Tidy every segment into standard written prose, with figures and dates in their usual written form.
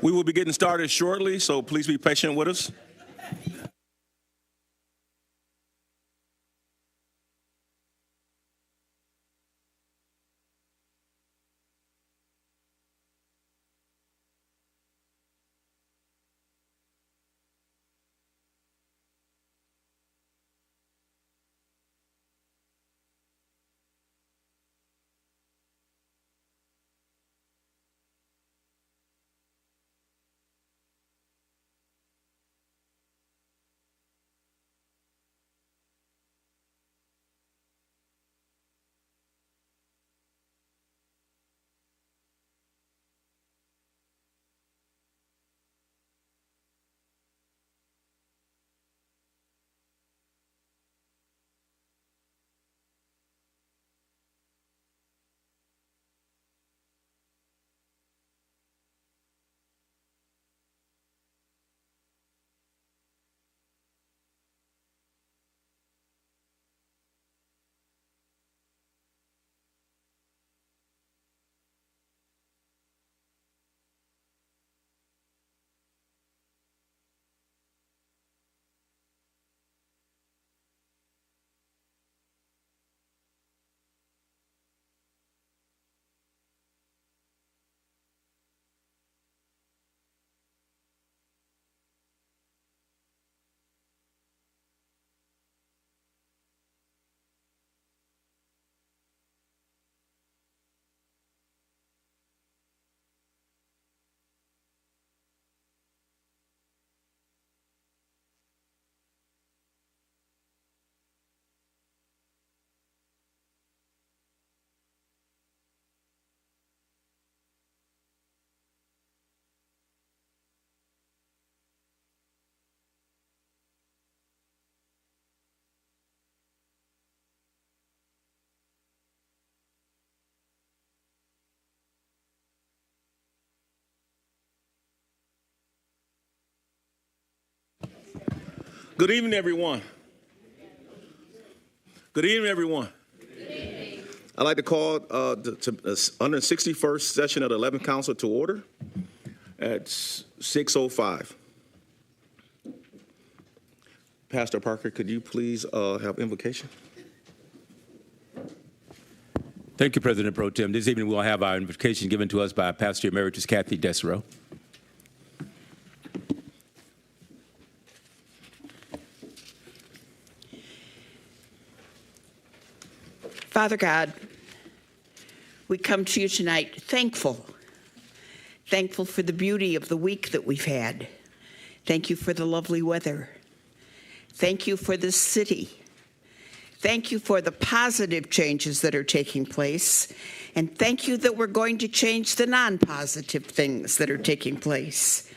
We will be getting started shortly, so please be patient with us. Good evening, everyone. Good evening, everyone. Good evening. I'd like to call the 161st session of the 11th Council to order at 6:05. Pastor Parker, could you please have invocation? Thank you, President Pro Tem. This evening we'll have our invocation given to us by Pastor Emeritus Kathy Desero. Father God, we come to you tonight thankful for the beauty of the week that we've had. Thank you for the lovely weather. Thank you for this city. Thank you for the positive changes that are taking place. And thank you that we're going to change the non-positive things that are taking place.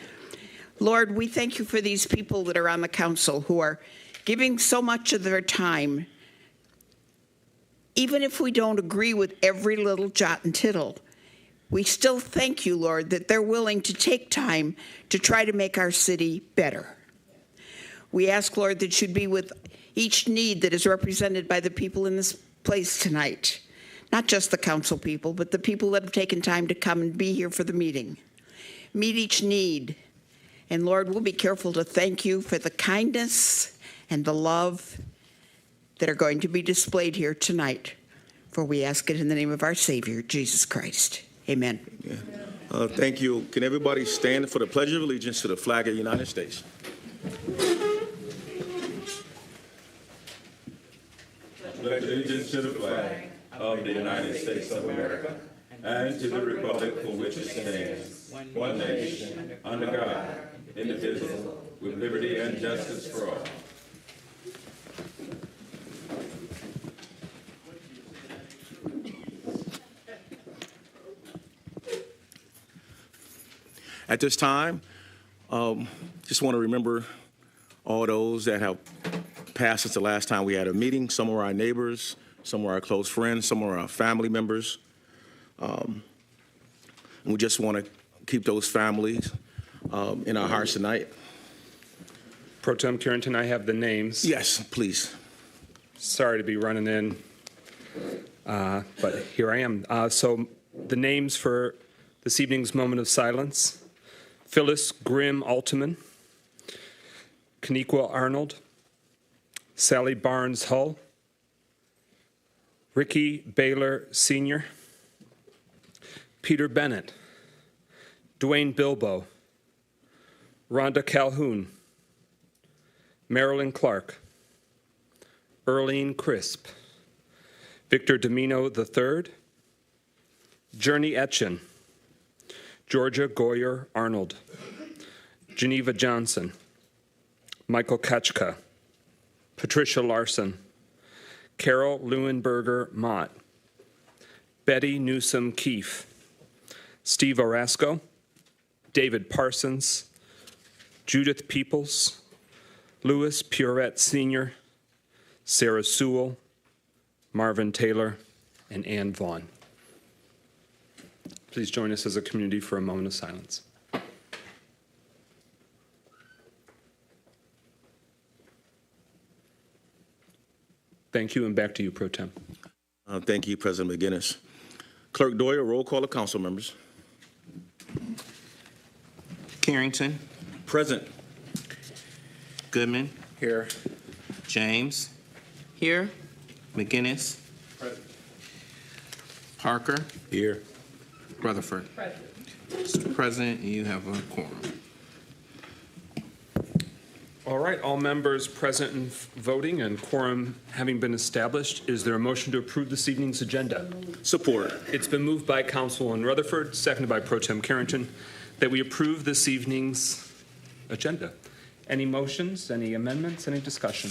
Lord, we thank you for these people that are on the council who are giving so much of their time. Even if we don't agree with every little jot and tittle, we still thank you, Lord, that they're willing to take time to try to make our city better. We ask, Lord, that you'd be with each need that is represented by the people in this place tonight. Not just the council people, but the people that have taken time to come and be here for the meeting. Meet each need. And Lord, we'll be careful to thank you for the kindness and the love that are going to be displayed here tonight. For we ask it in the name of our Savior, Jesus Christ. Amen. Yeah. Thank you. Can everybody stand for the Pledge of Allegiance to the flag of the United States? Pledge allegiance to the flag of the United States of America and to the republic for which it stands, one nation, under God, indivisible, with liberty and justice for all. At this time, just want to remember all those that have passed since the last time we had a meeting. Some are our neighbors, some are our close friends, some are our family members. And we just want to keep those families in our hearts tonight. Pro Tem Carrington, I have the names. Yes, please. Sorry to be running in, but here I am. So the names for this evening's moment of silence: Phyllis Grimm Altman, Kaniqua Arnold, Sally Barnes Hull, Ricky Baylor Sr., Peter Bennett, Dwayne Bilbo, Rhonda Calhoun, Marilyn Clark, Earlene Crisp, Victor Domino III, Journey Etchen, Georgia Goyer Arnold, Geneva Johnson, Michael Kachka, Patricia Larson, Carol Leuenberger Mott, Betty Newsom Keefe, Steve Orasco, David Parsons, Judith Peoples, Louis Purette Sr., Sarah Sewell, Marvin Taylor, and Ann Vaughn. Please join us as a community for a moment of silence. Thank you, and back to you, Pro Tem. Thank you, President McGinnis. Clerk Doyle, roll call of council members. Carrington, Present. Goodman, Here. James, Here. McGinnis, Parker, Here. Rutherford. Mr. President, you have a quorum. All right, all members present and voting and quorum having been established, is there a motion to approve this evening's agenda? Support. It's been moved by Councilwoman Rutherford, seconded by Pro Tem Carrington, that we approve this evening's agenda. Any motions, any amendments, any discussion?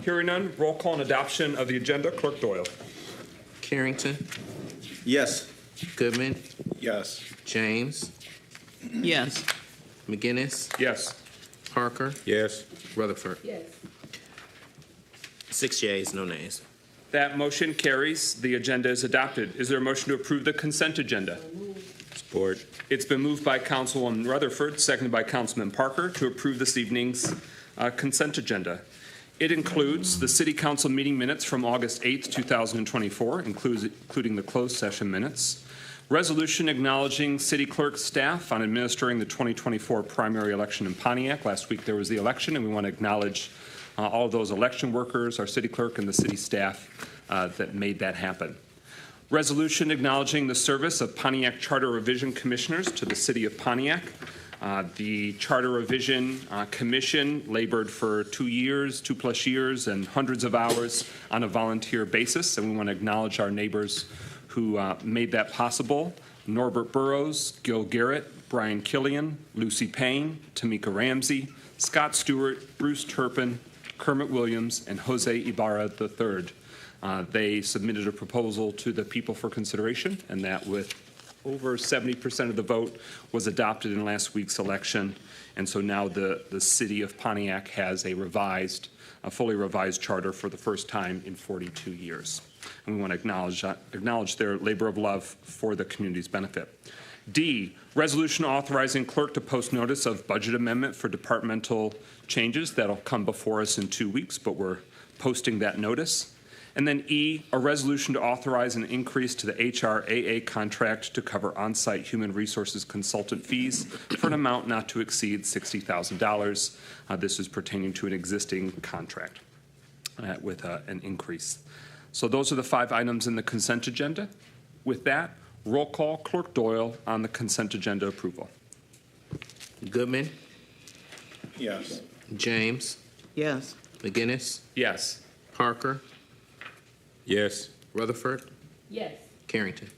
Hearing none, roll call and adoption of the agenda. Clerk Doyle. Carrington, Yes. Goodman, Yes. James, Yes. McGinnis, Yes. Parker, Yes. Rutherford. Yes. 6 yeas, no nays. That motion carries. The agenda is adopted. Is there a motion to approve the consent agenda? Support. It's been moved by Councilwoman Rutherford, seconded by Councilman Parker, to approve this evening's consent agenda. It includes the City Council meeting minutes from August 8th, 2024, including the closed session minutes, resolution acknowledging City Clerk staff on administering the 2024 primary election in Pontiac. Last week there was the election, and we want to acknowledge all of those election workers, our City Clerk, and the City staff that made that happen. Resolution acknowledging the service of Pontiac Charter Revision Commissioners to the City of Pontiac. The Charter Revision Commission labored for 2+ years, and hundreds of hours on a volunteer basis, and we want to acknowledge our neighbors who made that possible. Norbert Burrows, Gil Garrett, Brian Killian, Lucy Payne, Tamika Ramsey, Scott Stewart, Bruce Turpin, Kermit Williams, and Jose Ibarra III. They submitted a proposal to the people for consideration, and that with over 70% of the vote was adopted in last week's election. And so now the city of Pontiac has a fully revised charter for the first time in 42 years. And we want to acknowledge their labor of love for the community's benefit. D, resolution authorizing clerk to post notice of budget amendment for departmental changes. That'll come before us in 2 weeks, but we're posting that notice. And then E, a resolution to authorize an increase to the HRAA contract to cover on-site human resources consultant fees for an amount not to exceed $60,000. This is pertaining to an existing contract with an increase. So those are the 5 items in the consent agenda. With that, roll call, Clerk Doyle on the consent agenda approval. Goodman, Yes. James, Yes. McGinnis, Yes. Parker, Yes. Rutherford, Yes. Carrington.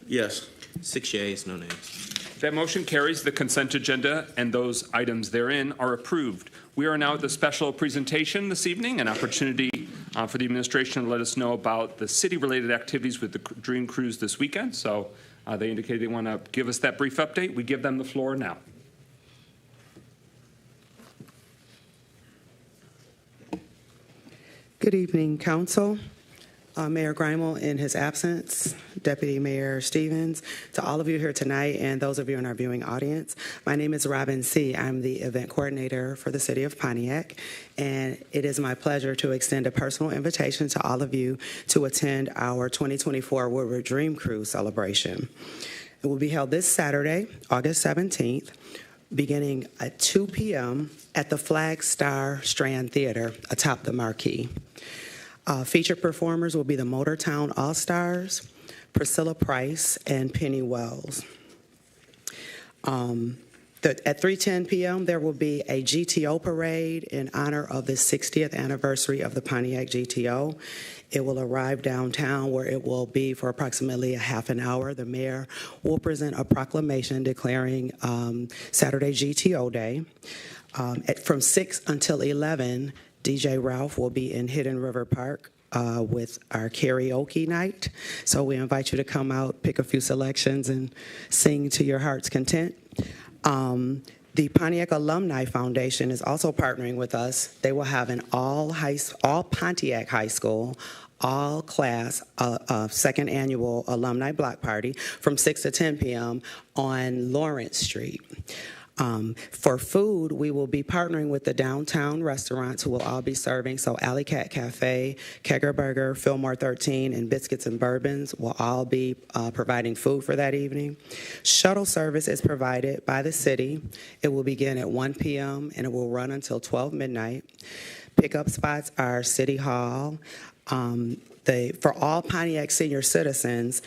Yes. 6 yeas, no nays. That motion carries. The consent agenda and those items therein are approved. We are now at the special presentation this evening, an opportunity for the administration to let us know about the city-related activities with the Dream Cruise this weekend. So they indicated they want to give us that brief update. We give them the floor now. Good evening, Council. Mayor Grimel in his absence, Deputy Mayor Stevens, to all of you here tonight and those of you in our viewing audience. My name is Robin C. I'm the event coordinator for the City of Pontiac, and it is my pleasure to extend a personal invitation to all of you to attend our 2024 Woodward Dream Cruise celebration. It will be held this Saturday, August 17th, beginning at 2 p.m. at the Flag Star Strand Theater atop the marquee. Featured performers will be the Motortown All-Stars, Priscilla Price, and Penny Wells. At 3:10 p.m., there will be a GTO parade in honor of the 60th anniversary of the Pontiac GTO. It will arrive downtown, where it will be for approximately a half an hour. The mayor will present a proclamation declaring Saturday GTO Day. From 6 until 11, DJ Ralph will be in Hidden River Park with our karaoke night. So we invite you to come out, pick a few selections, and sing to your heart's content. The Pontiac Alumni Foundation is also partnering with us. They will have an all Pontiac High School, all class, second annual alumni block party from 6 to 10 p.m. on Lawrence Street. For food, we will be partnering with the downtown restaurants who will all be serving. So Alley Cat Cafe, Kegger Burger, Fillmore 13, and Biscuits and Bourbons will all be providing food for that evening. Shuttle service is provided by the city. It will begin at 1 p.m. and it will run until 12 midnight. Pickup spots are City Hall. For all Pontiac senior citizens,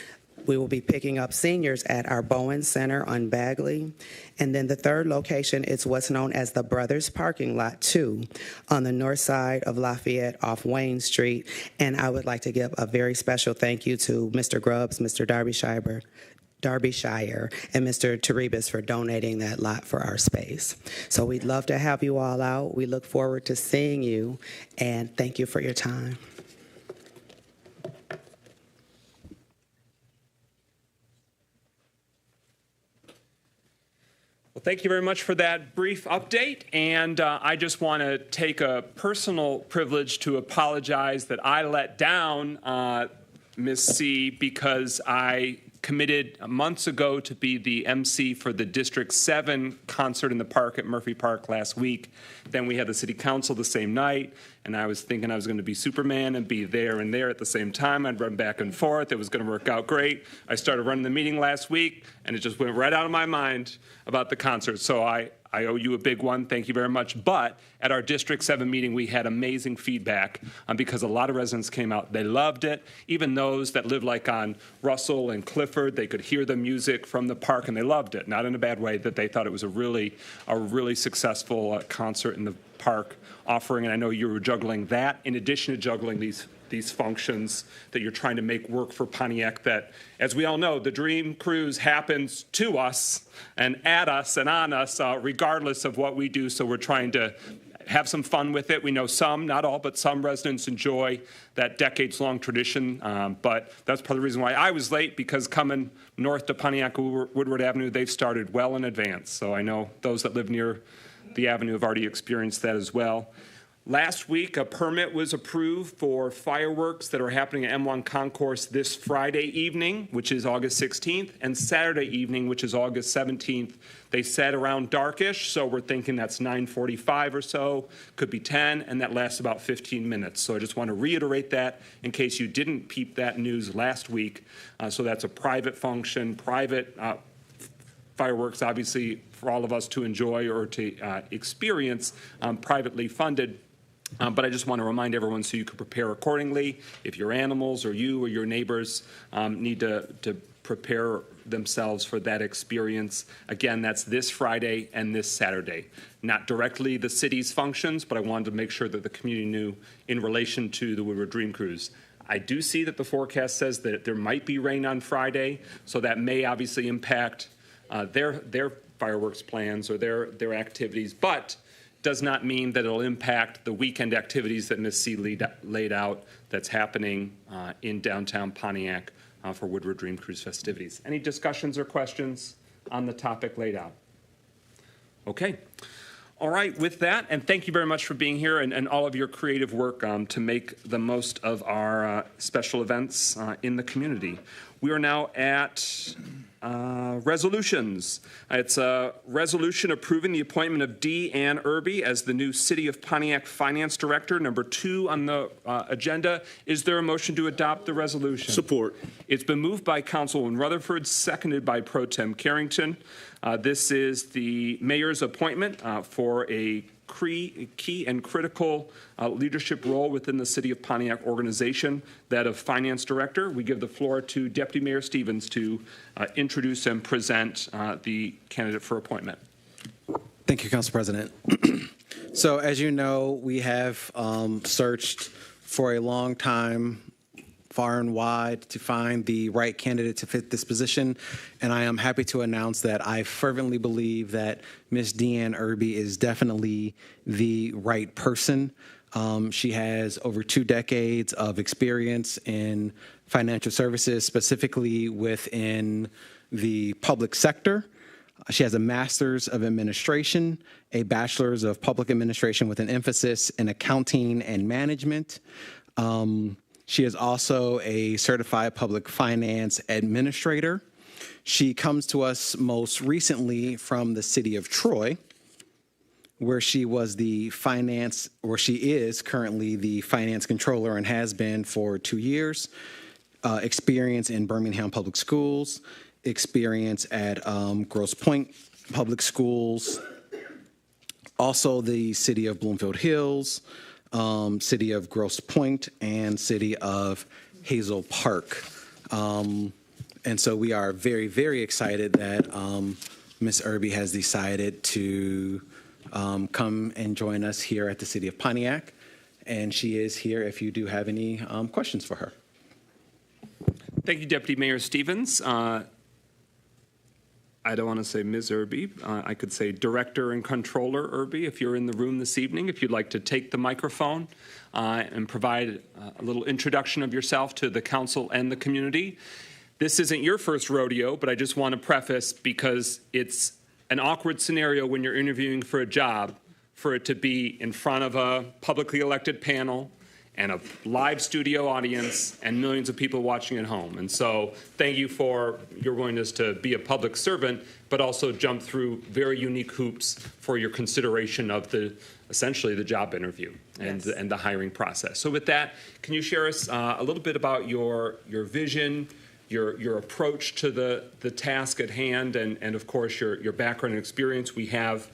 we will be picking up seniors at our Bowen Center on Bagley. And then the third location is what's known as the Brothers Parking Lot 2 on the north side of Lafayette off Wayne Street. And I would like to give a very special thank you to Mr. Grubbs, Mr. Derbyshire, and Mr. Terebus for donating that lot for our space. So we'd love to have you all out. We look forward to seeing you, and thank you for your time. Well, thank you very much for that brief update, and I just want to take a personal privilege to apologize that I let down Ms. C because I committed months ago to be the MC for the District 7 concert in the park at Murphy Park last week. Then we had the city council the same night, and I was thinking I was going to be Superman and be there and there at the same time. I'd run back and forth. It was going to work out great. I started running the meeting last week, and it just went right out of my mind about the concert. So I owe you a big one. Thank you very much. But at our District 7 meeting, we had amazing feedback because a lot of residents came out. They loved it. Even those that live like on Russell and Clifford, they could hear the music from the park, and they loved it. Not in a bad way, that they thought it was a really successful concert in the park offering. And I know you were juggling that in addition to juggling these functions that you're trying to make work for Pontiac that, as we all know, the Dream Cruise happens to us and at us and on us regardless of what we do. So we're trying to have some fun with it. We know some, not all, but some residents enjoy that decades-long tradition. But that's part of the reason why I was late, because coming north to Pontiac Woodward Avenue, they've started well in advance. So I know those that live near the avenue have already experienced that as well. Last week, a permit was approved for fireworks that are happening at M1 Concourse this Friday evening, which is August 16th, and Saturday evening, which is August 17th. They said around darkish, so we're thinking that's 9:45 or so, could be 10, and that lasts about 15 minutes. So I just want to reiterate that in case you didn't peep that news last week. So that's a private function, private fireworks, obviously, for all of us to enjoy or to experience, privately funded. But I just want to remind everyone so you can prepare accordingly. If your animals or you or your neighbors need to prepare themselves for that experience. Again, that's this Friday and this Saturday. Not directly the city's functions, but I wanted to make sure that the community knew in relation to the Woodward Dream Cruise. I do see that the forecast says that there might be rain on Friday, so that may obviously impact their fireworks plans or their activities, but does not mean that it'll impact the weekend activities that Ms. C laid out that's happening in downtown Pontiac for Woodward Dream Cruise festivities. Any discussions or questions on the topic laid out? Okay. All right, with that, and thank you very much for being here and all of your creative work to make the most of our special events in the community. We are now at Resolutions. It's a resolution approving the appointment of D. Ann Irby as the new City of Pontiac Finance Director. Number 2 on the agenda. Is there a motion to adopt the resolution? Support. It's been moved by Councilwoman Rutherford, seconded by Pro Tem Carrington. This is the mayor's appointment for a key and critical leadership role within the City of Pontiac organization, that of Finance Director. We give the floor to Deputy Mayor Stevens to introduce and present the candidate for appointment. Thank you, Council President. So as you know, we have searched for a long time, far and wide, to find the right candidate to fit this position, and I am happy to announce that I fervently believe that Ms. Deanne Irby is definitely the right person. She has over 2 decades of experience in financial services, specifically within the public sector. She has a master's of administration, a bachelor's of public administration with an emphasis in accounting and management. She is also a certified public finance administrator. She comes to us most recently from the city of Troy, where she was the finance, or she is currently the finance controller and has been for 2 years. Experience in Birmingham Public Schools, experience at Grosse Pointe Public Schools, also the city of Bloomfield Hills, city of Grosse Pointe, and city of Hazel Park. And so we are very, very excited that Ms. Irby has decided to come and join us here at the city of Pontiac. And she is here if you do have any questions for her. Thank you, Deputy Mayor Stevens. I don't want to say Ms. Irby. I could say Director and Controller Irby, if you're in the room this evening, if you'd like to take the microphone and provide a little introduction of yourself to the council and the community. This isn't your first rodeo, but I just want to preface, because it's an awkward scenario when you're interviewing for a job, for it to be in front of a publicly elected panel and a live studio audience and millions of people watching at home. And so thank you for your willingness to be a public servant, but also jump through very unique hoops for your consideration of essentially the job interview and the hiring process. So with that, can you share us a little bit about your vision, your approach to the task at hand, and of course your background and experience? We have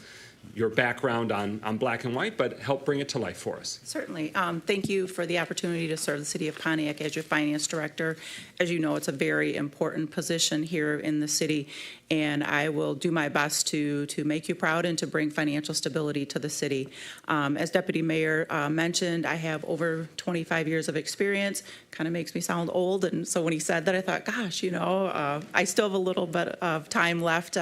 your background on black and white, but help bring it to life for us. Certainly. Thank you for the opportunity to serve the City of Pontiac as your finance director. As you know, it's a very important position here in the city, and I will do my best to make you proud and to bring financial stability to the city. As Deputy Mayor mentioned, I have over 25 years of experience. Kind of makes me sound old, and so when he said that, I thought, gosh, I still have a little bit of time left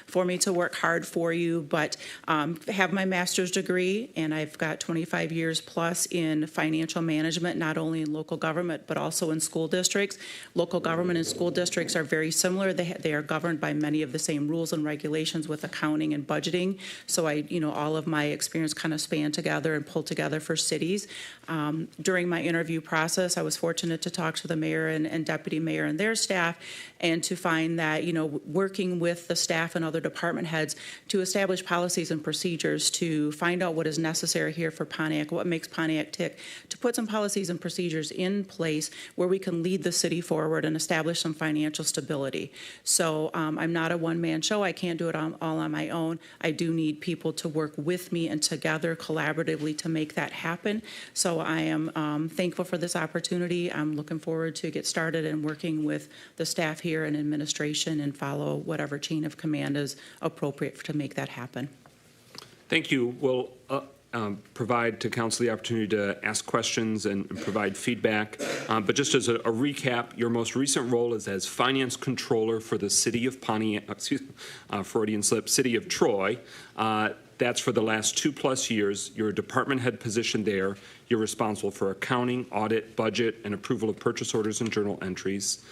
for me to work hard for you, but have my master's degree, and I've got 25 years plus in financial management, not only in local government, but also in school districts. Local government and school districts are very similar. They are governed by many of the same rules and regulations with accounting and budgeting. So all of my experience kind of span together and pull together for cities. During my interview process, I was fortunate to talk to the mayor and deputy mayor and their staff, and to find that, working with the staff and other department heads to establish policies and procedures to find out what is necessary here for Pontiac, what makes Pontiac tick, to put some policies and procedures in place where we can lead the city forward and establish some financial stability. So I'm not a one-man show. I can't do it all on my own. I do need people to work with me and together collaboratively to make that happen. So I am thankful for this opportunity. I'm looking forward to get started and working with the staff here and administration and follow whatever chain of command is appropriate to make that happen. Thank you. We'll provide to council the opportunity to ask questions and provide feedback. But just as a recap, your most recent role is as finance controller for the city of Pontiac, Freudian slip, city of Troy. That's for the last 2+ years. You're a department head position there. You're responsible for accounting, audit, budget, and approval of purchase orders and journal entries.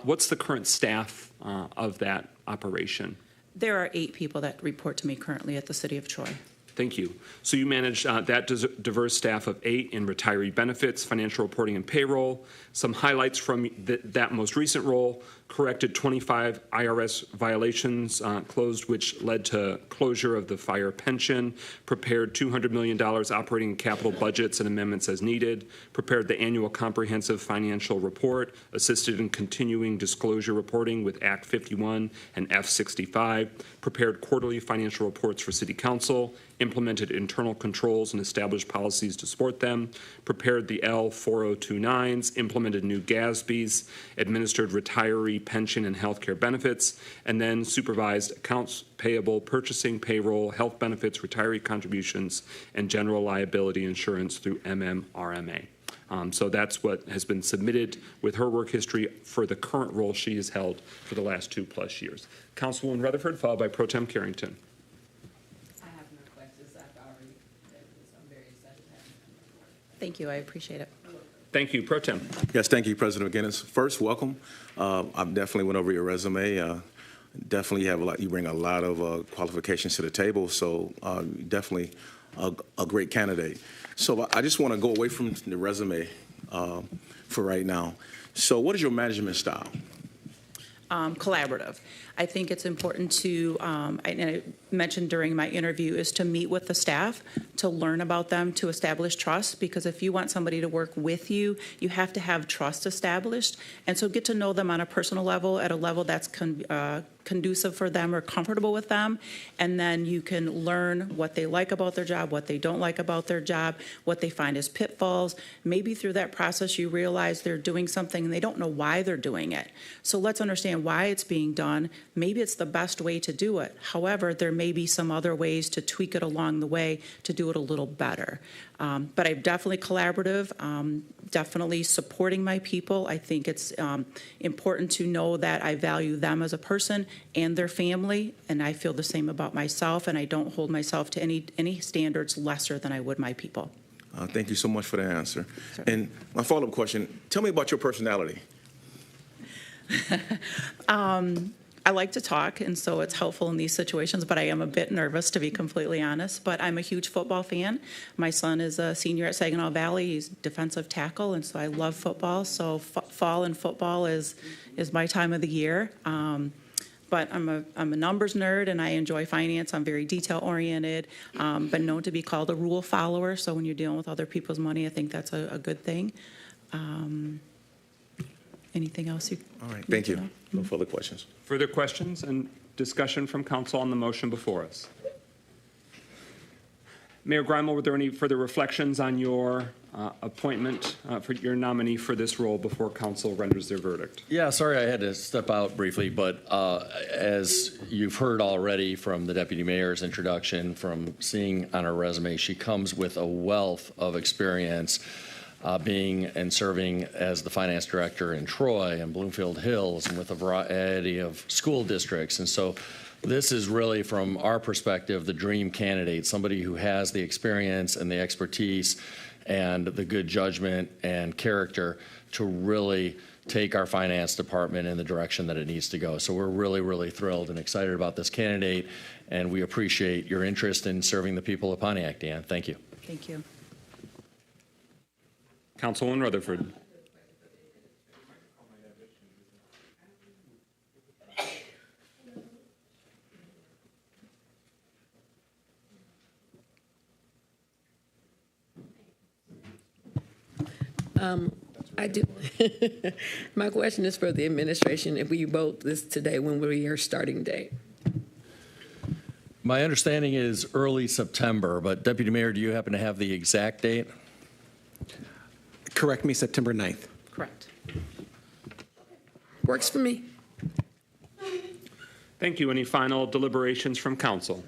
What's the current staff of that operation? There are 8 people that report to me currently at the City of Troy. Thank you. So you manage that diverse staff of 8 in retiree benefits, financial reporting, and payroll. Some highlights from that most recent role: corrected 25 IRS violations, closed, which led to closure of the fire pension, prepared $200 million operating and capital budgets and amendments as needed, prepared the annual comprehensive financial report, assisted in continuing disclosure reporting with Act 51 and F65, prepared quarterly financial reports for City Council, implemented internal controls and established policies to support them, prepared the L4029s, implemented new GASBs, administered retiree pension and health care benefits, and then supervised accounts payable, purchasing, payroll, health benefits, retiree contributions, and general liability insurance through MMRMA. So that's what has been submitted with her work history for the current role she has held for the last 2+ years. Councilwoman Rutherford, followed by Pro Tem Carrington. Thank you. I appreciate it. Thank you. Pro Tem. Yes, thank you, President McGinnis. First, welcome. I definitely went over your resume. Definitely have a lot. You bring a lot of qualifications to the table, so definitely a great candidate. So I just want to go away from the resume for right now. So what is your management style? Collaborative. I think it's important to, and I mentioned during my interview, is to meet with the staff, to learn about them, to establish trust, because if you want somebody to work with you, you have to have trust established. And so get to know them on a personal level, at a level that's conducive for them or comfortable with them, and then you can learn what they like about their job, what they don't like about their job, what they find as pitfalls. Maybe through that process you realize they're doing something and they don't know why they're doing it. So let's understand why it's being done. Maybe it's the best way to do it. However, there may be some other ways to tweak it along the way to do it a little better. But I'm definitely collaborative, definitely supporting my people. I think it's important to know that I value them as a person and their family, and I feel the same about myself, and I don't hold myself to any standards lesser than I would my people. Thank you so much for the answer. Sure. And my follow-up question, tell me about your personality. I like to talk, and so it's helpful in these situations, but I am a bit nervous, to be completely honest. But I'm a huge football fan. My son is a senior at Saginaw Valley. He's defensive tackle, and so I love football. So fall and football is my time of the year. But I'm a numbers nerd, and I enjoy finance. I'm very detail-oriented, but known to be called a rule follower. So when you're dealing with other people's money, I think that's a good thing. Anything else you? All right, thank you. No further questions. Further questions and discussion from council on the motion before us? Mayor Greimel, were there any further reflections on your appointment for your nominee for this role before council renders their verdict? Yeah, sorry I had to step out briefly, but as you've heard already from the deputy mayor's introduction, from seeing on her resume, she comes with a wealth of experience being and serving as the finance director in Troy and Bloomfield Hills and with a variety of school districts. And so this is really, from our perspective, the dream candidate, somebody who has the experience and the expertise and the good judgment and character to really take our finance department in the direction that it needs to go. So we're really, really thrilled and excited about this candidate, and we appreciate your interest in serving the people of Pontiac, Dan. Thank you. Thank you. Councilwoman Rutherford. I do. My question is for the administration. If we vote this today, when will be your starting date? My understanding is early September, but Deputy Mayor, do you happen to have the exact date? Correct me, September 9th. Correct. Works for me. Thank you. Any final deliberations from council?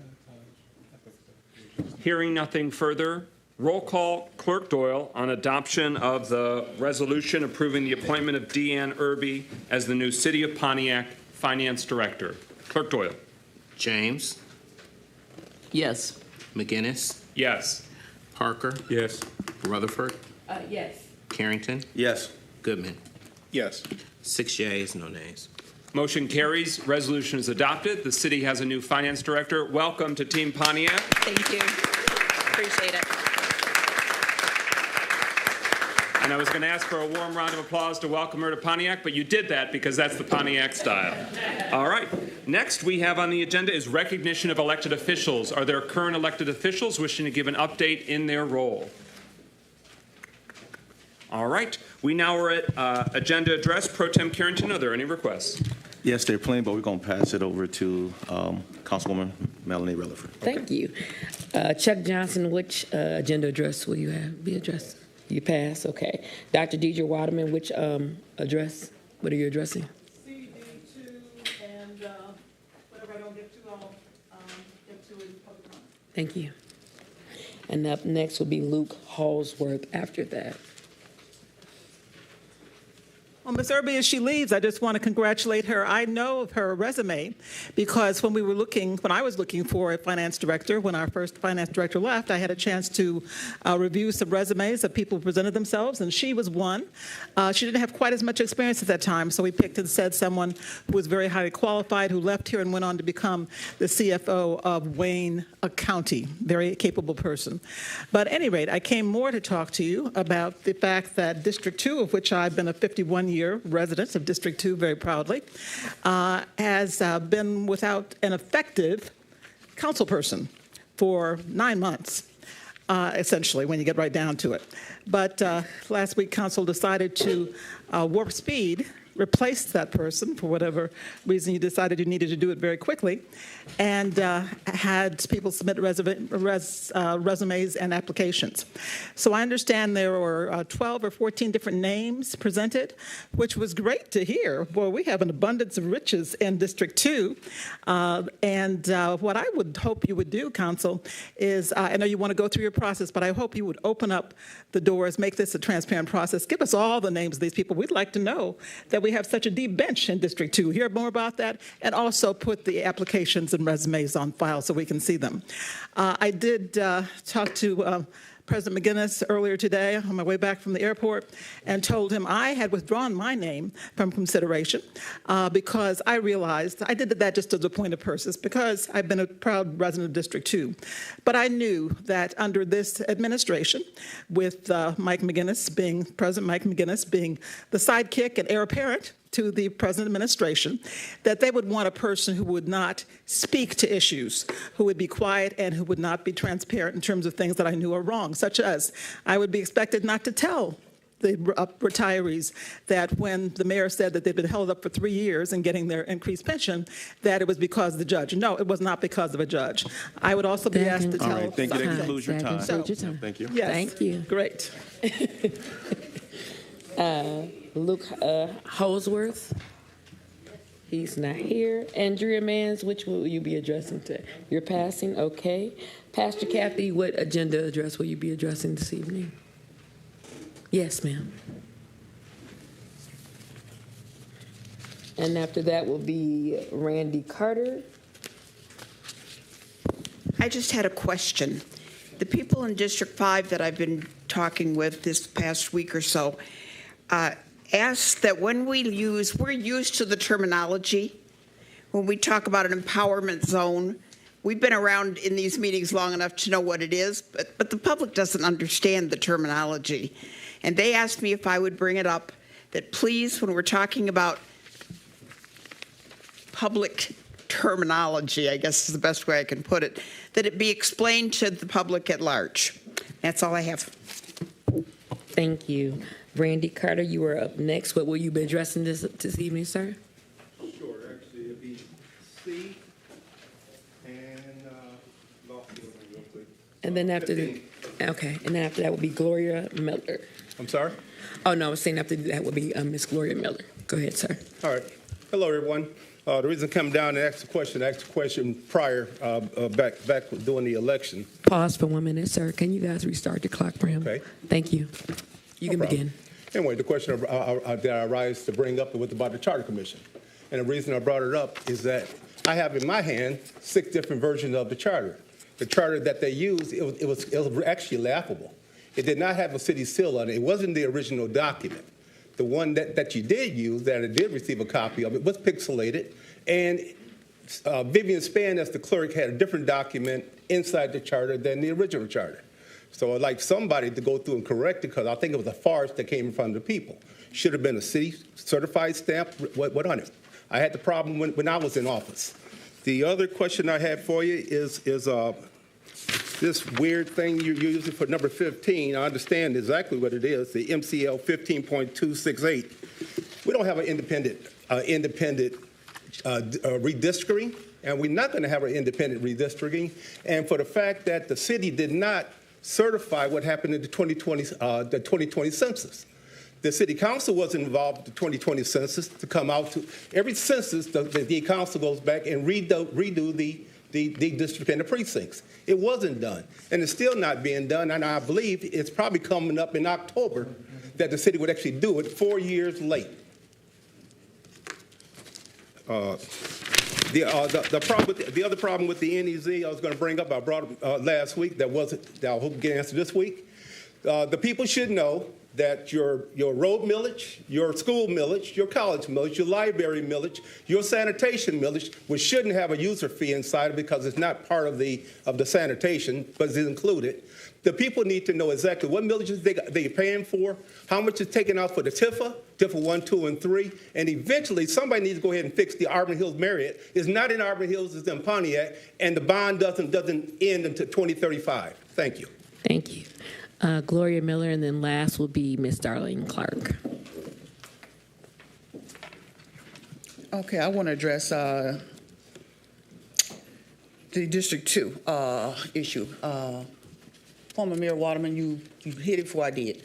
Hearing nothing further, roll call. Clerk Doyle on adoption of the resolution approving the appointment of Deanne Irby as the new City of Pontiac Finance Director. Clerk Doyle. James. Yes. McGinnis. Yes. Parker. Yes. Rutherford. Yes. Carrington. Yes. Goodman. Yes. 6 yeas, no nays. Motion carries. Resolution is adopted. The city has a new finance director. Welcome to Team Pontiac. Thank you. Appreciate it. And I was going to ask for a warm round of applause to welcome her to Pontiac, but you did that because that's the Pontiac style. All right. Next we have on the agenda is recognition of elected officials. Are there current elected officials wishing to give an update in their role? All right. We now are at agenda address. Pro Tem Carrington, are there any requests? Yes, there are plenty, but we're going to pass it over to Councilwoman Melanie Rutherford. Thank you. Chuck Johnson, which agenda address will you be addressed? You pass, okay. Dr. Deidre Waterman, which address? What are you addressing? CD2 and whatever I don't get to, I'll get to in public comment. Thank you. And up next will be Luke Hallsworth after that. Well, Ms. Irby, as she leaves, I just want to congratulate her. I know of her resume because when I was looking for a finance director, when our first finance director left, I had a chance to review some resumes of people who presented themselves, and she was one. She didn't have quite as much experience at that time, so we picked and said someone who was very highly qualified, who left here and went on to become the CFO of Wayne County, very capable person. But at any rate, I came more to talk to you about the fact that District 2, of which I've been a 51-year resident of District 2 very proudly, has been without an effective council person for 9 months, essentially, when you get right down to it. But last week, council decided to warp speed, replace that person for whatever reason you decided you needed to do it very quickly, and had people submit resumes and applications. So I understand there were 12 or 14 different names presented, which was great to hear. Boy, we have an abundance of riches in District 2. And what I would hope you would do, Council, is I know you want to go through your process, but I hope you would open up the doors, make this a transparent process. Give us all the names of these people. We'd like to know that we have such a deep bench in District 2. Hear more about that, and also put the applications and resumes on file so we can see them. I did talk to President McGinnis earlier today on my way back from the airport and told him I had withdrawn my name from consideration because I realized I did that just as a point of purpose because I've been a proud resident of District 2. But I knew that under this administration, with President Mike McGinnis being the sidekick and heir apparent to the present administration, that they would want a person who would not speak to issues, who would be quiet and who would not be transparent in terms of things that I knew are wrong, such as I would be expected not to tell the retirees that when the mayor said that they'd been held up for 3 years and getting their increased pension, that it was because of the judge. No, it was not because of a judge. I would also be asked to tell. All right, thank you. That concludes your time. Thank you. Yes. Thank you. Great. Luke Holsworth, he's not here. Andrea Mans, which will you be addressing to? You're passing, okay. Pastor Kathy, what agenda address will you be addressing this evening? Yes, ma'am. And after that will be Randy Carter. I just had a question. The people in District 5 that I've been talking with this past week or so asked that when we're used to the terminology, when we talk about an empowerment zone, we've been around in these meetings long enough to know what it is, but the public doesn't understand the terminology. And they asked me if I would bring it up, that please, when we're talking about public terminology, I guess is the best way I can put it, that it be explained to the public at large. That's all I have. Thank you. Randy Carter, you are up next. What will you be addressing this evening, sir? Sure. Actually, it'll be C and lost the other one real quick. And then after that will be Gloria Miller. I'm sorry? Oh, no, I was saying after that will be Miss Gloria Miller. Go ahead, sir. All right. Hello, everyone. The reason I come down and ask a question prior, back during the election. Pause for 1 minute, sir. Can you guys restart the clock for him? Okay. Thank you. You can begin. Anyway, the question that I rise to bring up was about the Charter Commission. And the reason I brought it up is that I have in my hand 6 different versions of the charter. The charter that they used, it was actually laughable. It did not have a city seal on it. It wasn't the original document. The one that you did use, that I did receive a copy of, it was pixelated. And Vivian Spann, as the clerk, had a different document inside the charter than the original charter. So I'd like somebody to go through and correct it, because I think it was a farce that came in front of the people. Should have been a city certified stamp, what on it? I had the problem when I was in office. The other question I had for you is this weird thing you're using for number 15. I understand exactly what it is, the MCL 15.268. We don't have an independent redistricting, and we're not going to have an independent redistricting. And for the fact that the city did not certify what happened in the 2020 census. The city council wasn't involved with the 2020 census to come out to every census. The council goes back and redo the district and the precincts. It wasn't done, and it's still not being done. And I believe it's probably coming up in October that the city would actually do it 4 years late. The other problem with the NEZ I was going to bring up, I brought up last week, that I hope to get answered this week. The people should know that your road millage, your school millage, your college millage, your library millage, your sanitation millage, which shouldn't have a user fee inside it because it's not part of the sanitation, but it's included. The people need to know exactly what millages they're paying for, how much is taken out for the Tifa 1, 2, and 3, and eventually somebody needs to go ahead and fix the Auburn Hills Marriott. It's not in Auburn Hills, it's in Pontiac, and the bond doesn't end until 2035. Thank you. Thank you. Gloria Miller, and then last will be Ms. Darlene Clark. Okay, I want to address the District 2 issue. Former Mayor Waterman, you hit it before I did.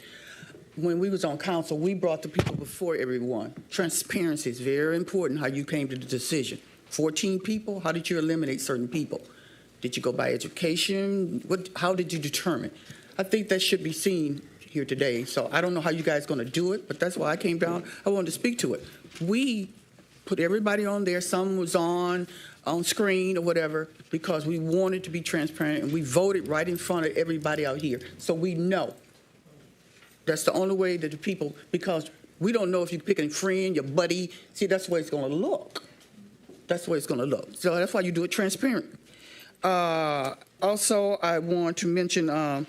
When we was on council, we brought the people before everyone. Transparency is very important, how you came to the decision. 14 people, how did you eliminate certain people? Did you go by education? How did you determine? I think that should be seen here today. So I don't know how you guys are going to do it, but that's why I came down. I wanted to speak to it. We put everybody on there. Some was on screen or whatever because we wanted to be transparent, and we voted right in front of everybody out here. So we know. That's the only way that the people, because we don't know if you're picking a friend, your buddy. See, that's the way it's going to look. That's the way it's going to look. So that's why you do it transparent. Also, I want to mention, I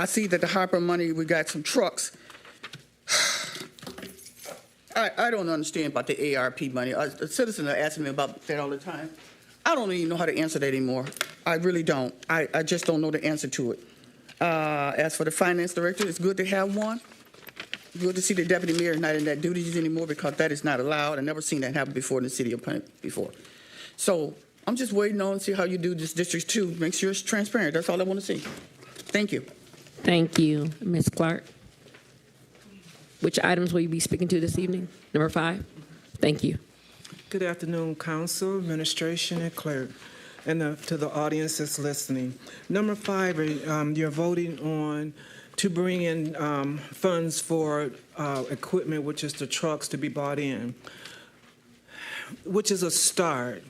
see that the Harper money, we got some trucks. I don't understand about the ARP money. A citizen are asking me about that all the time. I don't even know how to answer that anymore. I really don't. I just don't know the answer to it. As for the finance director, it's good to have one. Good to see the deputy mayor not in that duties anymore, because that is not allowed. I've never seen that happen before in the city of Pontiac before. So I'm just waiting on to see how you do this District 2. Make sure it's transparent. That's all I want to see. Thank you. Thank you. Ms. Clark. Which items will you be speaking to this evening? Number 5? Thank you. Good afternoon, Council, Administration, and Clerk, and to the audience that's listening. Number 5, you're voting on to bring in funds for equipment, which is the trucks to be bought in, which is a start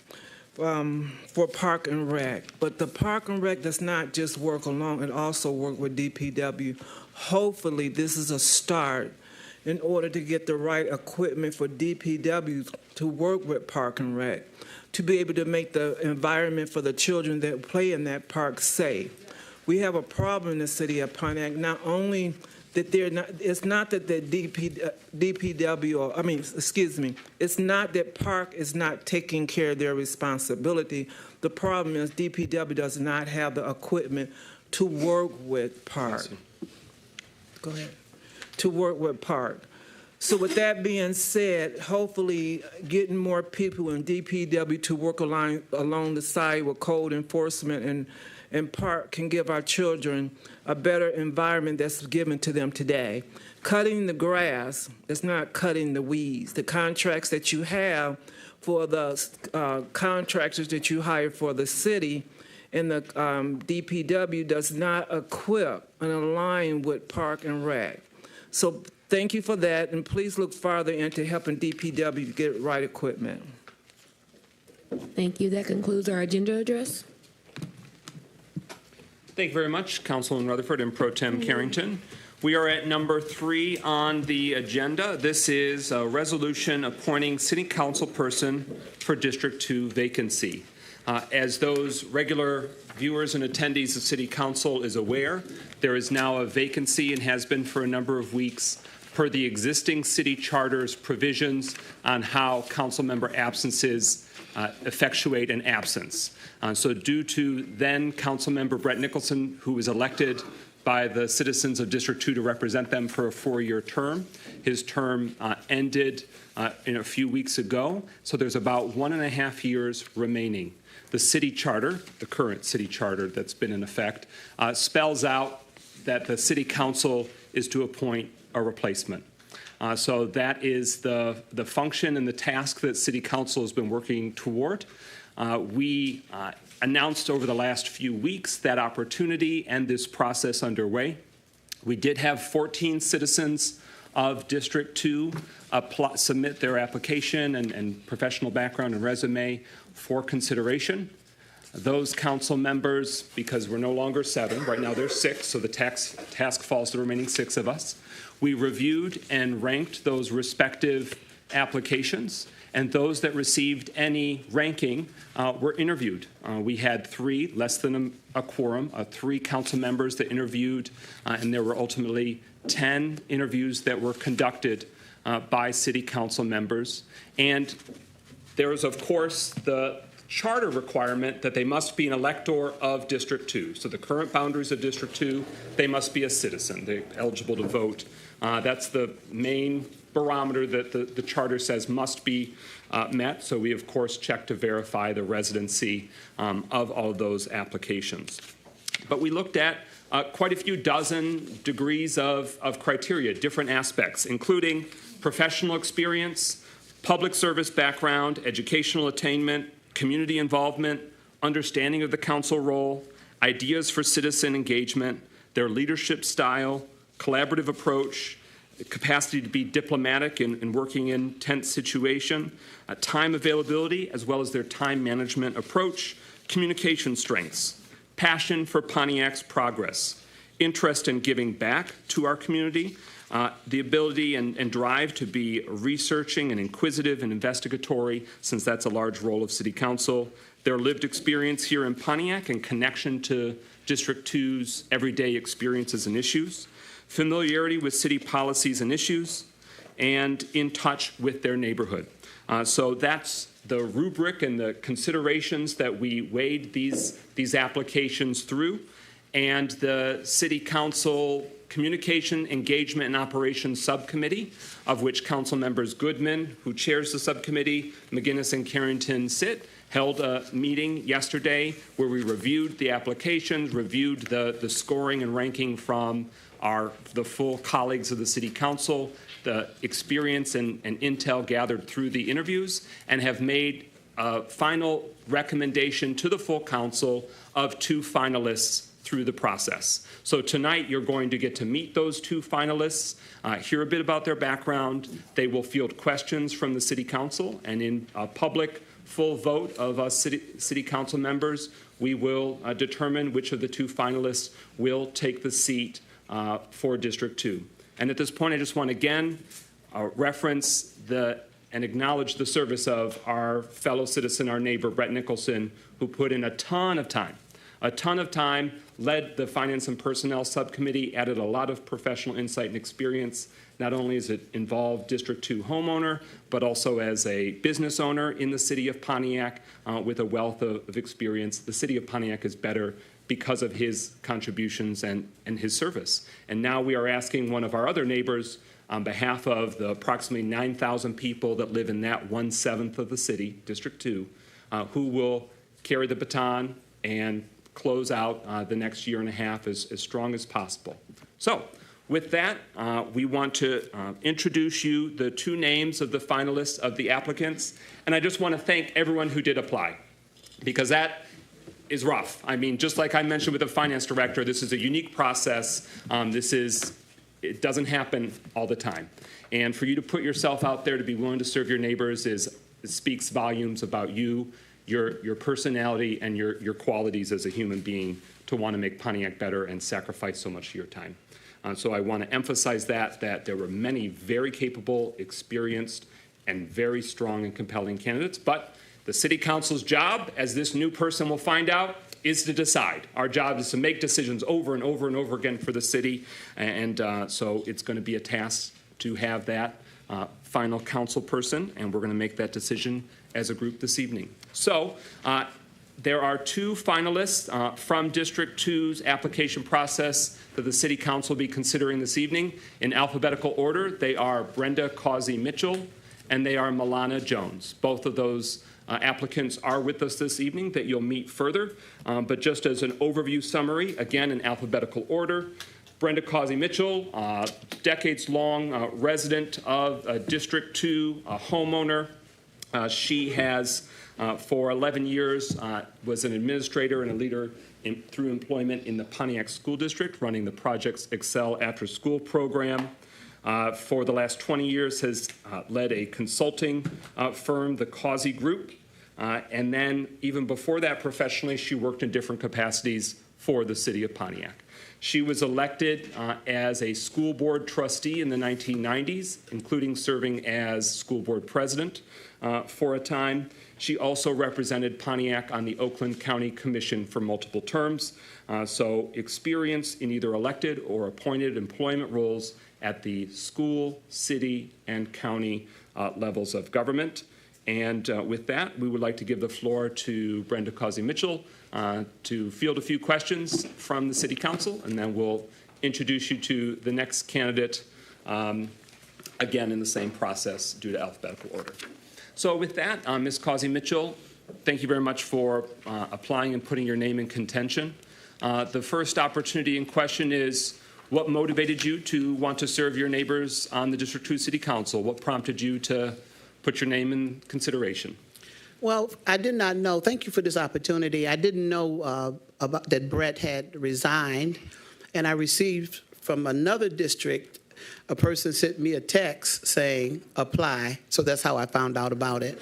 for Park and Rec. But the Park and Rec does not just work alone, it also work with DPW. Hopefully, this is a start in order to get the right equipment for DPW to work with Park and Rec, to be able to make the environment for the children that play in that park safe. We have a problem in the city of Pontiac, not only that it's not that the DPW, it's not that Park is not taking care of their responsibility. The problem is DPW does not have the equipment to work with Park. Go ahead. To work with Park. So with that being said, hopefully getting more people in DPW to work along the side with code enforcement and Park can give our children a better environment that's given to them today. Cutting the grass is not cutting the weeds. The contracts that you have for the contractors that you hire for the city and the DPW does not equip and align with Park and Rec. So thank you for that, and please look farther into helping DPW get right equipment. Thank you. That concludes our agenda address. Thank you very much, Councilman Rutherford and Pro Tem Carrington. We are at number 3 on the agenda. This is a resolution appointing city council person for District 2 vacancy. As those regular viewers and attendees of City Council is aware, there is now a vacancy and has been for a number of weeks per the existing city charter's provisions on how council member absences effectuate an absence. So due to then council member Brett Nicholson, who was elected by the citizens of District 2 to represent them for a 4-year term, his term ended in a few weeks ago, so there's about 1.5 years remaining. The city charter, the current city charter that's been in effect, spells out that the city council is to appoint a replacement. So that is the function and the task that city council has been working toward. We announced over the last few weeks that opportunity and this process underway. We did have 14 citizens of District 2 submit their application and professional background and resume for consideration. Those council members, because we're no longer 7, right now there's 6, so the task falls to the remaining 6 of us. We reviewed and ranked those respective applications, and those that received any ranking were interviewed. We had 3, less than a quorum, 3 council members that interviewed, and there were ultimately 10 interviews that were conducted by city council members. And there is, of course, the charter requirement that they must be an elector of District 2. So the current boundaries of District 2, they must be a citizen. They're eligible to vote. That's the main barometer that the charter says must be met. So we, of course, check to verify the residency of all of those applications. But we looked at quite a few dozen degrees of criteria, different aspects, including professional experience, public service background, educational attainment, community involvement, understanding of the council role, ideas for citizen engagement, their leadership style, collaborative approach, capacity to be diplomatic in working in tense situation, time availability, as well as their time management approach, communication strengths, passion for Pontiac's progress, interest in giving back to our community, the ability and drive to be researching and inquisitive and investigatory, since that's a large role of City Council, their lived experience here in Pontiac and connection to District 2's everyday experiences and issues, familiarity with city policies and issues, and in touch with their neighborhood. So that's the rubric and the considerations that we weighed these applications through. And the City Council Communication, Engagement, and Operations Subcommittee, of which Council members Goodman, who chairs the subcommittee, McGinnis and Carrington sit, held a meeting yesterday where we reviewed the applications, reviewed the scoring and ranking from the full colleagues of the City Council, the experience and intel gathered through the interviews, and have made a final recommendation to the full council of 2 finalists through the process. So tonight you're going to get to meet those 2 finalists, hear a bit about their background. They will field questions from the City Council, and in a public full vote of us city Council members, we will determine which of the 2 finalists will take the seat for District 2. And at this point, I just want to again reference and acknowledge the service of our fellow citizen, our neighbor, Brett Nicholson, who put in a ton of time, led the Finance and Personnel Subcommittee, added a lot of professional insight and experience. Not only is it involved District 2 homeowner, but also as a business owner in the city of Pontiac with a wealth of experience. The city of Pontiac is better because of his contributions and his service. And now we are asking one of our other neighbors, on behalf of the approximately 9,000 people that live in that 1/7 of the city, District 2, who will carry the baton and close out the next year and a half as strong as possible. So with that, we want to introduce you the 2 names of the finalists of the applicants. And I just want to thank everyone who did apply, because that is rough. I mean, just like I mentioned with the finance director, this is a unique process. It doesn't happen all the time. And for you to put yourself out there to be willing to serve your neighbors it speaks volumes about you, your personality, and your qualities as a human being to want to make Pontiac better and sacrifice so much of your time. So I want to emphasize that there were many very capable, experienced, and very strong and compelling candidates, but The city council's job, as this new person will find out, is to decide. Our job is to make decisions over and over and over again for the city, and so it's going to be a task to have that final council person, and we're going to make that decision as a group this evening. So there are two finalists from District 2's application process that the City Council will be considering this evening. In alphabetical order, they are Brenda Causey Mitchell and they are Milana Jones. Both of those applicants are with us this evening that you'll meet further. But just as an overview summary, again in alphabetical order, Brenda Causey Mitchell, decades-long resident of District 2, a homeowner. She has, for 11 years, was an administrator and a leader through employment in the Pontiac School District, running the Projects Excel after-school program. For the last 20 years has led a consulting firm, the Causey Group. And then even before that, professionally, she worked in different capacities for the city of Pontiac. She was elected as a school board trustee in the 1990s, including serving as school board president for a time. She also represented Pontiac on the Oakland County Commission for multiple terms, so experience in either elected or appointed employment roles at the school, city, and county levels of government. And with that, we would like to give the floor to Brenda Causey Mitchell to field a few questions from the City Council, and then we'll introduce you to the next candidate, again in the same process due to alphabetical order. So with that, Ms. Causey Mitchell, thank you very much for applying and putting your name in contention. The first opportunity in question is, what motivated you to want to serve your neighbors on the District 2 City Council? What prompted you to put your name in consideration? Well, I did not know. Thank you for this opportunity. I didn't know about that Brett had resigned, and I received from another district, a person sent me a text saying, apply. So that's how I found out about it.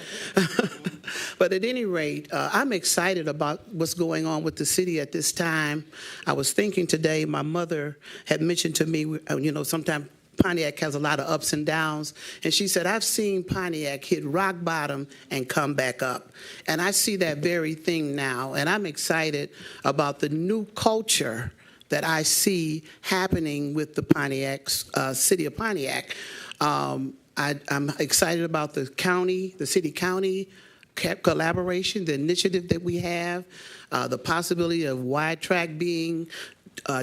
But at any rate, I'm excited about what's going on with the city at this time. I was thinking today, my mother had mentioned to me, you know, sometimes Pontiac has a lot of ups and downs. And she said, I've seen Pontiac hit rock bottom and come back up. And I see that very thing now. And I'm excited about the new culture that I see happening with the Pontiac, city of Pontiac. I'm excited about the county, the city-county collaboration, the initiative that we have, the possibility of wide track being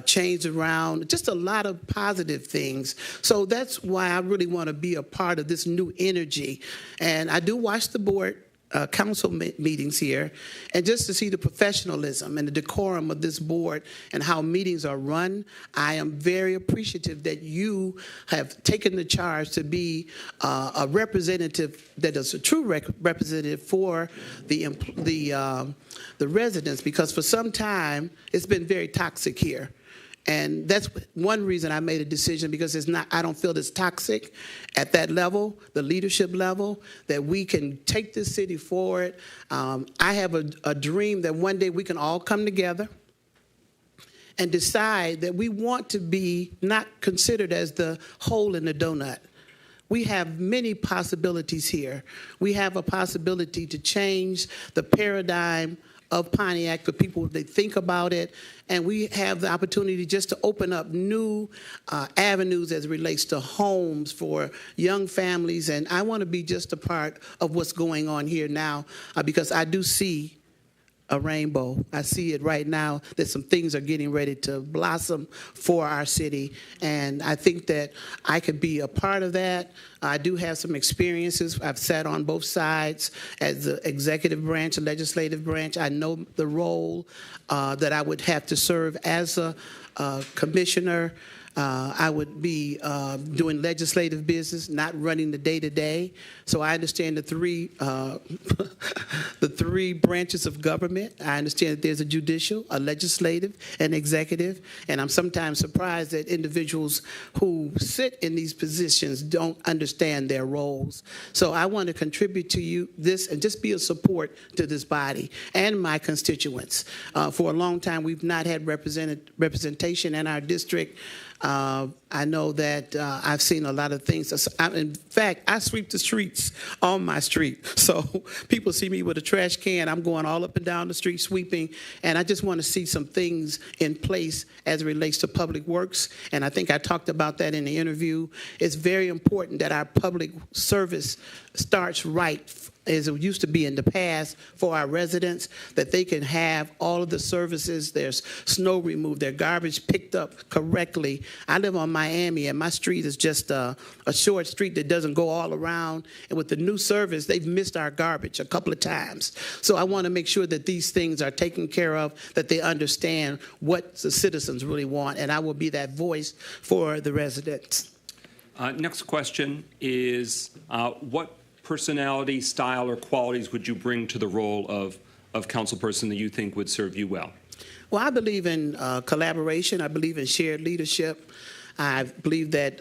changed around, just a lot of positive things. So that's why I really want to be a part of this new energy. And I do watch the board council meetings here, and just to see the professionalism and the decorum of this board and how meetings are run, I am very appreciative that you have taken the charge to be a representative that is a true representative for the residents, because for some time it's been very toxic here. And that's one reason I made a decision, because it's not, I don't feel it's toxic at that level, the leadership level, that we can take this city forward. I have a dream that one day we can all come together and decide that we want to be not considered as the hole in the donut. We have many possibilities here. We have a possibility to change the paradigm of Pontiac for people that think about it, and we have the opportunity just to open up new avenues as it relates to homes for young families, and I want to be just a part of what's going on here now, because I do see a rainbow. I see it right now that some things are getting ready to blossom for our city, and I think that I could be a part of that. I do have some experiences. I've sat on both sides as the executive branch and legislative branch. I know the role that I would have to serve as a commissioner. I would be doing legislative business, not running the day-to-day. So I understand the three branches of government. I understand that there's a judicial, a legislative, and executive. And I'm sometimes surprised that individuals who sit in these positions don't understand their roles. So I want to contribute to you this and just be a support to this body and my constituents. For a long time, we've not had representation in our district. I know that I've seen a lot of things. In fact, I sweep the streets on my street. So people see me with a trash can. I'm going all up and down the street sweeping. And I just want to see some things in place as it relates to public works. And I think I talked about that in the interview. It's very important that our public service starts right, as it used to be in the past, for our residents, that they can have all of the services. There's snow removed, their garbage picked up correctly. I live on Miami, and my street is just a short street that doesn't go all around. And with the new service, they've missed our garbage a couple of times. So I want to make sure that these things are taken care of, that they understand what the citizens really want, and I will be that voice for the residents. Next question is, what personality, style, or qualities would you bring to the role of councilperson that you think would serve you well? Well, I believe in collaboration. I believe in shared leadership. I believe that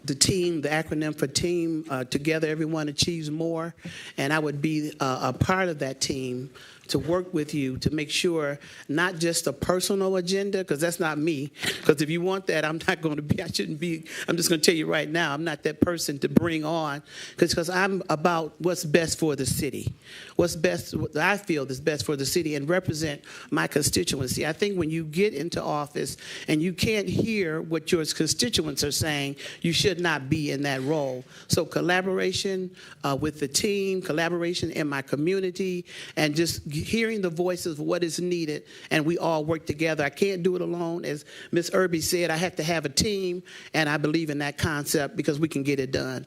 the team, the acronym for team, together everyone achieves more. And I would be a part of that team to work with you to make sure not just a personal agenda, because that's not me. Because if you want that, I'm not going to be, I shouldn't be, I'm just going to tell you right now, I'm not that person to bring on, because I'm about what's best for the city. What's best, what I feel is best for the city, and represent my constituency. I think when you get into office and you can't hear what your constituents are saying, you should not be in that role. So collaboration with the team, collaboration in my community, and just hearing the voices of what is needed, and we all work together. I can't do it alone. As Ms. Irby said, I have to have a team, and I believe in that concept because we can get it done.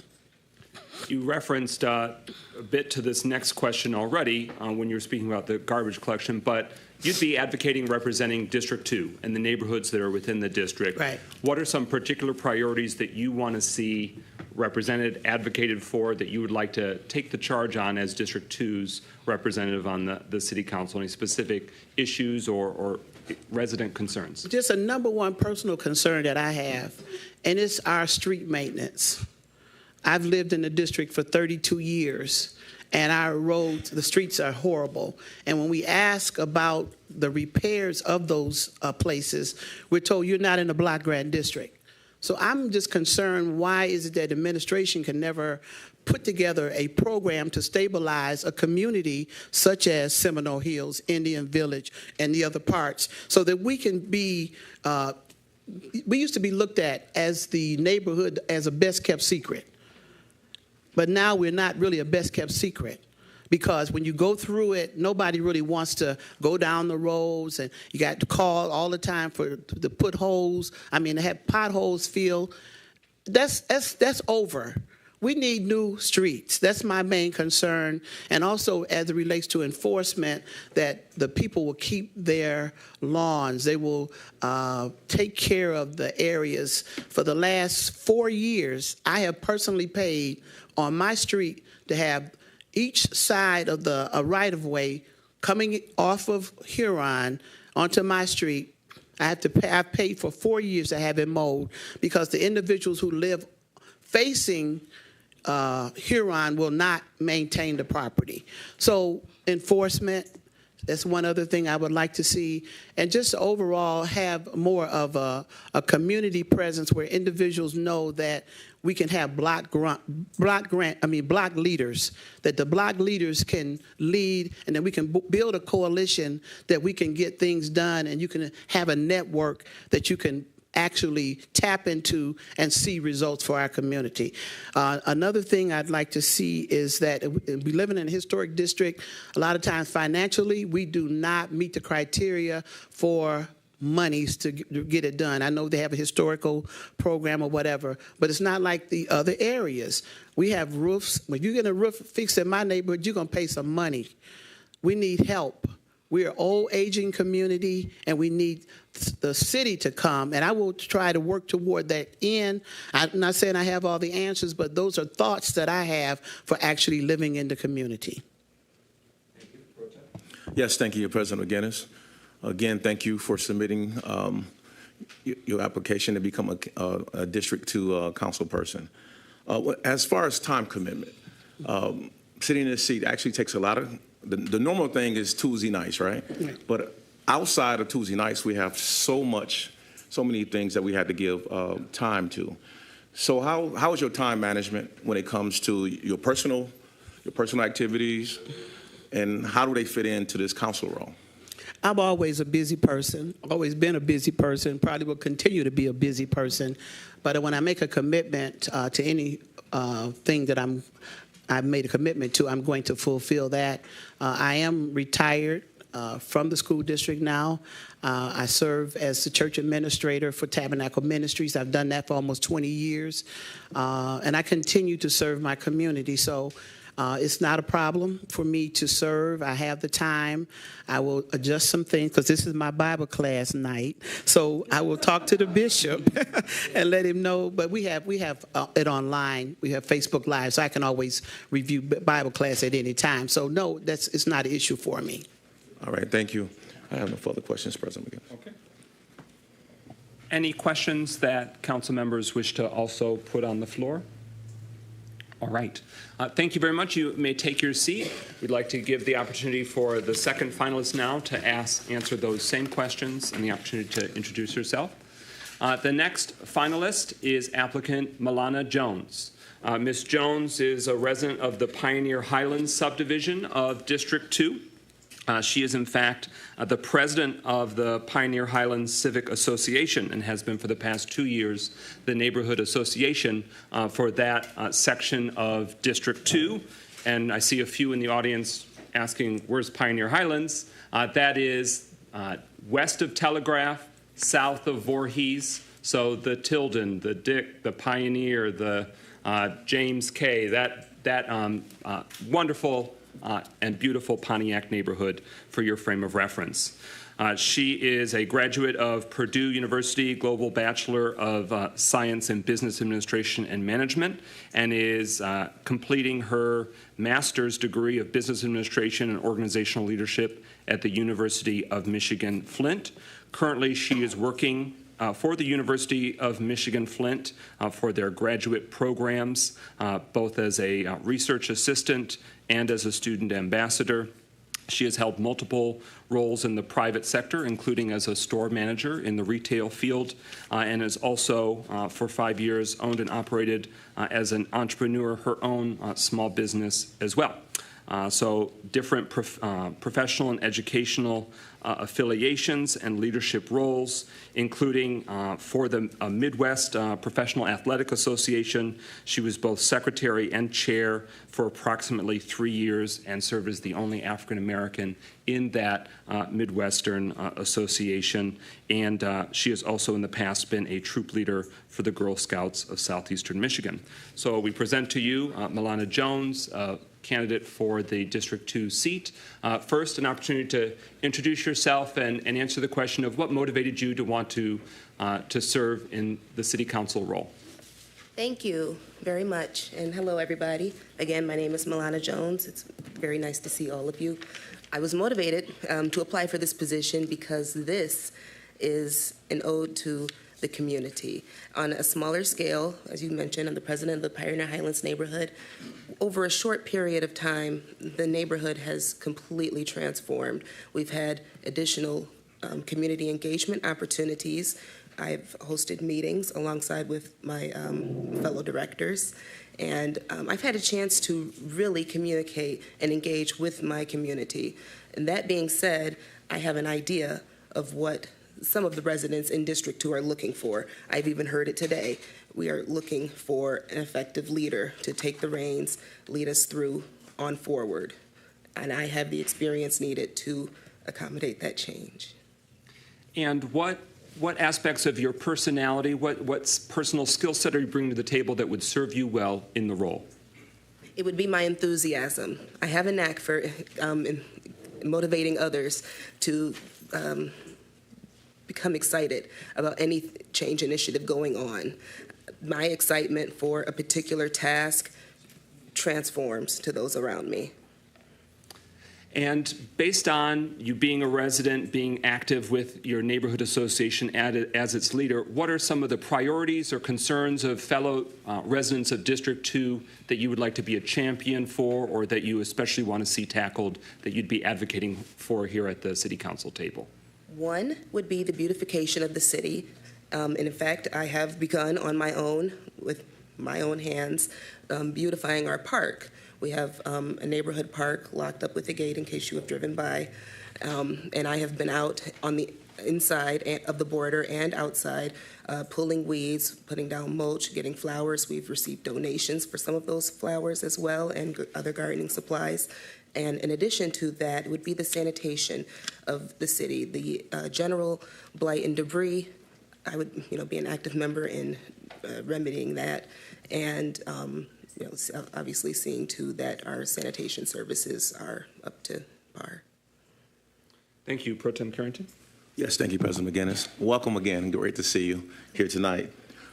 You referenced a bit to this next question already when you were speaking about the garbage collection, but you'd be advocating representing District 2 and the neighborhoods that are within the district. Right. What are some particular priorities that you want to see represented, advocated for, that you would like to take the charge on as District 2's representative on the City Council? Any specific issues or resident concerns? Just a number one personal concern that I have, and it's our street maintenance. I've lived in the district for 32 years, and our roads, the streets are horrible. And when we ask about the repairs of those places, we're told you're not in the block grant district. So I'm just concerned, why is it that administration can never put together a program to stabilize a community such as Seminole Hills, Indian Village, and the other parts, so that we can be, we used to be looked at as the neighborhood as a best-kept secret. But now we're not really a best-kept secret, because when you go through it, nobody really wants to go down the roads, and you got to call all the time to put holes. I mean, to have potholes filled. That's over. We need new streets. That's my main concern. And also, as it relates to enforcement, that the people will keep their lawns. They will take care of the areas. For the last 4 years, I have personally paid on my street to have each side of the right-of-way coming off of Huron onto my street. I've paid for 4 years to have it mowed, because the individuals who live facing Huron will not maintain the property. So enforcement, that's one other thing I would like to see, and just overall have more of a community presence where individuals know that we can have block leaders, that the block leaders can lead, and then we can build a coalition that we can get things done, and you can have a network that you can actually tap into and see results for our community. Another thing I'd like to see is that we live in a historic district. A lot of times financially, we do not meet the criteria for monies to get it done. I know they have a historical program or whatever, but it's not like the other areas. We have roofs. When you get a roof fixed in my neighborhood, you're going to pay some money. We need help. We're an old, aging community, and we need the city to come, and I will try to work toward that end. I'm not saying I have all the answers, but those are thoughts that I have for actually living in the community. Yes, thank you, President McGinnis. Again, thank you for submitting your application to become a District 2 council person. As far as time commitment, sitting in this seat actually takes a lot of, the normal thing is Tuesday nights, right? But outside of Tuesday nights, we have so much so many things that we had to give time to. So how is your time management when it comes to your personal activities, and how do they fit into this council role? I'm always a busy person, always been a busy person, probably will continue to be a busy person. But when I make a commitment to any thing that I've made a commitment to, I'm going to fulfill that. I am retired from the school district now. I serve as the church administrator for Tabernacle Ministries. I've done that for almost 20 years. And I continue to serve my community. So it's not a problem for me to serve. I have the time. I will adjust some things because this is my Bible class night. So I will talk to the bishop and let him know. But we have it online. We have Facebook Live, so I can always review Bible class at any time. So no, it's not an issue for me. All right, thank you. I have no further questions, President McGinnis. Okay. Any questions that council members wish to also put on the floor? All right. Thank you very much. You may take your seat. We'd like to give the opportunity for the second finalist now to answer those same questions and the opportunity to introduce herself. The next finalist is applicant Milana Jones. Ms. Jones is a resident of the Pioneer Highlands subdivision of District 2. She is, in fact, the president of the Pioneer Highlands Civic Association and has been for the past 2 years the neighborhood association for that section of District 2. And I see a few in the audience asking, where's Pioneer Highlands? That is west of Telegraph, south of Voorhees. So the Tilden, the Dick, the Pioneer, the James K., that wonderful and beautiful Pontiac neighborhood for your frame of reference. She is a graduate of Purdue University Global Bachelor of Science in Business Administration and Management and is completing her master's degree of Business Administration and Organizational Leadership at the University of Michigan Flint. Currently, she is working for the University of Michigan Flint for their graduate programs, both as a research assistant and as a student ambassador. She has held multiple roles in the private sector, including as a store manager in the retail field, and has also, for 5 years, owned and operated as an entrepreneur her own small business as well. So different professional and educational affiliations and leadership roles, including for the Midwest Professional Athletic Association. She was both secretary and chair for approximately 3 years and served as the only African American in that Midwestern association. And she has also in the past been a troop leader for the Girl Scouts of Southeastern Michigan. So we present to you Milana Jones, candidate for the District 2 seat. First, an opportunity to introduce yourself and answer the question of what motivated you to want to serve in the City Council role. Thank you very much, and hello everybody. Again, my name is Milana Jones. It's very nice to see all of you. I was motivated to apply for this position because this is an ode to the community. On a smaller scale, as you mentioned, I'm the president of the Pioneer Highlands neighborhood. Over a short period of time, the neighborhood has completely transformed. We've had additional community engagement opportunities. I've hosted meetings alongside with my fellow directors, and I've had a chance to really communicate and engage with my community. And that being said, I have an idea of what some of the residents in District 2 are looking for. I've even heard it today. We are looking for an effective leader to take the reins, lead us through on forward. And I have the experience needed to accommodate that change. And what aspects of your personality, what personal skill set are you bringing to the table that would serve you well in the role? It would be my enthusiasm. I have a knack for motivating others to become excited about any change initiative going on. My excitement for a particular task transforms to those around me. And based on you being a resident, being active with your neighborhood association as its leader, what are some of the priorities or concerns of fellow residents of District 2 that you would like to be a champion for, or that you especially want to see tackled, that you'd be advocating for here at the City Council table? One would be the beautification of the city. And in fact, I have begun on my own, with my own hands, beautifying our park. We have a neighborhood park locked up with a gate in case you have driven by. And I have been out on the inside of the border and outside, pulling weeds, putting down mulch, getting flowers. We've received donations for some of those flowers as well, and other gardening supplies. And in addition to that would be the sanitation of the city, the general blight and debris. I would, be an active member in remedying that, and obviously seeing to that our sanitation services are up to par. Thank you, Pro Tem Carrington. Yes, thank you, President McGinnis. Welcome again. Great to see you here tonight.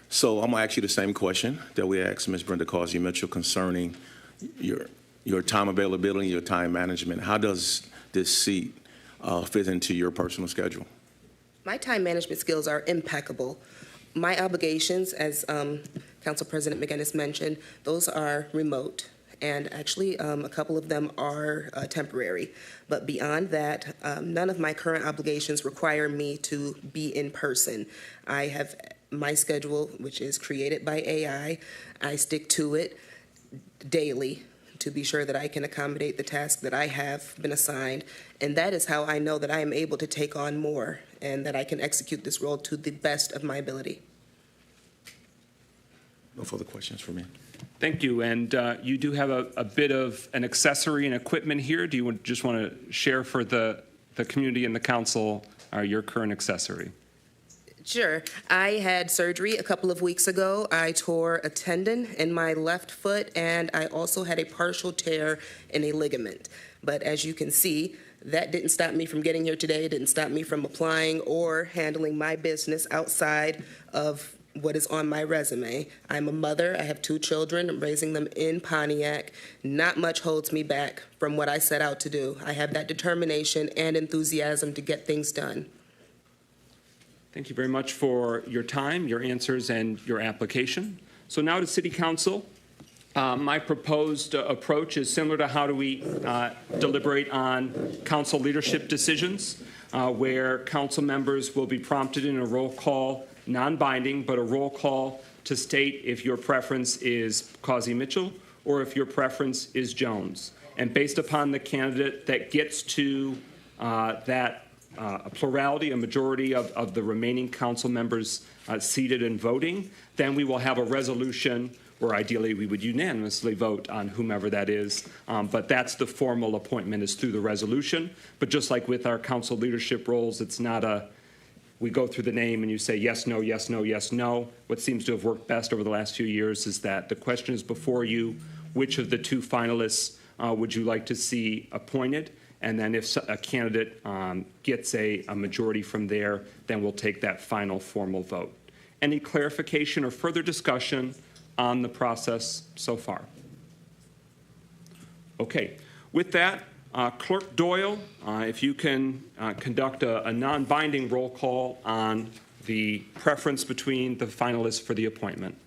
So I'm going to ask you the same question that we asked Ms. Brenda Causey Mitchell concerning your time availability, your time management. How does this seat fit into your personal schedule? My time management skills are impeccable. My obligations, as Council President McGinnis mentioned, those are remote. And actually, a couple of them are temporary. But beyond that, none of my current obligations require me to be in person. I have my schedule, which is created by AI. I stick to it daily to be sure that I can accommodate the task that I have been assigned. And that is how I know that I am able to take on more and that I can execute this role to the best of my ability. No further questions for me. Thank you. And you do have a bit of an accessory and equipment here. Do you just want to share for the community and the council your current accessory? Sure. I had surgery a couple of weeks ago. I tore a tendon in my left foot, and I also had a partial tear in a ligament. But as you can see, that didn't stop me from getting here today. It didn't stop me from applying or handling my business outside of what is on my resume. I'm a mother. I have 2 children. I'm raising them in Pontiac. Not much holds me back from what I set out to do. I have that determination and enthusiasm to get things done. Thank you very much for your time, your answers, and your application. So now to City Council. My proposed approach is similar to how do we deliberate on council leadership decisions, where council members will be prompted in a roll call, non-binding, but a roll call to state if your preference is Causey Mitchell or if your preference is Jones. And based upon the candidate that gets to that a plurality, a majority of the remaining council members seated and voting, then we will have a resolution where ideally we would unanimously vote on whomever that is. But that's the formal appointment, is through the resolution. But just like with our council leadership roles, it's not we go through the name and you say yes, no, yes, no, yes, no. What seems to have worked best over the last few years is that the question is before you, which of the 2 finalists would you like to see appointed? And then if a candidate gets a majority from there, then we'll take that final formal vote. Any clarification or further discussion on the process so far? Okay. With that, Clerk Doyle, if you can conduct a non-binding roll call on the preference between the finalists for the appointment.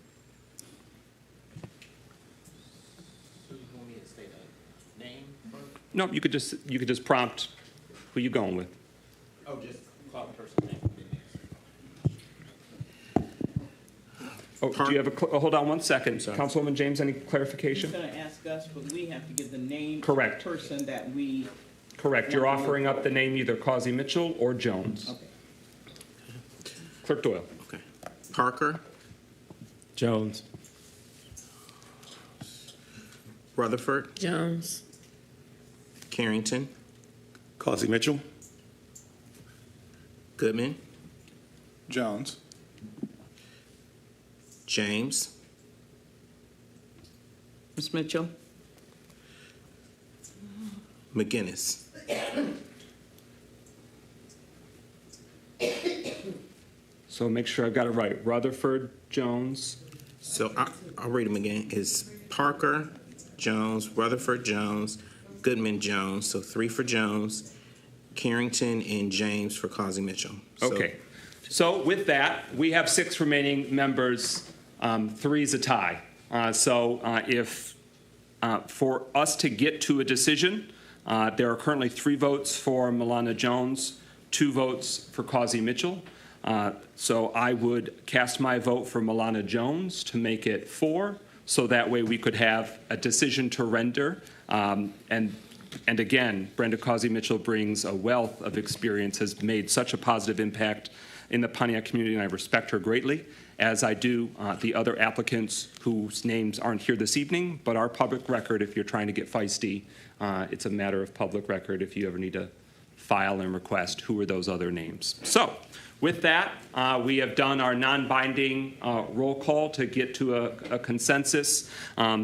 No, you could just prompt who you going with. Oh, just call the person's name. Oh, do you have hold on one second. Councilwoman James, any clarification? He's going to ask us, but we have to give the name Correct. of the person that we... Correct. You're offering up the name either Causey Mitchell or Jones. Okay. Clerk Doyle. Okay. Parker, Jones. Rutherford, Jones. Carrington, Causey Mitchell. Goodman, Jones. James, Ms. Mitchell? McGinnis. So make sure I've got it right. Rutherford, Jones. So I'll read them again. It's Parker, Jones, Rutherford, Jones, Goodman, Jones. So 3 for Jones, Carrington, and James for Causey Mitchell. Okay. So with that, we have 6 remaining members. 3 is a tie. If for us to get to a decision, there are currently 3 votes for Milana Jones, 2 votes for Causey Mitchell. So I would cast my vote for Milana Jones to make it 4, so that way we could have a decision to render. And again, Brenda Causey-Mitchell brings a wealth of experience, has made such a positive impact in the Pontiac community, and I respect her greatly, as I do the other applicants whose names aren't here this evening, but are public record. If you're trying to get feisty, it's a matter of public record if you ever need to file and request who are those other names. So with that, we have done our non-binding roll call to get to a consensus.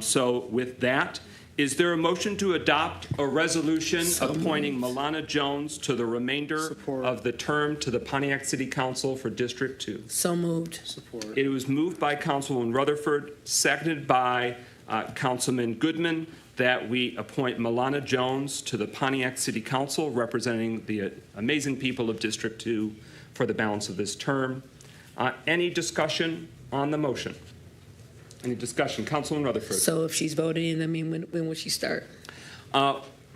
So with that, is there a motion to adopt a resolution appointing Milana Jones to the remainder of the term to the Pontiac City Council for District 2? So moved. Support. It was moved by Councilwoman Rutherford, seconded by Councilman Goodman, that we appoint Milana Jones to the Pontiac City Council, representing the amazing people of District 2 for the balance of this term. Any discussion on the motion? Any discussion? Councilman Rutherford. So if she's voting in, I mean, when will she start?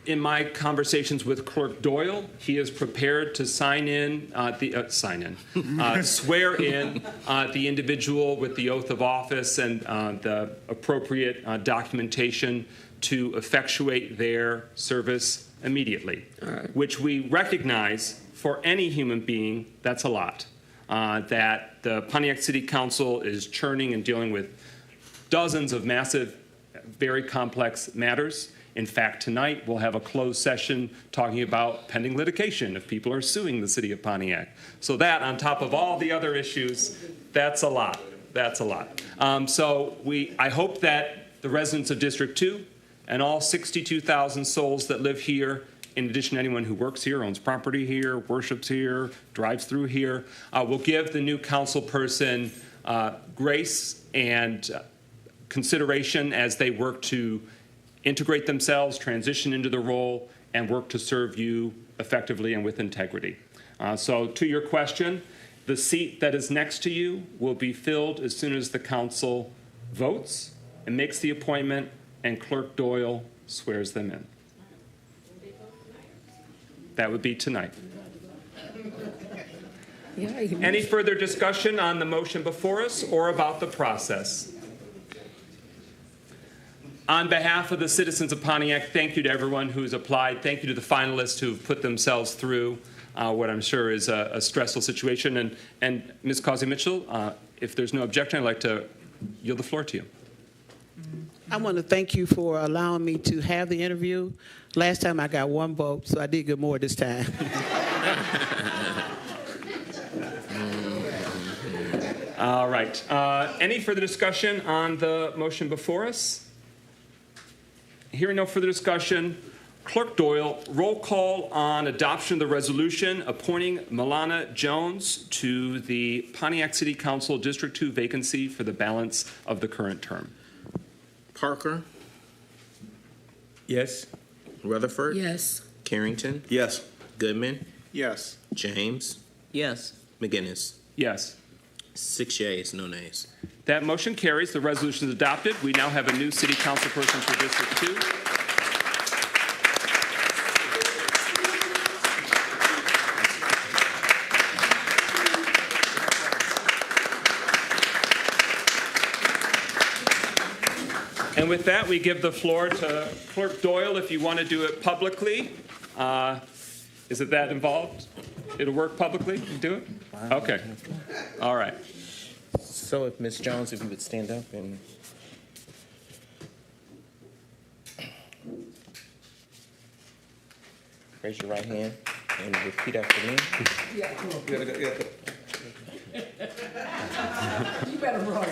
In my conversations with Clerk Doyle, he is prepared to swear in the individual with the oath of office and the appropriate documentation to effectuate their service immediately, which we recognize for any human being, that's a lot. That the Pontiac City Council is churning and dealing with dozens of massive, very complex matters. In fact, tonight we'll have a closed session talking about pending litigation if people are suing the city of Pontiac. So that, on top of all the other issues, that's a lot. That's a lot. So I hope that the residents of District 2 and all 62,000 souls that live here, in addition to anyone who works here, owns property here, worships here, drives through here, will give the new council person grace and consideration as they work to integrate themselves, transition into the role, and work to serve you effectively and with integrity. So to your question, the seat that is next to you will be filled as soon as the council votes and makes the appointment, and Clerk Doyle swears them in. That would be tonight. Any further discussion on the motion before us or about the process? On behalf of the citizens of Pontiac, thank you to everyone who's applied. Thank you to the finalists who've put themselves through what I'm sure is a stressful situation. And Ms. Causey-Mitchell, if there's no objection, I'd like to yield the floor to you. I want to thank you for allowing me to have the interview. Last time I got 1 vote, so I did get more this time. All right. Any further discussion on the motion before us? Hearing no further discussion, Clerk Doyle, roll call on adoption of the resolution appointing Milana Jones to the Pontiac City Council District 2 vacancy for the balance of the current term. Parker? Yes. Rutherford? Yes. Carrington? Yes. Goodman? Yes. James? Yes. McGinnis? Yes. 6 yeas, no nays. That motion carries. The resolution is adopted. We now have a new city council person for District 2. And with that, we give the floor to Clerk Doyle if you want to do it publicly. Is it that involved? It'll work publicly? You do it? Okay. All right. So if Ms. Jones, if you would stand up and... Raise your right hand and repeat after me. You better run.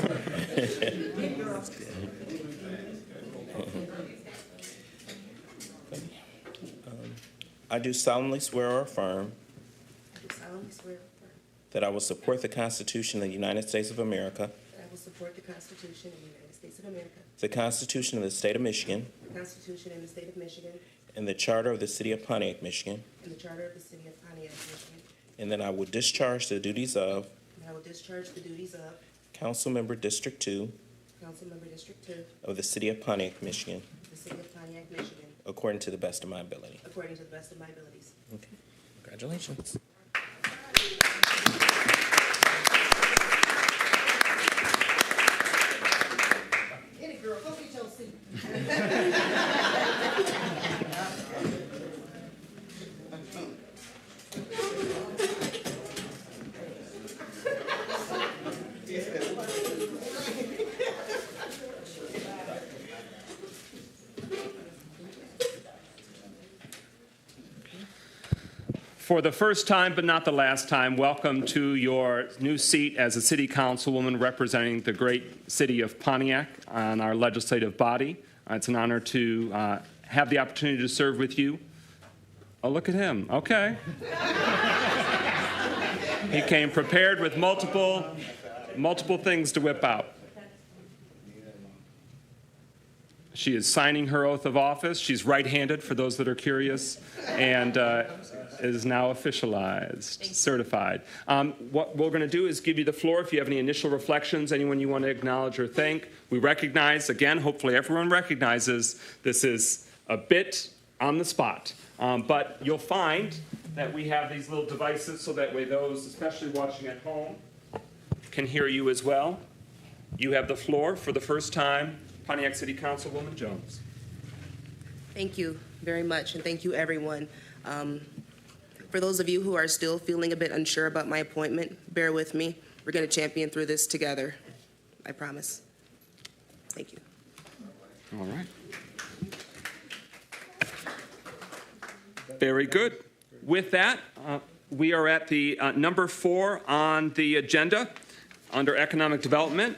I do solemnly swear or affirm I do solemnly swear that I will support the Constitution of the United States of America, that I will support the Constitution of the United States of America, the Constitution of the State of Michigan, the Constitution in the State of Michigan, and the Charter of the City of Pontiac, Michigan, and the Charter of the City of Pontiac, Michigan, and that I will discharge the duties of and I will discharge the duties of Councilmember District 2 Councilmember District 2 of the City of Pontiac, Michigan, of the City of Pontiac, Michigan, according to the best of my ability. according to the best of my abilities. Okay. Congratulations. your seat. For the first time, but not the last time, welcome to your new seat as a city councilwoman representing the great city of Pontiac on our legislative body. It's an honor to have the opportunity to serve with you. Oh, look at him. Okay. He came prepared with multiple things to whip out. She is signing her oath of office. She's right-handed, for those that are curious, and is now officialized, certified. What we're going to do is give you the floor if you have any initial reflections, anyone you want to acknowledge or thank. We recognize, again, hopefully everyone recognizes this is a bit on the spot. But you'll find that we have these little devices so that way those, especially watching at home, can hear you as well. You have the floor for the first time. Pontiac City Councilwoman Jones. Thank you very much, and thank you, everyone. For those of you who are still feeling a bit unsure about my appointment, bear with me. We're going to champion through this together. I promise. Thank you. All right. Very good. With that, we are at the number 4 on the agenda under economic development.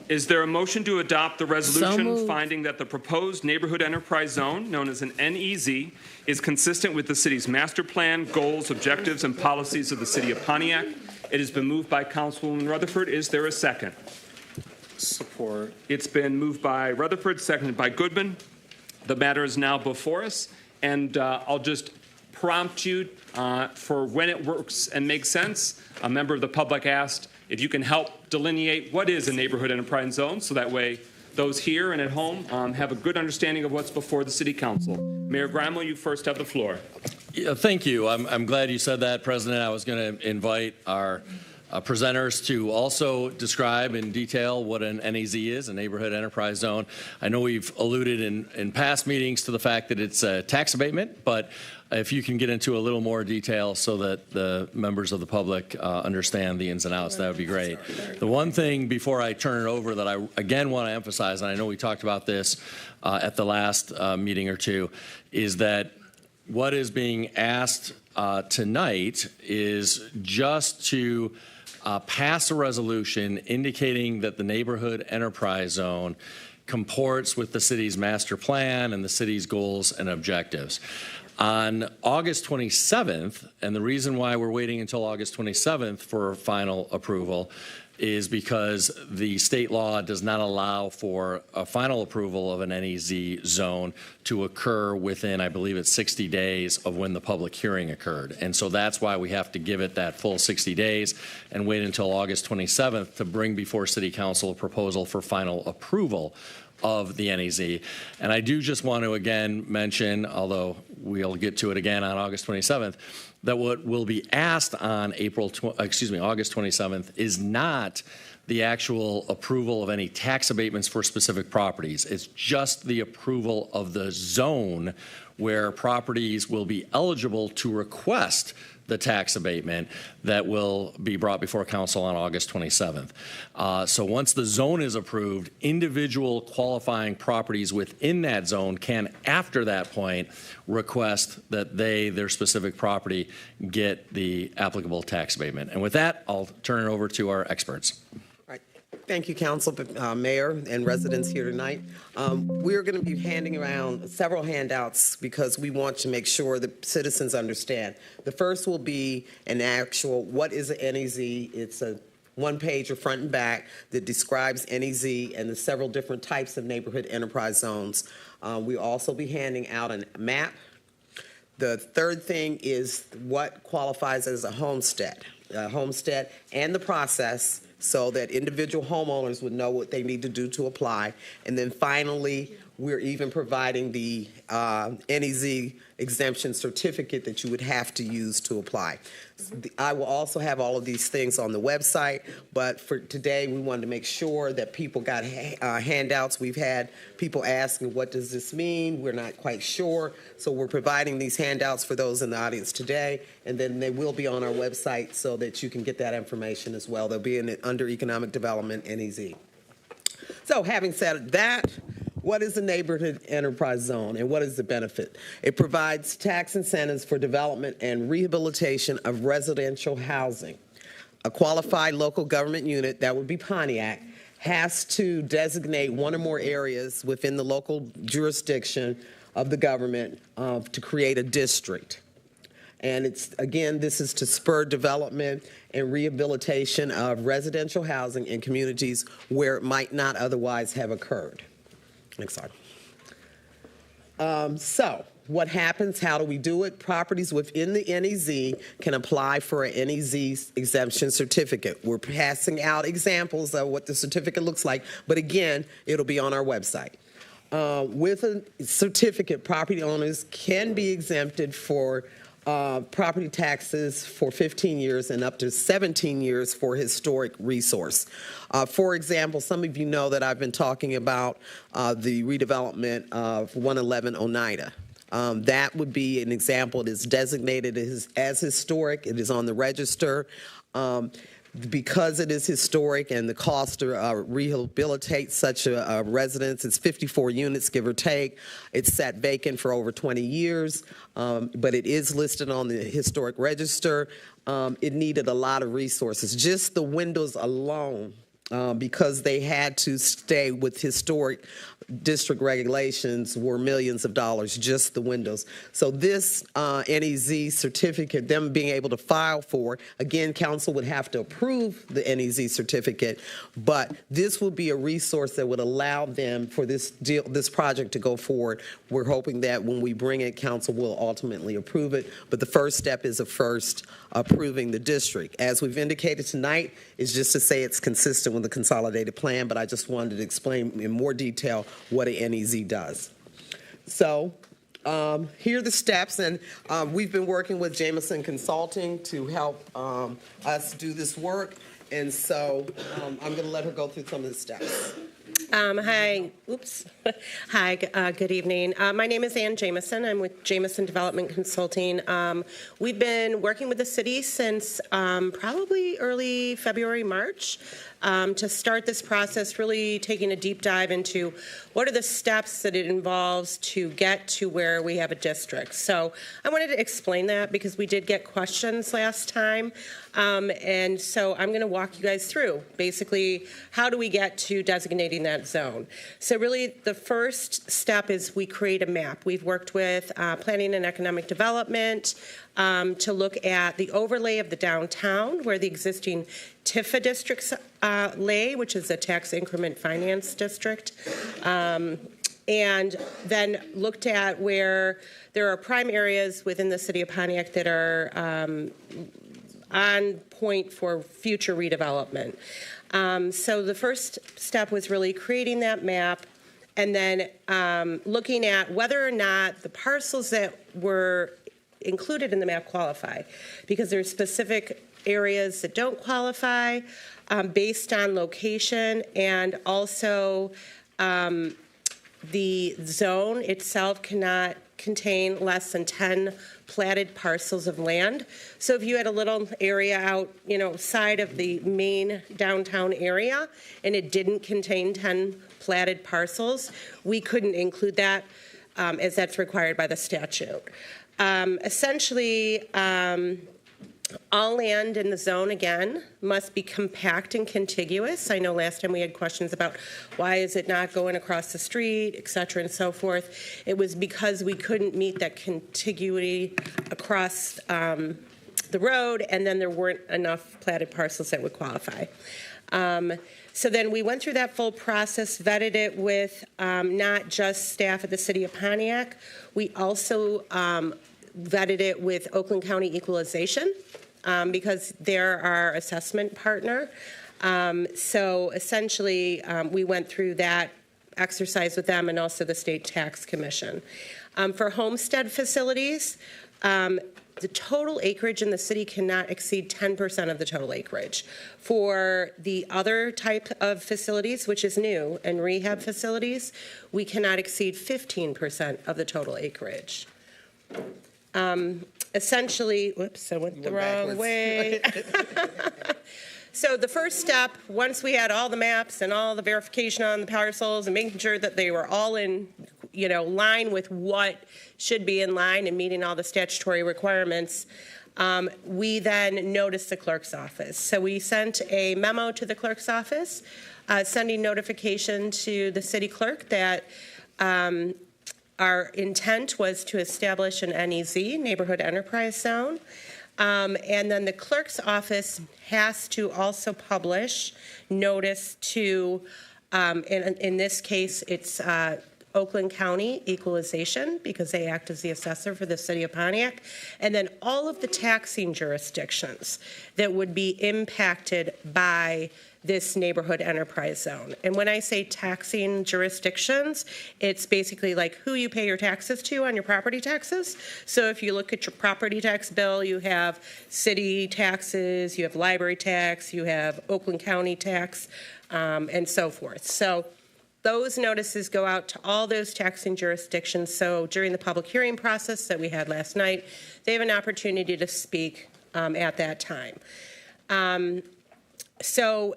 Is there a motion to adopt the resolution finding that the proposed neighborhood enterprise zone, known as an NEZ, is consistent with the city's master plan, goals, objectives, and policies of the city of Pontiac? It has been moved by Councilwoman Rutherford. Is there a second? Support. It's been moved by Rutherford, seconded by Goodman. The matter is now before us, and I'll just prompt you for when it works and makes sense. A member of the public asked if you can help delineate what is a neighborhood enterprise zone, so that way those here and at home have a good understanding of what's before the City Council. Mayor Grimel, you first have the floor. Yeah, thank you. I'm glad you said that, President. I was going to invite our presenters to also describe in detail what an NEZ is, a neighborhood enterprise zone. I know we've alluded in past meetings to the fact that it's a tax abatement, but if you can get into a little more detail so that the members of the public understand the ins and outs, that would be great. The one thing before I turn it over that I again want to emphasize, and I know we talked about this at the last meeting or two, is that what is being asked tonight is just to pass a resolution indicating that the neighborhood enterprise zone comports with the city's master plan and the city's goals and objectives. On August 27th, and the reason why we're waiting until August 27th for final approval is because the state law does not allow for a final approval of an NEZ zone to occur within, I believe it's 60 days of when the public hearing occurred. And so that's why we have to give it that full 60 days and wait until August 27th to bring before City Council a proposal for final approval of the NEZ. And I do just want to again mention, although we'll get to it again on August 27th, that what will be asked on August 27th is not the actual approval of any tax abatements for specific properties. It's just the approval of the zone where properties will be eligible to request the tax abatement that will be brought before council on August 27th. So once the zone is approved, individual qualifying properties within that zone can, after that point, request that their specific property get the applicable tax abatement. And with that, I'll turn it over to our experts. Thank you, Council, Mayor, and residents here tonight. We're going to be handing around several handouts because we want to make sure that citizens understand. The first will be an actual, what is an NEZ? It's a one-pager front and back that describes NEZ and the several different types of neighborhood enterprise zones. We'll also be handing out a map. The third thing is what qualifies as a homestead and the process, so that individual homeowners would know what they need to do to apply. And then finally, We're even providing the NEZ exemption certificate that you would have to use to apply. I will also have all of these things on the website, but for today, we wanted to make sure that people got handouts. We've had people asking, what does this mean? We're not quite sure. So we're providing these handouts for those in the audience today, and then they will be on our website so that you can get that information as well. They'll be under Economic Development, NEZ. So having said that, what is a neighborhood enterprise zone and what is the benefit? It provides tax incentives for development and rehabilitation of residential housing. A qualified local government unit, that would be Pontiac, has to designate one or more areas within the local jurisdiction of the government to create a district. And it's, again, this is to spur development and rehabilitation of residential housing in communities where it might not otherwise have occurred. Next slide. So what happens? How do we do it? Properties within the NEZ can apply for an NEZ exemption certificate. We're passing out examples of what the certificate looks like, but again, it'll be on our website. With a certificate, property owners can be exempted for property taxes for 15 years and up to 17 years for historic resource. For example, some of you know that I've been talking about the redevelopment of 111 Oneida. That would be an example. It is designated as historic. It is on the register. Because it is historic and the cost to rehabilitate such a residence, it's 54 units, give or take. It's sat vacant for over 20 years, but it is listed on the historic register. It needed a lot of resources. Just the windows alone, because they had to stay with historic district regulations, were millions of dollars, just the windows. So this NEZ certificate, them being able to file for, again, council would have to approve the NEZ certificate, but this would be a resource that would allow them for this deal, this project to go forward. We're hoping that when we bring it, council will ultimately approve it, but the first step is approving the district. As we've indicated tonight, is just to say it's consistent with the consolidated plan, but I just wanted to explain in more detail what a NEZ does. So here are the steps, and we've been working with Jameson Consulting to help us do this work, and so I'm going to let her go through some of the steps. Hi, Hi, good evening. My name is Ann Jameson. I'm with Jameson Development Consulting. We've been working with the city since probably early February, March, to start this process, really taking a deep dive into what are the steps that it involves to get to where we have a district. So I wanted to explain that because we did get questions last time. And so I'm going to walk you guys through basically how do we get to designating that zone. So really the first step is we create a map. We've worked with Planning and Economic Development to look at the overlay of the downtown where the existing TIFA districts lay, which is a tax increment finance district, and then looked at where there are prime areas within the city of Pontiac that are on point for future redevelopment. So the first step was really creating that map and then looking at whether or not the parcels that were included in the map qualify, because there's specific areas that don't qualify based on location, and also the zone itself cannot contain less than 10 platted parcels of land. So if you had a little area out, side of the main downtown area and it didn't contain 10 platted parcels, we couldn't include that as that's required by the statute. Essentially, all land in the zone, again, must be compact and contiguous. I know last time we had questions about why is it not going across the street, et cetera, and so forth. It was because we couldn't meet that contiguity across the road, and then there weren't enough platted parcels that would qualify. So then we went through that full process, vetted it with not just staff at the City of Pontiac. We also vetted it with Oakland County Equalization because they're our assessment partner. So essentially, we went through that exercise with them and also the State Tax Commission. For homestead facilities, the total acreage in the city cannot exceed 10% of the total acreage. For the other type of facilities, which is new, and rehab facilities, we cannot exceed 15% of the total acreage. Essentially, whoops, I went the wrong way. So the first step, once we had all the maps and all the verification on the parcels and making sure that they were all in, line with what should be in line and meeting all the statutory requirements, we then noticed the clerk's office. So we sent a memo to the clerk's office, sending notification to the city clerk that our intent was to establish an NEZ, Neighborhood Enterprise Zone. And then the clerk's office has to also publish notice to, in this case, it's Oakland County Equalization, because they act as the assessor for the city of Pontiac, and then all of the taxing jurisdictions that would be impacted by this neighborhood enterprise zone. And when I say taxing jurisdictions, it's basically like who you pay your taxes to on your property taxes. So if you look at your property tax bill, you have city taxes, you have library tax, you have Oakland County tax, and so forth. So those notices go out to all those taxing jurisdictions. So during the public hearing process that we had last night, they have an opportunity to speak at that time. So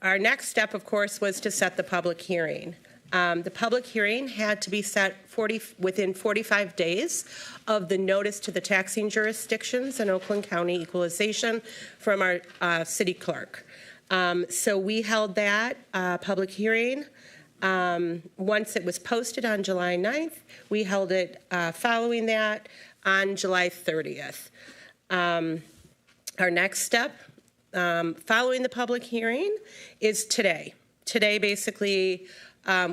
our next step, of course, was to set the public hearing. The public hearing had to be set within 45 days of the notice to the taxing jurisdictions in Oakland County Equalization from our city clerk. So we held that public hearing. Once it was posted on July 9th, we held it following that on July 30th. Our next step, following the public hearing, is today. Today, basically,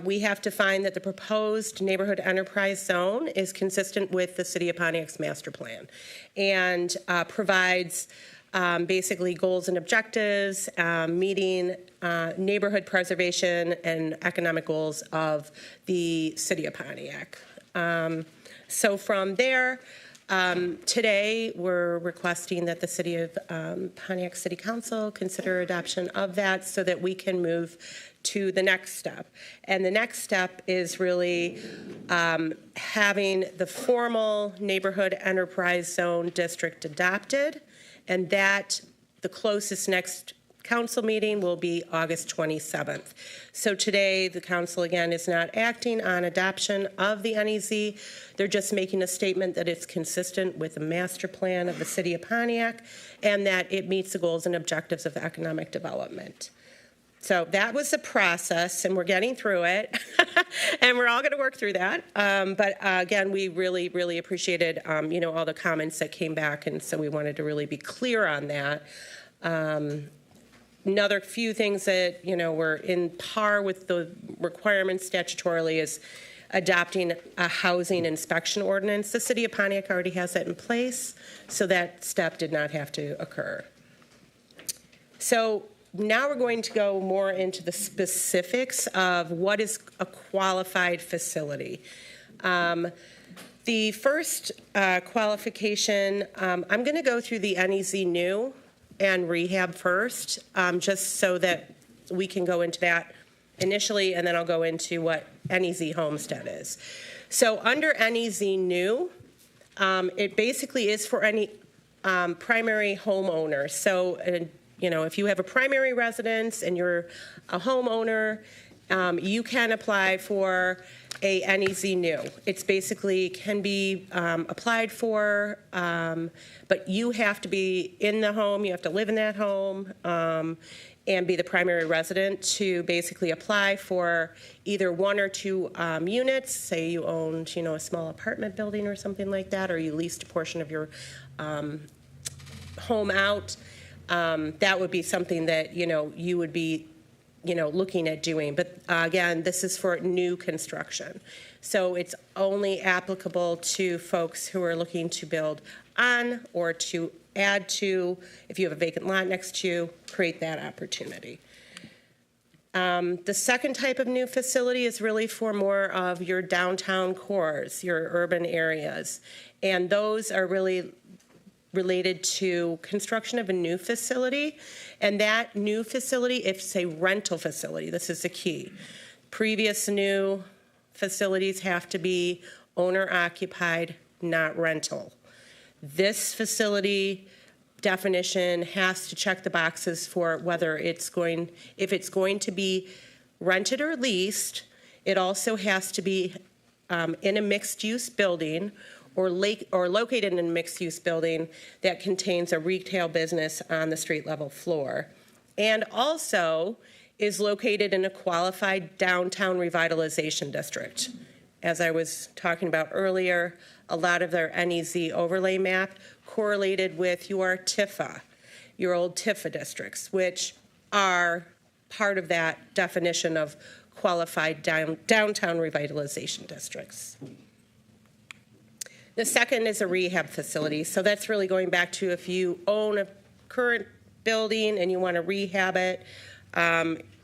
we have to find that the proposed neighborhood enterprise zone is consistent with the City of Pontiac's master plan and provides basically goals and objectives, meeting neighborhood preservation and economic goals of the City of Pontiac. So from there, today, we're requesting that the City of Pontiac City Council consider adoption of that so that we can move to the next step. And the next step is really having the formal neighborhood enterprise zone district adopted, and that the closest next council meeting will be August 27th. So today, the council, again, is not acting on adoption of the NEZ. They're just making a statement that it's consistent with the master plan of the City of Pontiac and that it meets the goals and objectives of economic development. So that was the process, and we're getting through it, and we're all going to work through that. But again, we really, really appreciated, all the comments that came back, and so we wanted to really be clear on that. Another few things that, were in par with the requirements statutorily is adopting a housing inspection ordinance. The City of Pontiac already has that in place, so that step did not have to occur. So now we're going to go more into the specifics of what is a qualified facility. The first qualification, I'm going to go through the NEZ new and rehab first, just so that we can go into that initially, and then I'll go into what NEZ homestead is. So under NEZ new, it basically is for any primary homeowner. So, if you have a primary residence and you're a homeowner, you can apply for a NEZ new. It's basically can be applied for, but you have to be in the home, you have to live in that home, and be the primary resident to basically apply for either one or two units. Say you owned, a small apartment building or something like that, or you leased a portion of your home out. That would be something that, you would be looking at doing. But again, this is for new construction. So it's only applicable to folks who are looking to build on or to add to, if you have a vacant lot next to you, create that opportunity. The second type of new facility is really for more of your downtown cores, your urban areas. And those are really related to construction of a new facility. And that new facility, if it's a rental facility, this is the key. Previous new facilities have to be owner occupied, not rental. This facility definition has to check the boxes for whether if it's going to be rented or leased. It also has to be in a mixed-use building or located in a mixed-use building that contains a retail business on the street-level floor, and also is located in a qualified downtown revitalization district. As I was talking about earlier, a lot of their NEZ overlay map correlated with your TIFA, your old TIFA districts, which are part of that definition of qualified downtown revitalization districts. The second is a rehab facility. So that's really going back to if you own a current building and you want to rehab it,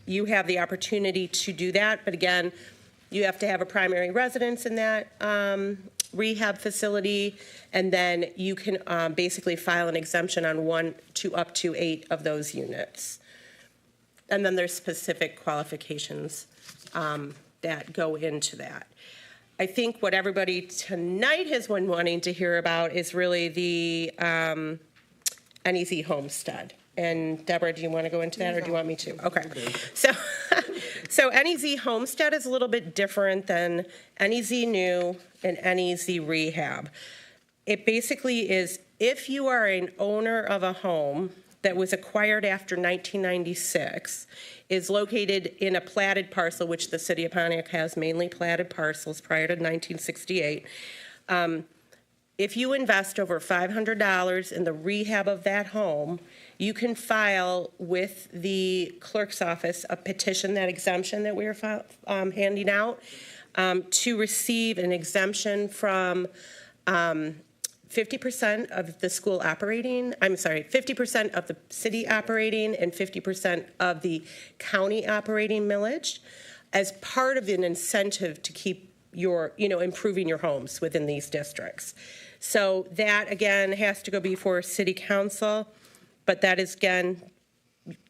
you have the opportunity to do that. But again, you have to have a primary residence in that rehab facility, and then you can basically file an exemption on 1 to up to 8 of those units. And then there's specific qualifications that go into that. I think what everybody tonight has been wanting to hear about is really the NEZ homestead. And Deborah, do you want to go into that, or do you want me to? Okay. So NEZ homestead is a little bit different than NEZ new and NEZ rehab. It basically is if you are an owner of a home that was acquired after 1996, is located in a platted parcel, which the city of Pontiac has mainly platted parcels prior to 1968. If you invest over $500 in the rehab of that home, you can file with the clerk's office a petition, that exemption that we're handing out, to receive an exemption from 50% of the school operating, 50% of the city operating and 50% of the county operating millage as part of an incentive to keep your, improving your homes within these districts. So that, again, has to go before city council, but that is, again,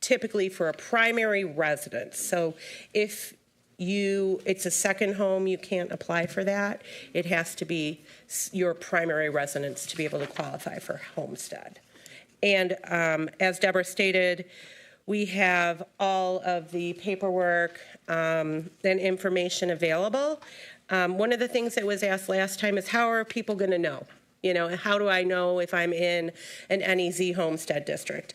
typically for a primary residence. So if it's a second home, you can't apply for that. It has to be your primary residence to be able to qualify for homestead. And as Deborah stated, we have all of the paperwork and information available. One of the things that was asked last time is, how are people going to know? How do I know if I'm in an NEZ homestead district?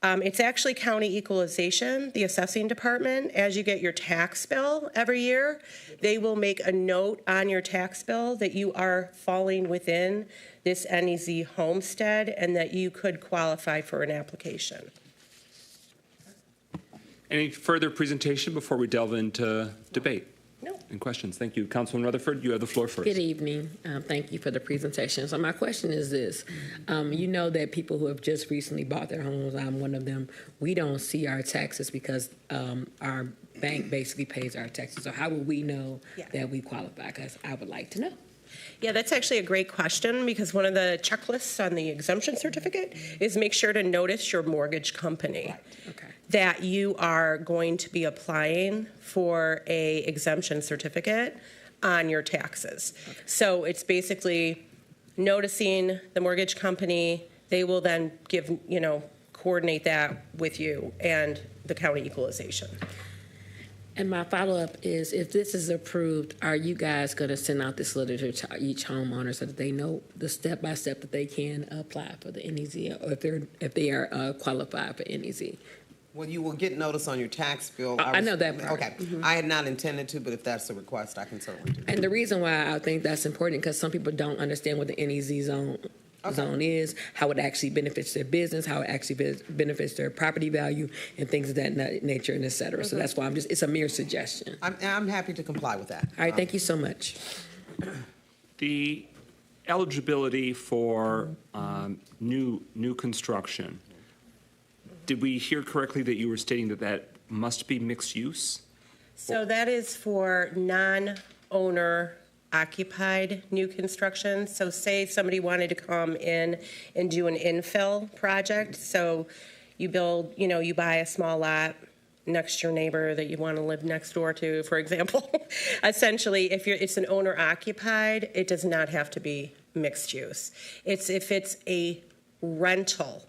It's actually county equalization, the assessing department. As you get your tax bill every year, they will make a note on your tax bill that you are falling within this NEZ homestead and that you could qualify for an application. Any further presentation before we delve into debate? No. And questions? Thank you. Councilman Rutherford, you have the floor first. Good evening. Thank you for the presentation. So my question is this. You know that people who have just recently bought their homes, I'm one of them, we don't see our taxes because our bank basically pays our taxes. So how will we know that we qualify? Because I would like to know. Yeah, that's actually a great question, because one of the checklists on the exemption certificate is make sure to notice your mortgage company. Right. Okay. That you are going to be applying for a exemption certificate on your taxes. Okay. So it's basically noticing the mortgage company. They will then coordinate that with you and the county equalization. And my follow-up is, if this is approved, are you guys going to send out this letter to each homeowner so that they know the step-by-step that they can apply for the NEZ, or if they are qualified for NEZ? Well, you will get notice on your tax bill. I know that part. Okay. Mm-hmm. I had not intended to, but if that's a request, I can certainly do that. And the reason why I think that's important, because some people don't understand what the NEZ zone is, how it actually benefits their business, how it actually benefits their property value, and things of that nature, and et cetera. So that's why it's a mere suggestion. I'm happy to comply with that. All right, thank you so much. The eligibility for new construction, did we hear correctly that you were stating that must be mixed use? So that is for non-owner occupied new construction. So say somebody wanted to come in and do an infill project. So you build, you buy a small lot next to your neighbor that you want to live next door to, for example. Essentially, if it's an owner occupied, it does not have to be mixed use. It's if it's a rental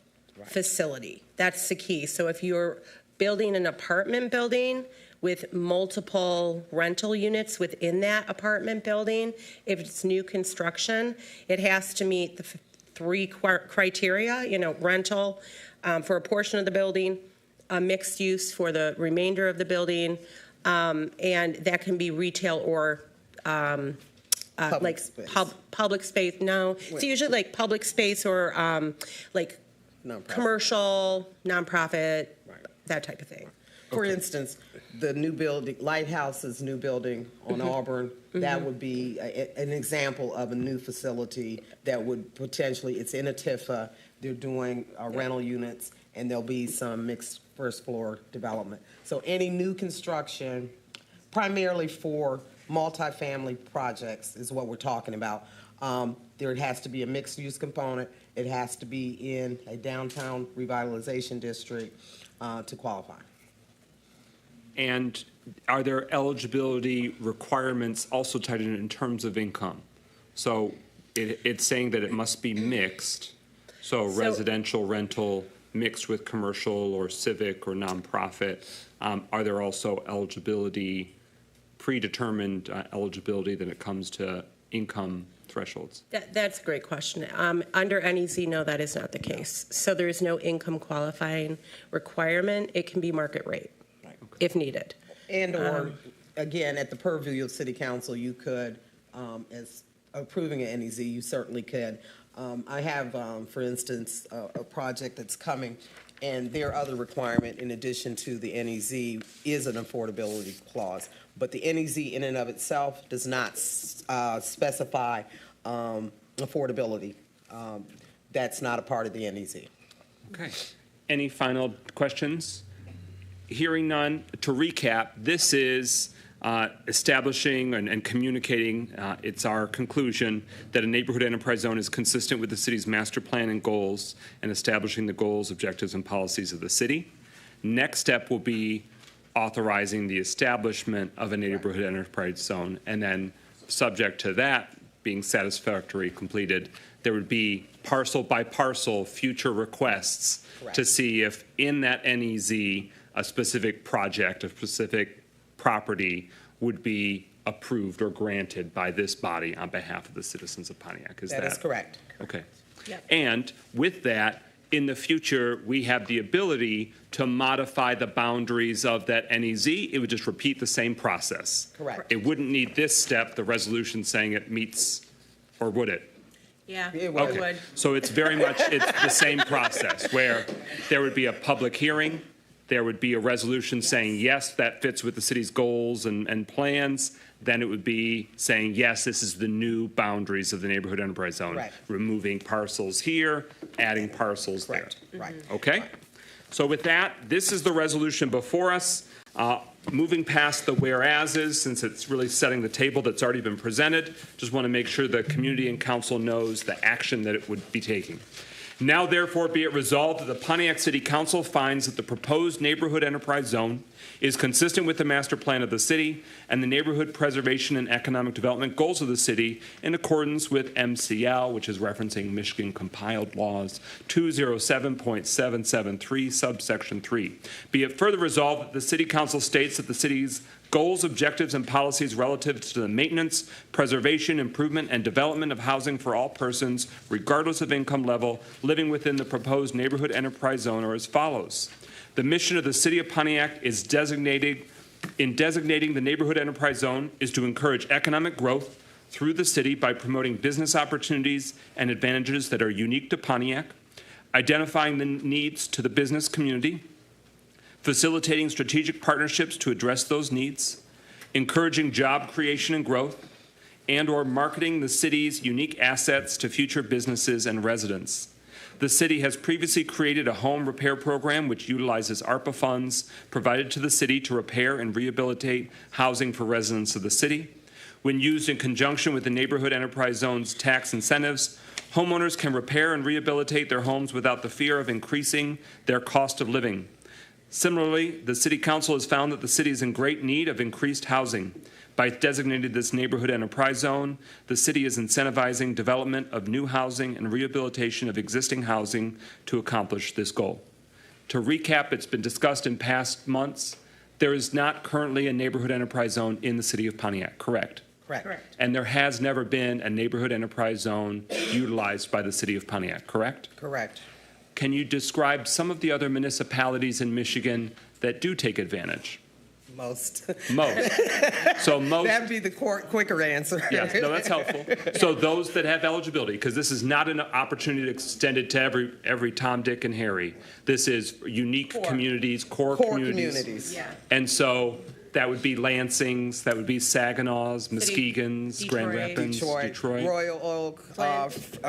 facility. That's the key. So if you're building an apartment building with multiple rental units within that apartment building, if it's new construction, it has to meet the three criteria, rental for a portion of the building, a mixed use for the remainder of the building, and that can be retail or Public space. Public space. No, it's usually like public space or like commercial, nonprofit, that type of thing. For instance, the new building, Lighthouse's new building on Auburn, that would be an example of a new facility that would potentially, it's in a TIFA, they're doing rental units, and there'll be some mixed first floor development. So any new construction, primarily for multifamily projects is what we're talking about. There has to be a mixed use component. It has to be in a downtown revitalization district to qualify. And are there eligibility requirements also tied in terms of income? So it's saying that it must be mixed. So residential rental mixed with commercial or civic or nonprofit. Are there also predetermined eligibility when it comes to income thresholds? That's a great question. Under NEZ, no, that is not the case. So there is no income qualifying requirement. It can be market rate if needed. And or, again, at the purview of City Council, you could, as approving an NEZ, you certainly could. I have, for instance, a project that's coming, and their other requirement in addition to the NEZ is an affordability clause. But the NEZ in and of itself does not specify affordability. That's not a part of the NEZ. Okay. Any final questions? Hearing none, to recap, this is establishing and communicating, it's our conclusion that a neighborhood enterprise zone is consistent with the city's master plan and goals and establishing the goals, objectives, and policies of the city. Next step will be authorizing the establishment of a neighborhood enterprise zone, and then subject to that being satisfactorily completed, there would be parcel by parcel future requests to see if in that NEZ a specific project, a specific property would be approved or granted by this body on behalf of the citizens of Pontiac. That is correct. Okay. Yep. And with that, in the future, we have the ability to modify the boundaries of that NEZ. It would just repeat the same process. Correct. It wouldn't need this step, the resolution saying it meets, or would it? Yeah, it would. So it's very much, it's the same process where there would be a public hearing, there would be a resolution saying, yes, that fits with the city's goals and plans. Then it would be saying, yes, this is the new boundaries of the neighborhood enterprise zone. Right. Removing parcels here, adding parcels Correct. there. Right. Okay? So with that, this is the resolution before us. Moving past the whereases, since it's really setting the table that's already been presented, just want to make sure the community and council knows the action that it would be taking. Now, therefore, be it resolved that the Pontiac City Council finds that the proposed neighborhood enterprise zone is consistent with the master plan of the city and the neighborhood preservation and economic development goals of the city in accordance with MCL, which is referencing Michigan compiled laws 207.773 subsection 3. Be it further resolved that the City Council states that the city's goals, objectives, and policies relative to the maintenance, preservation, improvement, and development of housing for all persons, regardless of income level, living within the proposed neighborhood enterprise zone are as follows. The mission of the City of Pontiac is designating the neighborhood enterprise zone is to encourage economic growth through the city by promoting business opportunities and advantages that are unique to Pontiac, identifying the needs to the business community, facilitating strategic partnerships to address those needs, encouraging job creation and growth, and/or marketing the city's unique assets to future businesses and residents. The city has previously created a home repair program which utilizes ARPA funds provided to the city to repair and rehabilitate housing for residents of the city. When used in conjunction with the Neighborhood Enterprise Zone's tax incentives, homeowners can repair and rehabilitate their homes without the fear of increasing their cost of living. Similarly, the City Council has found that the city is in great need of increased housing. By designating this neighborhood enterprise zone, the city is incentivizing development of new housing and rehabilitation of existing housing to accomplish this goal. To recap, it's been discussed in past months. There is not currently a neighborhood enterprise zone in the city of Pontiac, correct? Correct. And there has never been a neighborhood enterprise zone utilized by the city of Pontiac, correct? Correct. Can you describe some of the other municipalities in Michigan that do take advantage? Most. Most. So most. That'd be the quicker answer. Yes, no, that's helpful. So those that have eligibility, because this is not an opportunity to extend it to every Tom, Dick, and Harry. This is unique communities, core communities. Yeah. And so that would be Lansing's, that would be Saginaw's, Muskegon's, Grand Rapids, Detroit. Royal Oak,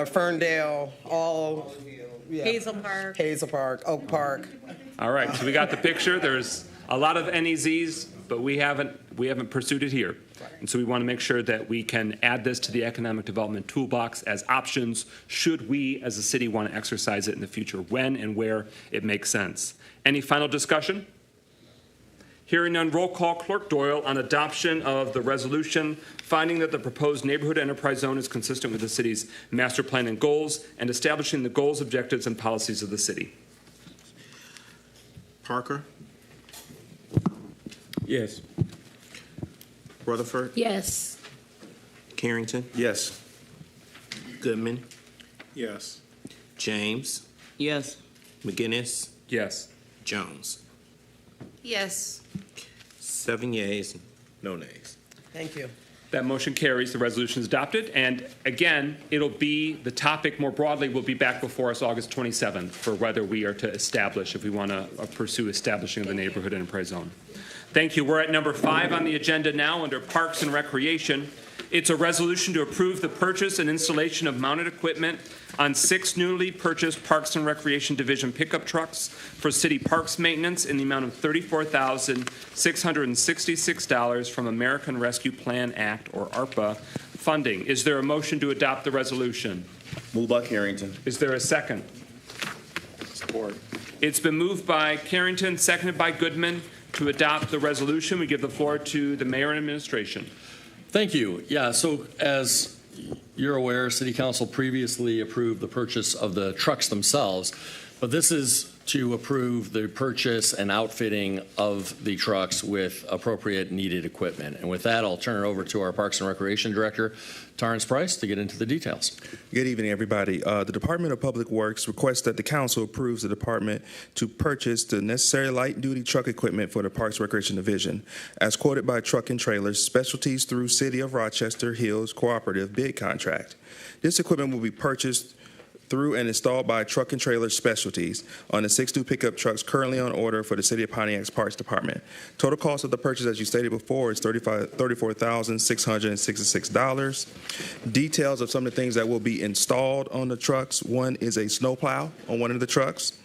Ferndale, all. Yeah. Hazel Park. Hazel Park, Oak Park. All right, so we got the picture. There's a lot of NEZs, but we haven't pursued it here. And so we want to make sure that we can add this to the economic development toolbox as options should we as a city want to exercise it in the future, when and where it makes sense. Any final discussion? Hearing none, roll call. Clerk Doyle on adoption of the resolution finding that the proposed neighborhood enterprise zone is consistent with the city's master plan and goals and establishing the goals, objectives, and policies of the city. Parker? Yes. Rutherford? Yes. Carrington? Yes. Goodman? Yes. James? Yes. McGinnis? Yes. Jones? Yes. 7 yeas, no nays. Thank you. That motion carries. The resolution is adopted. And again, it'll be, the topic more broadly will be back before us August 27th for whether we are to establish, if we want to pursue establishing the neighborhood enterprise zone. Thank you. We're at number 5 on the agenda now under Parks and Recreation. It's a resolution to approve the purchase and installation of mounted equipment on 6 newly purchased Parks and Recreation Division pickup trucks for city parks maintenance in the amount of $34,666 from American Rescue Plan Act, or ARPA, funding. Is there a motion to adopt the resolution? Moved by Carrington. Is there a second? Support. It's been moved by Carrington, seconded by Goodman to adopt the resolution. We give the floor to the mayor and administration. Thank you. Yeah, so as you're aware, City Council previously approved the purchase of the trucks themselves, but this is to approve the purchase and outfitting of the trucks with appropriate needed equipment. And with that, I'll turn it over to our Parks and Recreation Director, Terrence Price, to get into the details. Good evening, everybody. The Department of Public Works requests that the council approves the department to purchase the necessary light-duty truck equipment for the Parks and Recreation Division, as quoted by Truck and Trailers Specialties through City of Rochester Hills Cooperative bid contract. This equipment will be purchased through and installed by Truck and Trailer Specialties on the 6 new pickup trucks currently on order for the City of Pontiac's Parks Department. Total cost of the purchase, as you stated before, is $34,666. Details of some of the things that will be installed on the trucks: one is a snowplow on one of the trucks.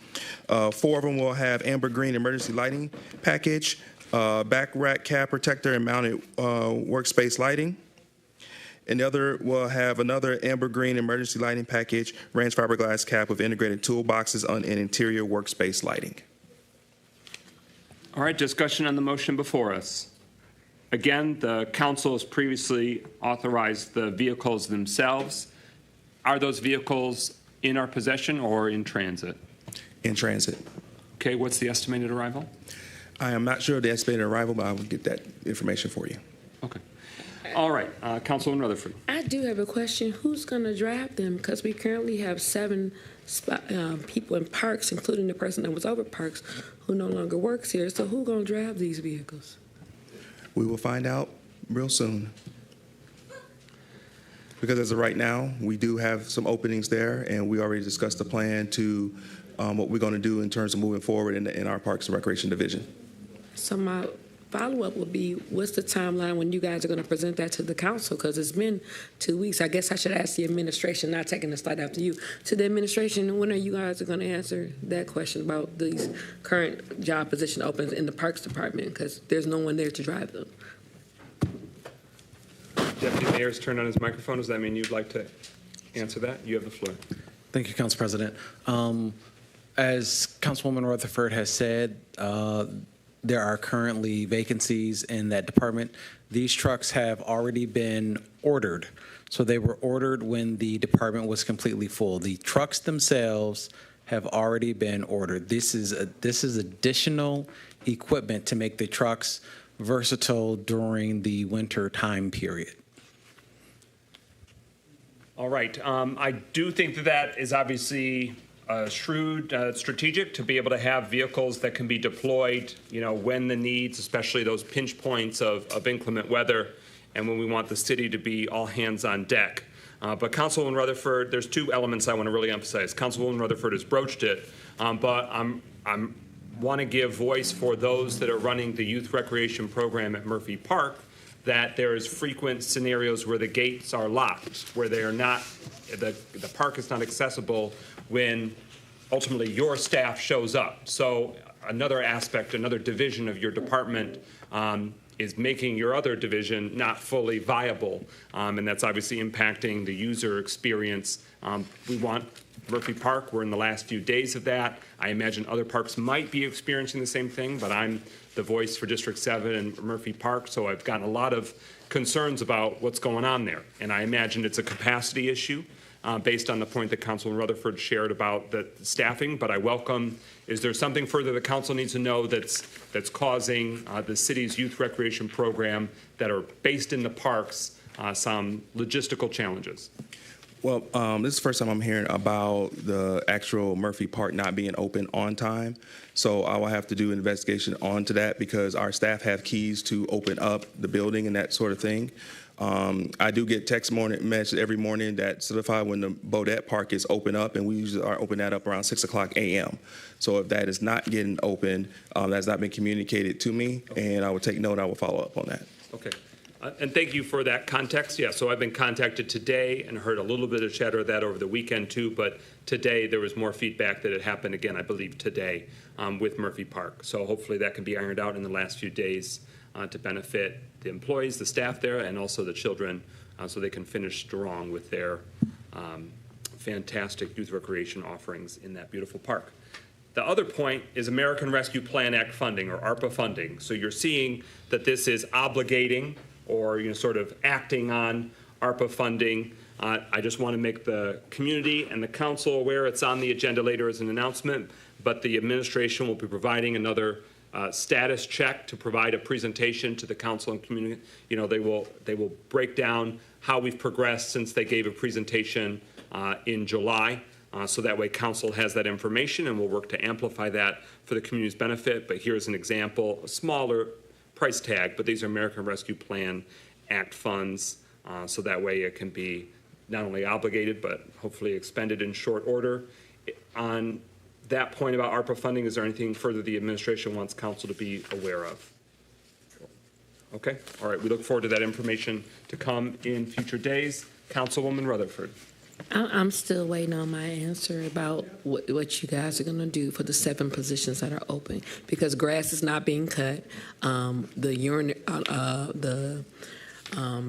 4 of them will have amber green emergency lighting package, back rack cab protector and mounted workspace lighting. And the other will have another amber green emergency lighting package, range fiberglass cap with integrated toolboxes on an interior workspace lighting. All right, discussion on the motion before us. Again, the council has previously authorized the vehicles themselves. Are those vehicles in our possession or in transit? In transit. Okay, what's the estimated arrival? I am not sure of the estimated arrival, but I will get that information for you. Okay. All right, Councilwoman Rutherford. I do have a question. Who's going to drive them? Because we currently have 7 people in parks, including the person that was over parks, who no longer works here. So who's going to drive these vehicles? We will find out real soon. Because as of right now, we do have some openings there, and we already discussed the plan to what we're going to do in terms of moving forward in our Parks and Recreation Division. So my follow-up would be, what's the timeline when you guys are going to present that to the council? Because it's been 2 weeks. I guess I should ask the administration, not taking the slide after you. To the administration, when are you guys going to answer that question about these current job position opens in the Parks Department? Because there's no one there to drive them. Deputy Mayor's turned on his microphone. Does that mean you'd like to answer that? You have the floor. Thank you, Council President. As Councilwoman Rutherford has said, there are currently vacancies in that department. These trucks have already been ordered. So they were ordered when the department was completely full. The trucks themselves have already been ordered. This is additional equipment to make the trucks versatile during the winter time period. All right. I do think that is obviously shrewd, strategic to be able to have vehicles that can be deployed, when the needs, especially those pinch points of inclement weather, and when we want the city to be all hands on deck. But Councilwoman Rutherford, there's two elements I want to really emphasize. Councilwoman Rutherford has broached it, but I'm want to give voice for those that are running the youth recreation program at Murphy Park, that there is frequent scenarios where the gates are locked, where they are not, the park is not accessible when ultimately your staff shows up. So another aspect, another division of your department is making your other division not fully viable, and that's obviously impacting the user experience. We want Murphy Park, we're in the last few days of that. I imagine other parks might be experiencing the same thing, but I'm the voice for District 7 and Murphy Park, so I've gotten a lot of concerns about what's going on there. And I imagine it's a capacity issue based on the point that Councilman Rutherford shared about the staffing, but I welcome, is there something further the council needs to know that's causing the city's youth recreation program that are based in the parks some logistical challenges? Well, this is the first time I'm hearing about the actual Murphy Park not being open on time. So I will have to do an investigation onto that because our staff have keys to open up the building and that sort of thing. I do get text message every morning that certify when the Bodette Park is open up, and we usually are open that up around 6 o'clock a.m. So if that is not getting open, that's not been communicated to me, and I will take note. I will follow up on that. Okay. And thank you for that context. Yeah, so I've been contacted today and heard a little bit of chatter of that over the weekend too, but today there was more feedback that it happened again, I believe today, with Murphy Park. So hopefully that can be ironed out in the last few days to benefit the employees, the staff there, and also the children so they can finish strong with their fantastic youth recreation offerings in that beautiful park. The other point is American Rescue Plan Act funding, or ARPA funding. So you're seeing that this is obligating or sort of acting on ARPA funding. I just want to make the community and the council aware it's on the agenda later as an announcement, but the administration will be providing another status check to provide a presentation to the council and community. They will break down how we've progressed since they gave a presentation in July. So that way council has that information and we'll work to amplify that for the community's benefit. But here's an example, a smaller price tag, but these are American Rescue Plan Act funds. So that way it can be not only obligated, but hopefully expended in short order. On that point about ARPA funding, is there anything further the administration wants council to be aware of? Okay, all right, we look forward to that information to come in future days. Councilwoman Rutherford. I'm still waiting on my answer about what you guys are going to do for the 7 positions that are open, because grass is not being cut. The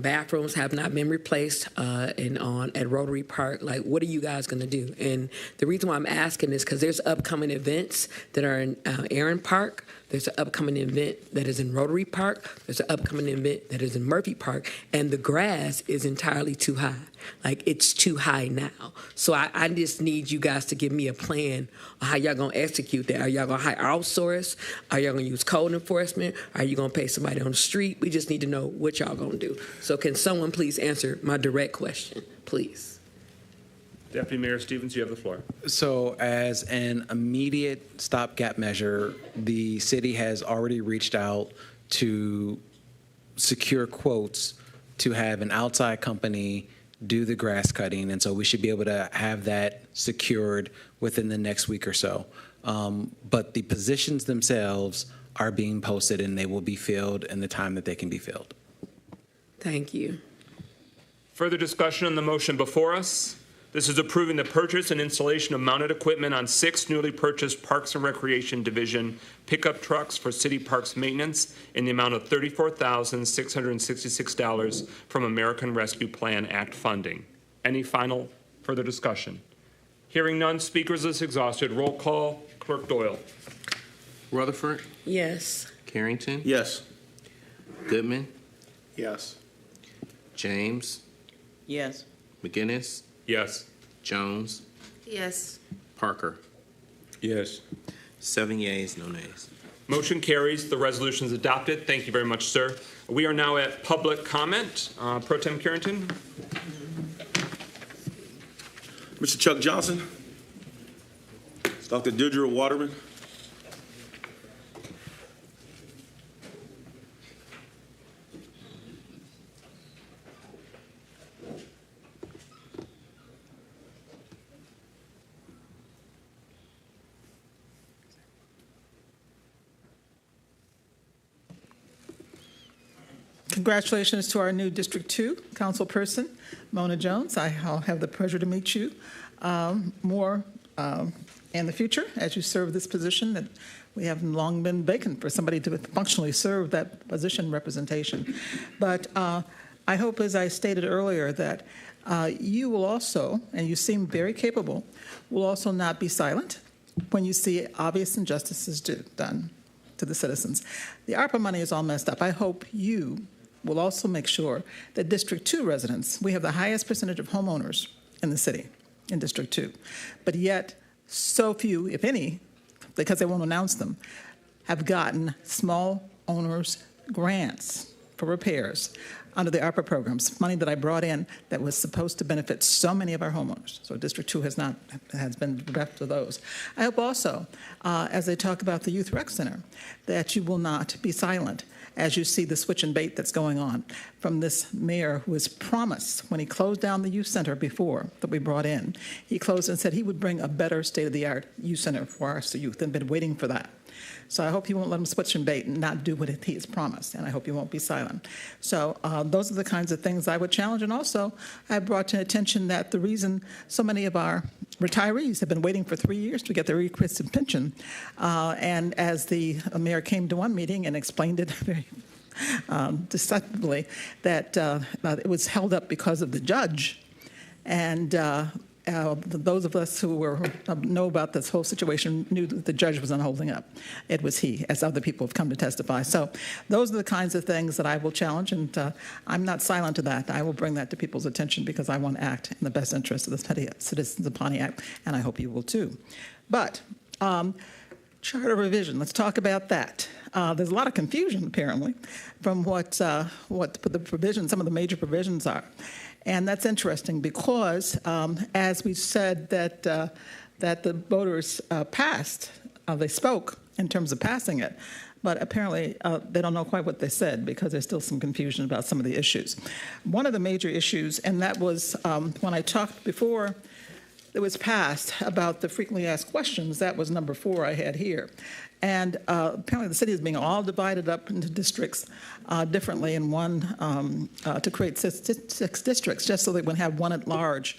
bathrooms have not been replaced at Rotary Park. Like, what are you guys going to do? And the reason why I'm asking is because there's upcoming events that are in Aaron Park. There's an upcoming event that is in Rotary Park. There's an upcoming event that is in Murphy Park. And the grass is entirely too high. Like, it's too high now. So I just need you guys to give me a plan on how y'all going to execute that. Are y'all going to outsource? Are y'all going to use code enforcement? Are you going to pay somebody on the street? We just need to know what y'all going to do. So can someone please answer my direct question, please? Deputy Mayor Stevens, you have the floor. So as an immediate stopgap measure, the city has already reached out to secure quotes to have an outside company do the grass cutting. And so we should be able to have that secured within the next week or so. But the positions themselves are being posted, and they will be filled in the time that they can be filled. Thank you. Further discussion on the motion before us. This is approving the purchase and installation of mounted equipment on 6 newly purchased Parks and Recreation Division pickup trucks for city parks maintenance in the amount of $34,666 from American Rescue Plan Act funding. Any final further discussion? Hearing none, speakers list exhausted. Roll call, Clerk Doyle. Rutherford, Yes. Carrington, Yes. Goodman, Yes. James, Yes. McGinnis, Yes. Jones, Yes. Parker. Yes. 7 yeas, no nays. Motion carries. The resolution is adopted. Thank you very much, sir. We are now at public comment. Pro Tem Carrington. Mr. Chuck Johnson, Dr. Deirdre Waterman. Congratulations to our new District 2 councilperson, Mona Jones. I'll have the pleasure to meet you more in the future as you serve this position that we have long been vacant for somebody to functionally serve that position representation. But I hope, as I stated earlier, that you will also, and you seem very capable, will also not be silent when you see obvious injustices done to the citizens. The ARPA money is all messed up. I hope you will also make sure that District 2 residents, we have the highest percentage of homeowners in the city, in District 2, but yet so few, if any, because they won't announce them, have gotten small owners grants for repairs under the ARPA programs, money that I brought in that was supposed to benefit so many of our homeowners. So District 2 has been bereft of those. I hope also, as they talk about the Youth Rec Center, that you will not be silent as you see the switch and bait that's going on from this mayor who has promised, when he closed down the youth center before that we brought in, he closed and said he would bring a better state-of-the-art youth center for our youth and been waiting for that. So I hope you won't let him switch and bait and not do what he has promised, and I hope you won't be silent. So those are the kinds of things I would challenge, and also I brought to attention that the reason so many of our retirees have been waiting for 3 years to get their requested pension, and as the mayor came to one meeting and explained it very deceptively, that it was held up because of the judge, and those of us who know about this whole situation knew that the judge wasn't holding up. It was he, as other people have come to testify. So those are the kinds of things that I will challenge, and I'm not silent to that. I will bring that to people's attention because I want to act in the best interest of the citizens of Pontiac, and I hope you will too. But charter revision, let's talk about that. There's a lot of confusion, apparently, from what the provisions, some of the major provisions are. And that's interesting because, as we said, that the voters passed, they spoke in terms of passing it, but apparently they don't know quite what they said because there's still some confusion about some of the issues. One of the major issues, and that was when I talked before it was passed about the frequently asked questions, that was number 4 I had here. And apparently the city is being all divided up into districts differently in one to create six districts just so they would have one at-large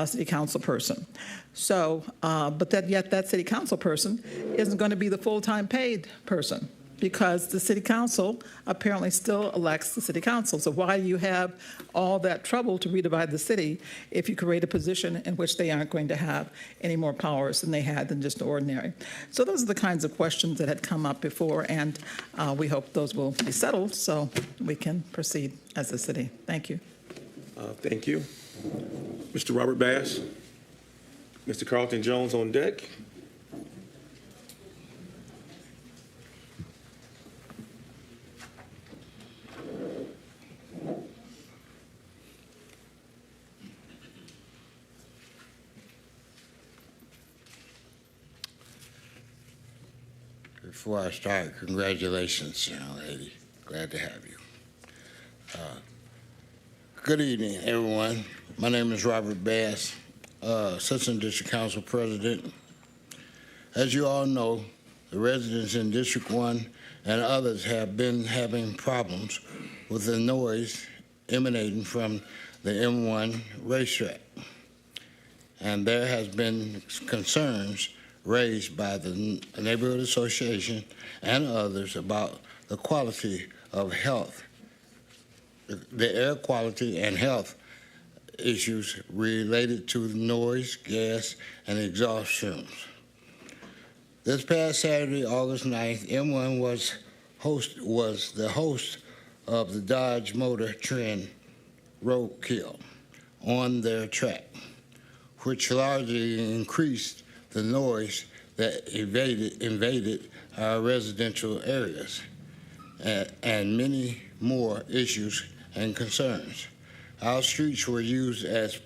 city council person. So, but yet that city council person isn't going to be the full-time paid person because the city council apparently still elects the city council. So why do you have all that trouble to redivide the city if you create a position in which they aren't going to have any more powers than they had than just ordinary? So those are the kinds of questions that had come up before, and we hope those will be settled so we can proceed as a city. Thank you. Thank you. Mr. Robert Bass, Mr. Carlton Jones on deck. Before I start, congratulations, young lady. Glad to have you. Good evening, everyone. My name is Robert Bass, Assistant District Council President. As you all know, the residents in District 1 and others have been having problems with the noise emanating from the M1 racetrack. And there has been concerns raised by the neighborhood association and others about the quality of health, the air quality and health issues related to noise, gas, and exhaust fumes. This past Saturday, August 9th, M1 was the host of the Dodge Motor Trend roadkill on their track, which largely increased the noise that invaded our residential areas, and many more issues and concerns. Our streets were used as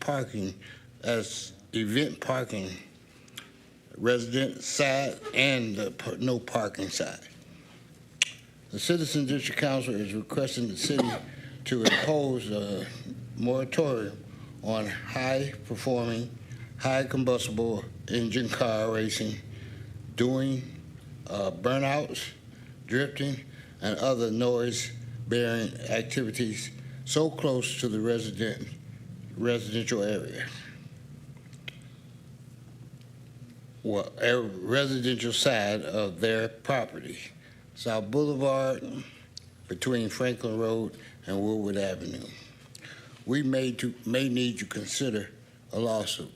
event parking, resident side and the no parking side. The Citizen District Council is requesting the city to impose a moratorium on high-performing, high-combustible engine car racing, doing burnouts, drifting, and other noise-bearing activities so close to the residential area. Residential side of their property, South Boulevard, between Franklin Road and Woodward Avenue. We may need to consider a lawsuit.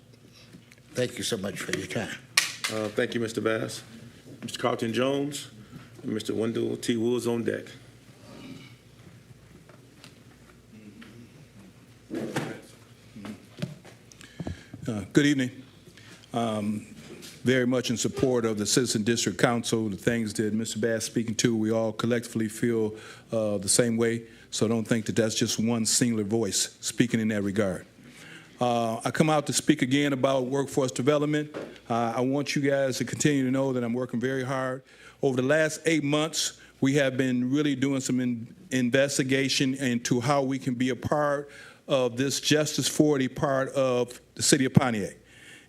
Thank you so much for your time. Thank you, Mr. Bass. Mr. Carlton Jones and Mr. Wendell T. Woods on deck. Good evening. Very much in support of the Citizen District Council, the things that Mr. Bass speaking to, we all collectively feel the same way, so don't think that that's just one singular voice speaking in that regard. I come out to speak again about workforce development. I want you guys to continue to know that I'm working very hard. Over the last 8 months, we have been really doing some investigation into how we can be a part of this Justice 40 part of the city of Pontiac.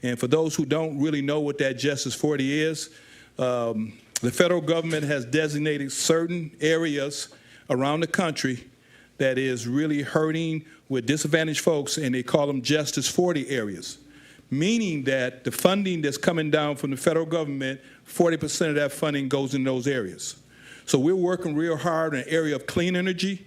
And for those who don't really know what that Justice 40 is, the federal government has designated certain areas around the country that is really hurting with disadvantaged folks, and they call them Justice 40 areas, meaning that the funding that's coming down from the federal government, 40% of that funding goes in those areas. So we're working real hard in the area of clean energy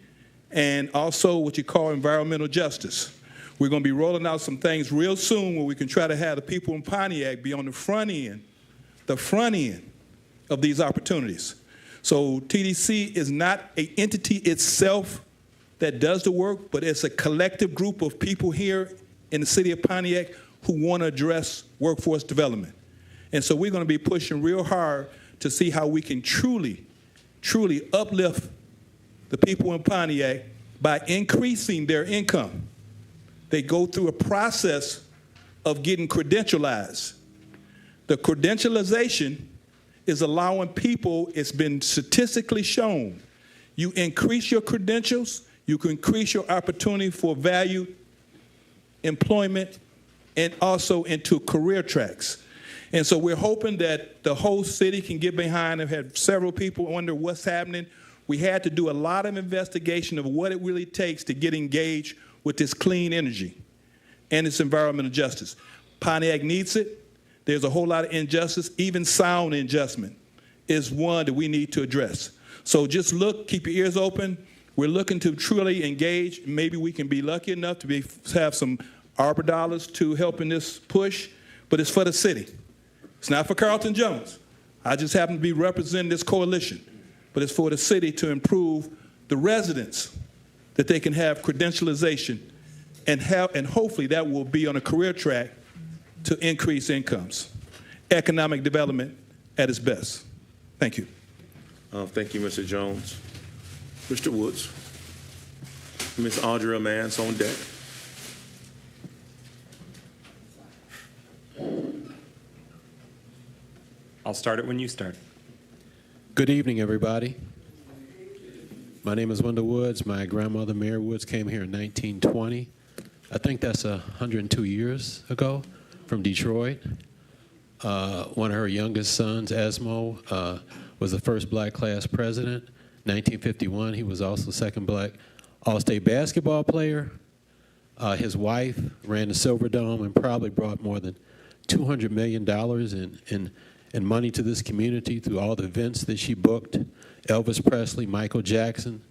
and also what you call environmental justice. We're going to be rolling out some things real soon where we can try to have the people in Pontiac be on the front end of these opportunities. So TDC is not an entity itself that does the work, but it's a collective group of people here in the city of Pontiac who want to address workforce development. And so we're going to be pushing real hard to see how we can truly uplift the people in Pontiac by increasing their income. They go through a process of getting credentialized. The credentialization is allowing people, it's been statistically shown, you increase your credentials, you can increase your opportunity for valued employment and also into career tracks. And so we're hoping that the whole city can get behind. I've had several people wonder what's happening. We had to do a lot of investigation of what it really takes to get engaged with this clean energy and its environmental justice. Pontiac needs it. There's a whole lot of injustice. Even sound injustice is one that we need to address. So just look, keep your ears open. We're looking to truly engage. Maybe we can be lucky enough to have some ARPA dollars to help in this push, but it's for the city. It's not for Carlton Jones. I just happen to be representing this coalition, but it's for the city to improve the residents, that they can have credentialization and hopefully that will be on a career track to increase incomes. Economic development at its best. Thank you. Thank you, Mr. Jones. Mr. Woods. Ms. Audra Mance on deck. I'll start it when you start. Good evening, everybody. My name is Wendell Woods. My grandmother, Mary Woods, came here in 1920. I think that's 102 years ago, from Detroit. One of her youngest sons, Esmo, was the first black class president. 1951, he was also the second black All-State basketball player. His wife ran the Silver Dome and probably brought more than $200 million in money to this community through all the events that she booked. Elvis Presley, Michael Jackson,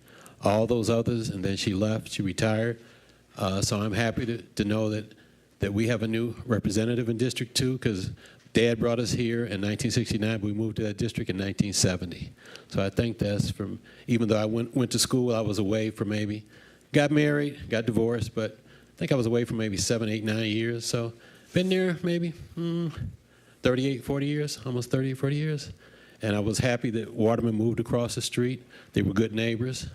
all those others, and then she left, she retired. So I'm happy to know that we have a new representative in District 2, because Dad brought us here in 1969, but we moved to that district in 1970. So I think that's from, even though I went to school, I was away for maybe, got married, got divorced, but I think I was away for maybe 7, 8, 9 years. So been there maybe 38, 40 years, almost 30, 40 years. And I was happy that Waterman moved across the street. They were good neighbors.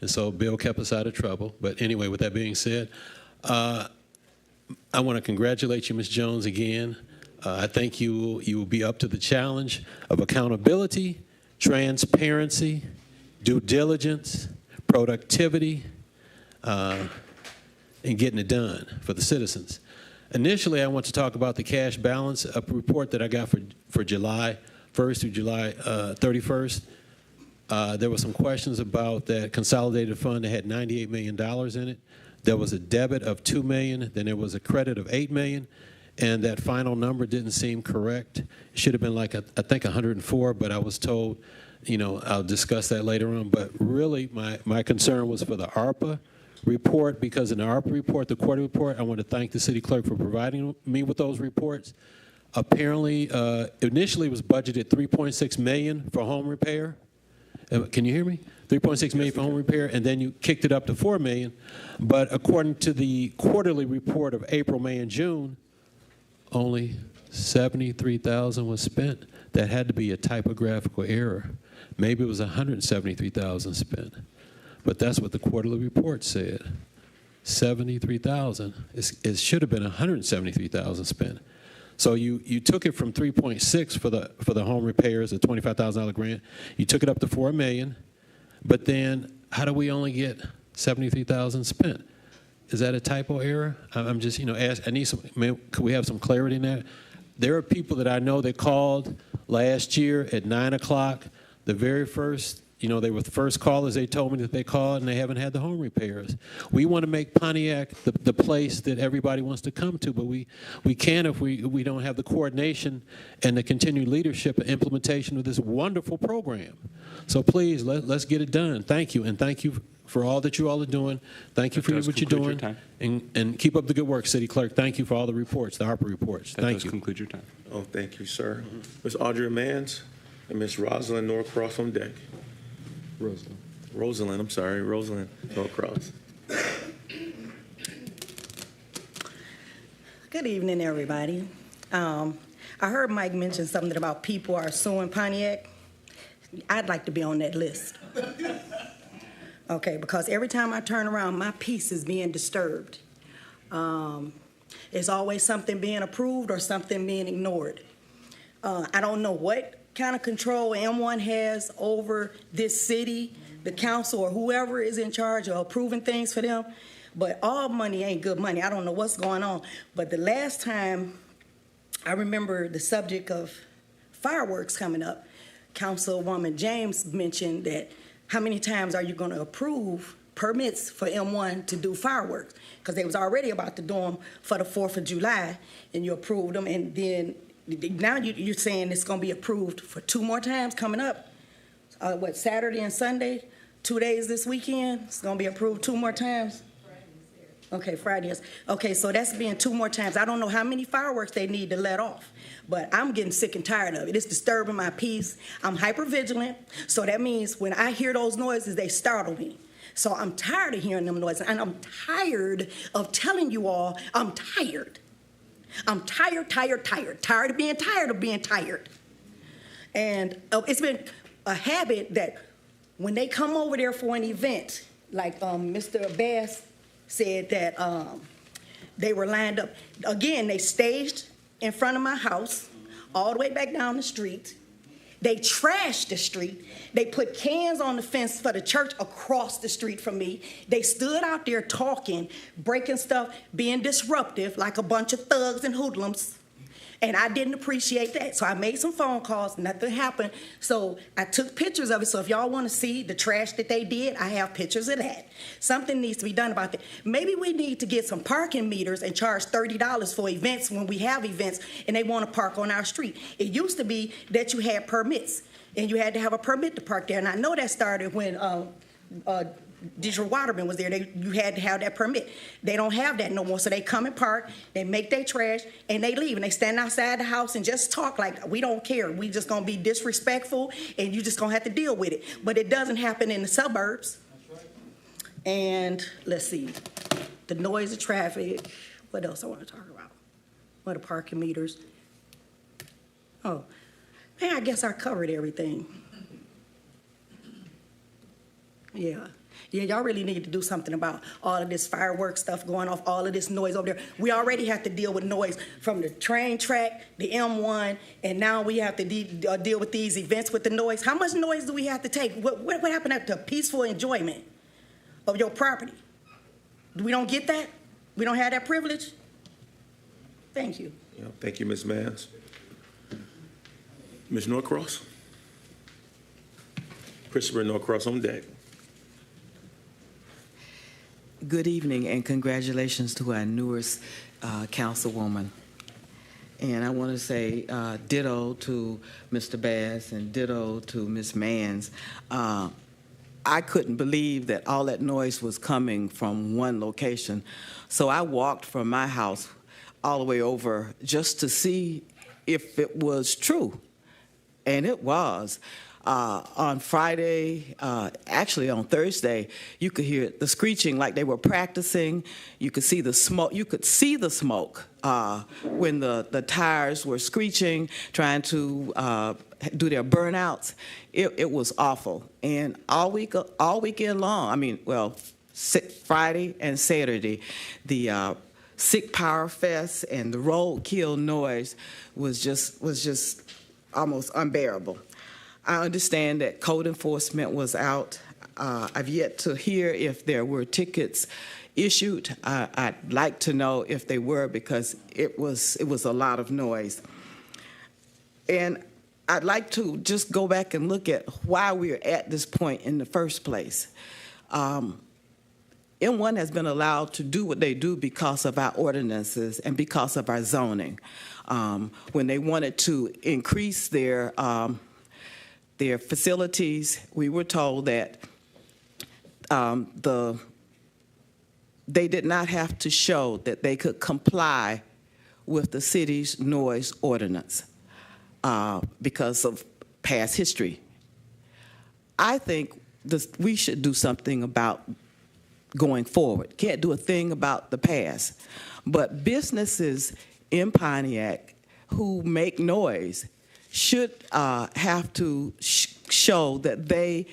And so Bill kept us out of trouble. But anyway, with that being said, I want to congratulate you, Ms. Jones, again. I think you will be up to the challenge of accountability, transparency, due diligence, productivity, and getting it done for the citizens. Initially, I want to talk about the cash balance, a report that I got for July 1st through July 31st. There were some questions about that consolidated fund that had $98 million in it. There was a debit of $2 million, then there was a credit of $8 million, and that final number didn't seem correct. It should have been like, I think 104, but I was told, I'll discuss that later on. But really, my concern was for the ARPA report, because in the ARPA report, the quarterly report, I want to thank the city clerk for providing me with those reports. Apparently, initially it was budgeted $3.6 million for home repair. Can you hear me? $3.6 million for home repair, and then you kicked it up to $4 million. But according to the quarterly report of April, May, and June, only $73,000 was spent. That had to be a typographical error. Maybe it was $173,000 spent. But that's what the quarterly report said. $73,000. It should have been $173,000 spent. So you took it from 3.6 for the home repairs, a $25,000 grant. You took it up to $4 million, but then how do we only get $73,000 spent? Is that a typo error? I'm just I need some. Could we have some clarity in that? There are people that I know that called last year at 9 o'clock. The very first, they were the first callers. They told me that they called and they haven't had the home repairs. We want to make Pontiac the place that everybody wants to come to, but we can't if we don't have the coordination and the continued leadership and implementation of this wonderful program. So please, let's get it done. Thank you, and thank you for all that you all are doing. Thank you for what you're doing. And keep up the good work, City Clerk. Thank you for all the reports, the ARPA reports. Thank you. That does conclude your time. Oh, thank you, sir. Ms. Audrey Mans and Ms. Rosalind Norcross on deck. Rosalind Norcross. Good evening, everybody. I heard Mike mention something about people are suing Pontiac. I'd like to be on that list. Okay, because every time I turn around, my peace is being disturbed. There's always something being approved or something being ignored. I don't know what kind of control M1 has over this city, the council, or whoever is in charge of approving things for them, but all money ain't good money. I don't know what's going on. But the last time I remember the subject of fireworks coming up, Councilwoman James mentioned that how many times are you going to approve permits for M1 to do fireworks? Because they was already about to do them for the 4th of July, and you approved them, and then now you're saying it's going to be approved for 2 more times coming up. Saturday and Sunday, 2 days this weekend? It's going to be approved 2 more times? Okay, Fridays. Okay, so that's being 2 more times. I don't know how many fireworks they need to let off, but I'm getting sick and tired of it. It's disturbing my peace. I'm hypervigilant, so that means when I hear those noises, they startle me. So I'm tired of hearing them noises, and I'm tired of telling you all I'm tired. I'm tired of being tired. And it's been a habit that when they come over there for an event, like Mr. Bass said that they were lined up. Again, they staged in front of my house, all the way back down the street. They trashed the street. They put cans on the fence for the church across the street from me. They stood out there talking, breaking stuff, being disruptive like a bunch of thugs and hoodlums. And I didn't appreciate that. So I made some phone calls, nothing happened. So I took pictures of it. So if y'all want to see the trash that they did, I have pictures of that. Something needs to be done about that. Maybe we need to get some parking meters and charge $30 for events when we have events and they want to park on our street. It used to be that you had permits and you had to have a permit to park there. And I know that started when Digital Waterman was there. You had to have that permit. They don't have that no more. So they come and park, they make their trash, and they leave. And they stand outside the house and just talk like, we don't care. We just gonna be disrespectful, and you just gonna have to deal with it. But it doesn't happen in the suburbs. That's right. And let's see, the noise of traffic. What else I want to talk about? What are parking meters? Oh, man, I guess I covered everything. Yeah. Yeah, y'all really need to do something about all of this fireworks stuff going off, all of this noise over there. We already have to deal with noise from the train track, the M1, and now we have to deal with these events with the noise. How much noise do we have to take? What happened to peaceful enjoyment of your property? We don't get that? We don't have that privilege? Thank you. Yeah, thank you, Ms. Mans. Ms. Norcross? Christopher Norcross on deck. Good evening and congratulations to our newest councilwoman. And I want to say ditto to Mr. Bass and ditto to Ms. Mans. I couldn't believe that all that noise was coming from one location. So I walked from my house all the way over just to see if it was true. And it was. On Friday, actually on Thursday, you could hear the screeching like they were practicing. You could see the smoke. You could see the smoke when the tires were screeching, trying to do their burnouts. It was awful. And all weekend long, I mean, well, Friday and Saturday, the Sick Power Fest and the roadkill noise was just almost unbearable. I understand that code enforcement was out. I've yet to hear if there were tickets issued. I'd like to know if they were because it was a lot of noise. And I'd like to just go back and look at why we're at this point in the first place. M1 has been allowed to do what they do because of our ordinances and because of our zoning. When they wanted to increase their facilities, we were told that they did not have to show that they could comply with the city's noise ordinance because of past history. I think we should do something about going forward. Can't do a thing about the past. But businesses in Pontiac who make noise should have to show that they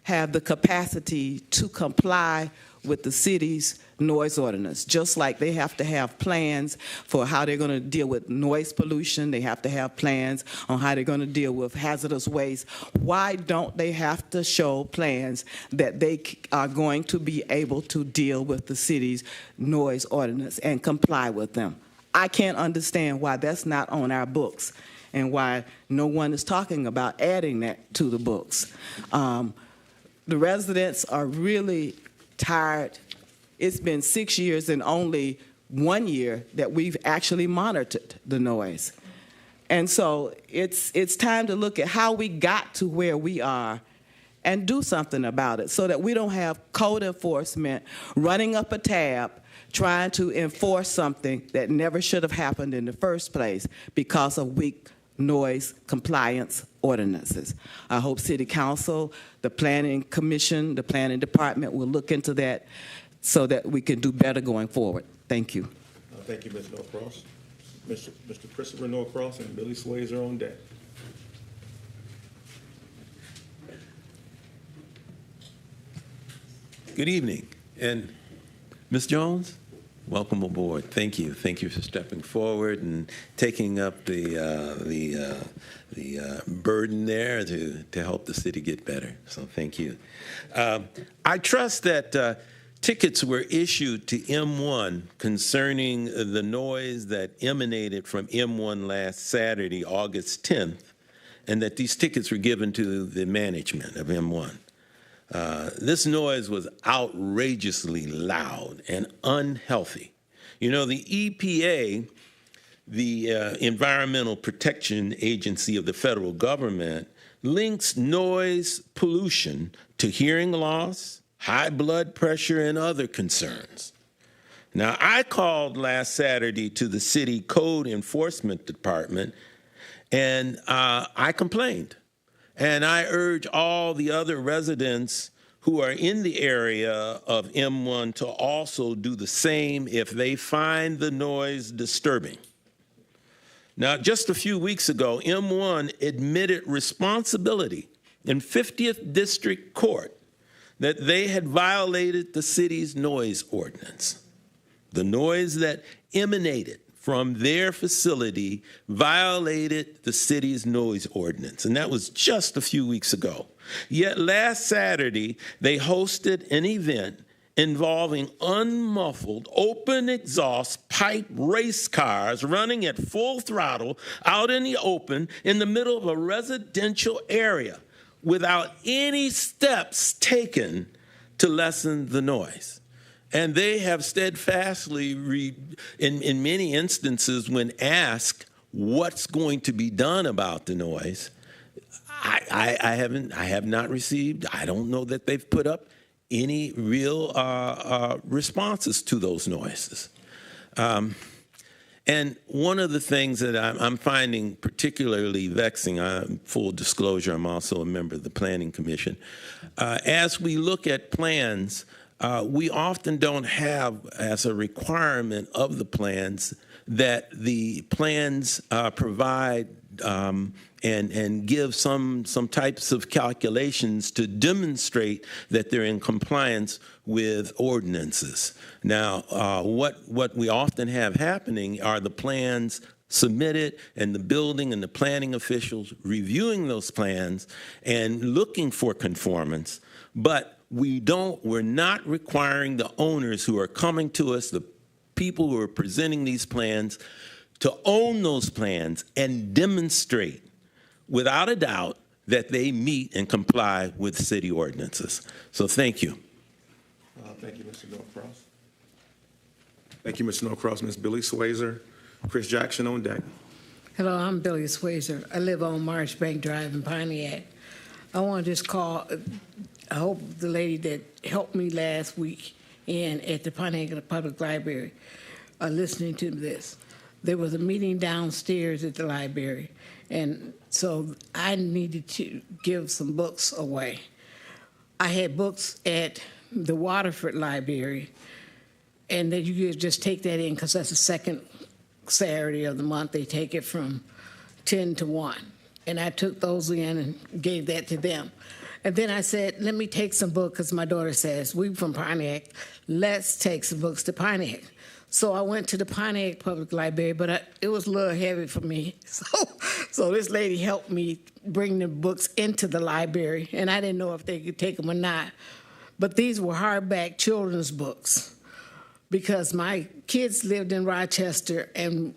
have the capacity to comply with the city's noise ordinance, just like they have to have plans for how they're going to deal with noise pollution. They have to have plans on how they're going to deal with hazardous waste. Why don't they have to show plans that they are going to be able to deal with the city's noise ordinance and comply with them? I can't understand why that's not on our books and why no one is talking about adding that to the books. The residents are really tired. It's been 6 years and only 1 year that we've actually monitored the noise. And so it's time to look at how we got to where we are and do something about it so that we don't have code enforcement running up a tab trying to enforce something that never should have happened in the first place because of weak noise compliance ordinances. I hope City Council, the Planning Commission, the Planning Department will look into that so that we can do better going forward. Thank you. Thank you, Ms. Norcross. Mr. Christopher Norcross and Billy Sways are on deck. Good evening. And Ms. Jones, welcome aboard. Thank you. Thank you for stepping forward and taking up the burden there to help the city get better. So thank you. I trust that tickets were issued to M1 concerning the noise that emanated from M1 last Saturday, August 10th, and that these tickets were given to the management of M1. This noise was outrageously loud and unhealthy. You know, the EPA, the Environmental Protection Agency of the federal government, links noise pollution to hearing loss, high blood pressure, and other concerns. Now, I called last Saturday to the city code enforcement department, and I complained. And I urge all the other residents who are in the area of M1 to also do the same if they find the noise disturbing. Now, just a few weeks ago, M1 admitted responsibility in 50th District Court that they had violated the city's noise ordinance. The noise that emanated from their facility violated the city's noise ordinance, and that was just a few weeks ago. Yet last Saturday, they hosted an event involving unmuffled, open exhaust pipe race cars running at full throttle out in the open in the middle of a residential area without any steps taken to lessen the noise. And they have steadfastly, in many instances, when asked what's going to be done about the noise, I have not received, I don't know that they've put up any real responses to those noises. And one of the things that I'm finding particularly vexing, full disclosure, I'm also a member of the Planning Commission. As we look at plans, we often don't have as a requirement of the plans that the plans provide and give some types of calculations to demonstrate that they're in compliance with ordinances. Now, what we often have happening are the plans submitted and the building and the planning officials reviewing those plans and looking for conformance, but we're not requiring the owners who are coming to us, the people who are presenting these plans, to own those plans and demonstrate without a doubt that they meet and comply with city ordinances. So thank you. Thank you, Mr. Norcross. Thank you, Mr. Norcross. Ms. Billy Swazer, Chris Jackson on deck. Hello, I'm Billy Swazer. I live on Marchbank Drive in Pontiac. I want to just call, I hope the lady that helped me last week at the Pontiac Public Library are listening to this. There was a meeting downstairs at the library, and so I needed to give some books away. I had books at the Waterford Library, and then you could just take that in because that's the second Saturday of the month. They take it from 10 to 1. And I took those in and gave that to them. And then I said, let me take some books, because my daughter says, we from Pontiac, let's take some books to Pontiac. So I went to the Pontiac Public Library, but it was a little heavy for me. So this lady helped me bring the books into the library, and I didn't know if they could take them or not. But these were hardback children's books, because my kids lived in Rochester, and,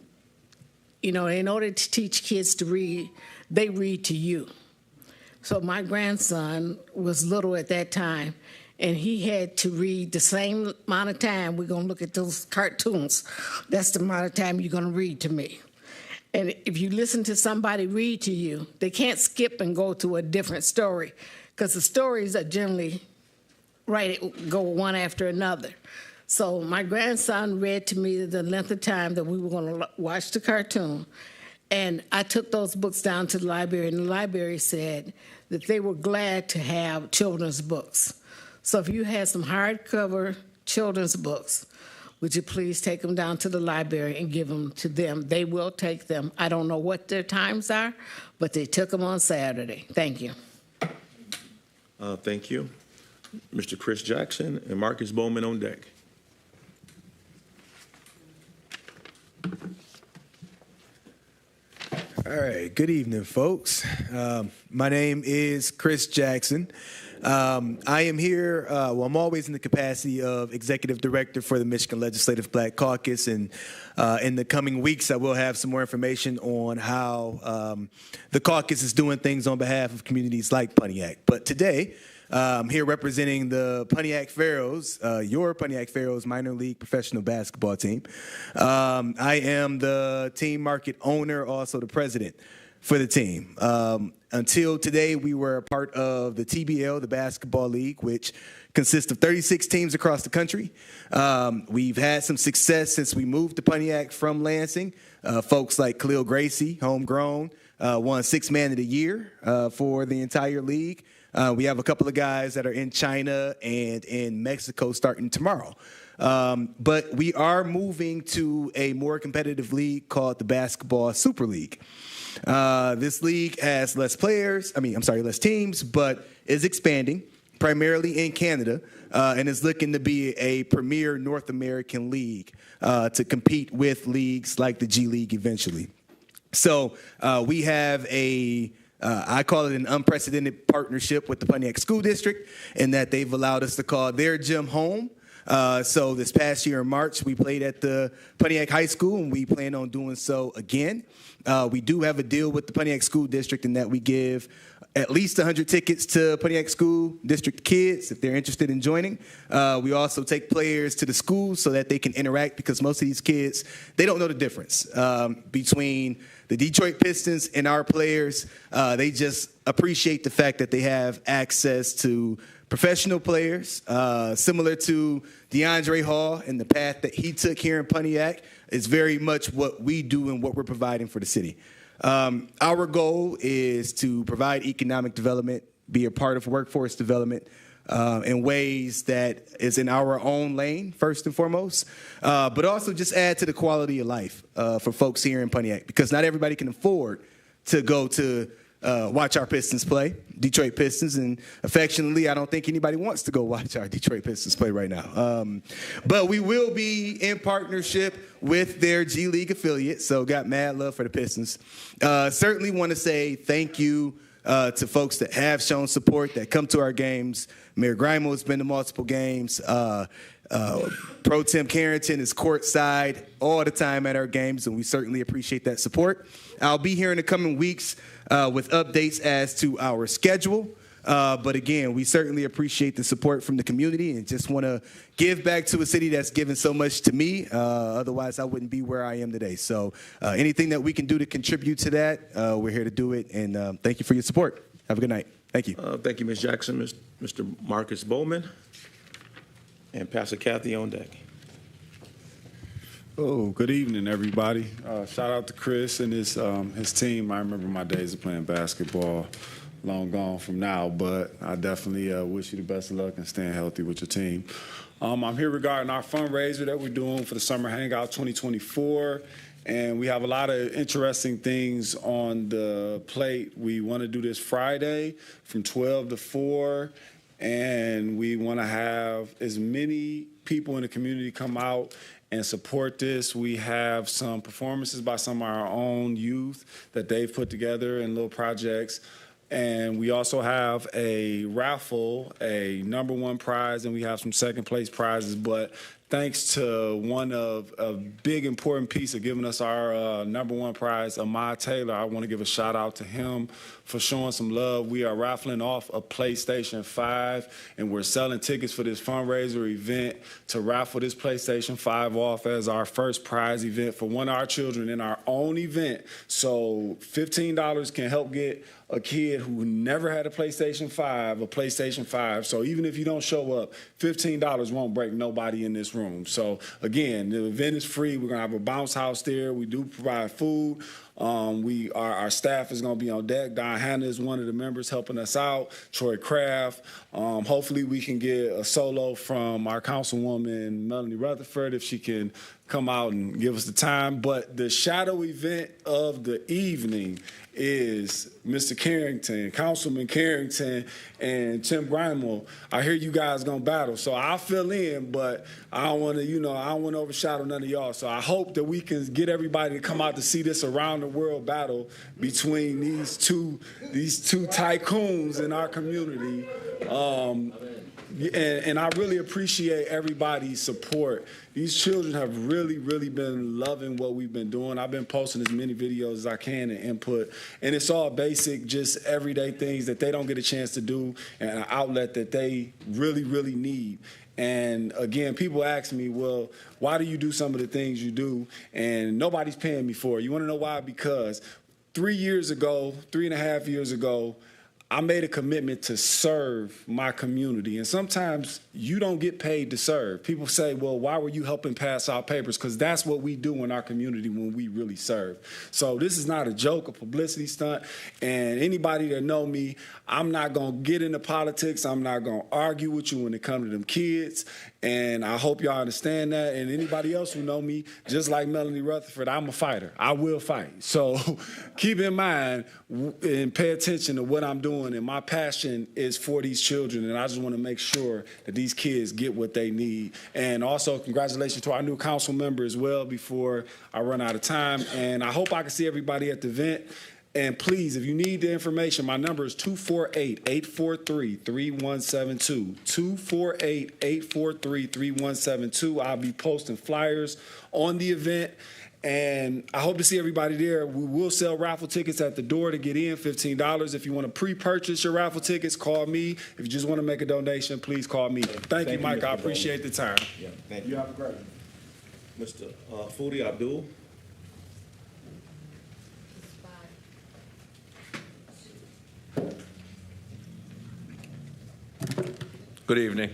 you know, in order to teach kids to read, they read to you. So my grandson was little at that time, and he had to read the same amount of time we're going to look at those cartoons. That's the amount of time you're going to read to me. And if you listen to somebody read to you, they can't skip and go to a different story, because the stories are generally go one after another. So my grandson read to me the length of time that we were going to watch the cartoon. And I took those books down to the library, and the library said that they were glad to have children's books. So if you had some hardcover children's books, would you please take them down to the library and give them to them? They will take them. I don't know what their times are, but they took them on Saturday. Thank you. Thank you. Mr. Chris Jackson and Marcus Bowman on deck. All right, good evening, folks. My name is Chris Jackson. I am here, I'm always in the capacity of Executive Director for the Michigan Legislative Black Caucus, and in the coming weeks I will have some more information on how the caucus is doing things on behalf of communities like Pontiac. But today, I'm here representing the Pontiac Pharaohs, your Pontiac Pharaohs minor league professional basketball team. I am the team market owner, also the president for the team. Until today, we were a part of the TBL, the Basketball League, which consists of 36 teams across the country. We've had some success since we moved to Pontiac from Lansing. Folks like Khalil Gracie, homegrown, won Sixth Man of the Year for the entire league. We have a couple of guys that are in China and in Mexico starting tomorrow. But we are moving to a more competitive league called the Basketball Super League. This league has less teams, but is expanding primarily in Canada and is looking to be a premier North American league to compete with leagues like the G League eventually. So we have I call it an unprecedented partnership with the Pontiac School District in that they've allowed us to call their gym home. So this past year in March, we played at the Pontiac High School, and we plan on doing so again. We do have a deal with the Pontiac School District in that we give at least 100 tickets to Pontiac School District kids if they're interested in joining. We also take players to the schools so that they can interact, because most of these kids, they don't know the difference between the Detroit Pistons and our players. They just appreciate the fact that they have access to professional players, similar to DeAndre Hall and the path that he took here in Pontiac, is very much what we do and what we're providing for the city. Our goal is to provide economic development, be a part of workforce development in ways that is in our own lane, first and foremost, but also just add to the quality of life for folks here in Pontiac, because not everybody can afford to go to watch our Pistons play, Detroit Pistons, and affectionately, I don't think anybody wants to go watch our Detroit Pistons play right now. But we will be in partnership with their G League affiliate, so got mad love for the Pistons. Certainly want to say thank you to folks that have shown support, that come to our games. Mayor Grimo has been to multiple games. Pro Tem Carrington is courtside all the time at our games, and we certainly appreciate that support. I'll be here in the coming weeks with updates as to our schedule. But again, we certainly appreciate the support from the community and just want to give back to a city that's given so much to me. Otherwise, I wouldn't be where I am today. So anything that we can do to contribute to that, we're here to do it. And thank you for your support. Have a good night. Thank you. Thank you, Ms. Jackson. Mr. Marcus Bowman and Pastor Kathy on deck. Oh, good evening, everybody. Shout out to Chris and his team. I remember my days of playing basketball, long gone from now, but I definitely wish you the best of luck and staying healthy with your team. I'm here regarding our fundraiser that we're doing for the Summer Hangout 2024, and we have a lot of interesting things on the plate. We want to do this Friday from 12 to 4, and we want to have as many people in the community come out and support this. We have some performances by some of our own youth that they've put together in little projects. And we also have a raffle, a #1 prize, and we have some second place prizes. But thanks to one of a big important piece of giving us our #1 prize, Ahmad Taylor, I want to give a shout out to him for showing some love. We are raffling off a PlayStation 5, and we're selling tickets for this fundraiser event to raffle this PlayStation 5 off as our first prize event for one of our children in our own event. So $15 can help get a kid who never had a PlayStation 5, a PlayStation 5. So even if you don't show up, $15 won't break nobody in this room. So again, the event is free. We're gonna have a bounce house there. We do provide food. Our staff is going to be on deck. Don Hanna is one of the members helping us out. Troy Kraft. Hopefully we can get a solo from our councilwoman, Melanie Rutherford, if she can come out and give us the time. But the shadow event of the evening is Mr. Carrington, Councilman Carrington, and Tim Brimel. I hear you guys gonna battle, so I'll fill in, but I don't want to, I don't want to overshadow none of y'all. So I hope that we can get everybody to come out to see this around the world battle between these two tycoons in our community. And I really appreciate everybody's support. These children have really, really been loving what we've been doing. I've been posting as many videos as I can and input, and it's all basic, just everyday things that they don't get a chance to do, and an outlet that they really, really need. And again, people ask me, well, why do you do some of the things you do? And nobody's paying me for it. You want to know why? Because 3.5 years ago, I made a commitment to serve my community. And sometimes you don't get paid to serve. People say, well, why were you helping pass our papers? Because that's what we do in our community when we really serve. So this is not a joke, a publicity stunt. And anybody that know me, I'm not going to get into politics. I'm not going to argue with you when it comes to them kids. And I hope y'all understand that. And anybody else who know me, just like Melanie Rutherford, I'm a fighter. I will fight. So keep in mind and pay attention to what I'm doing. And my passion is for these children. And I just want to make sure that these kids get what they need. And also, congratulations to our new council member as well before I run out of time. And I hope I can see everybody at the event. And please, if you need the information, my number is 248-843-3172. 248-843-3172. I'll be posting flyers on the event. And I hope to see everybody there. We will sell raffle tickets at the door to get in, $15. If you want to pre-purchase your raffle tickets, call me. If you just want to make a donation, please call me. Thank you, Mike. I appreciate the time. Yeah, thank you. You have a great one. Mr. Foodie Abdul. Good evening.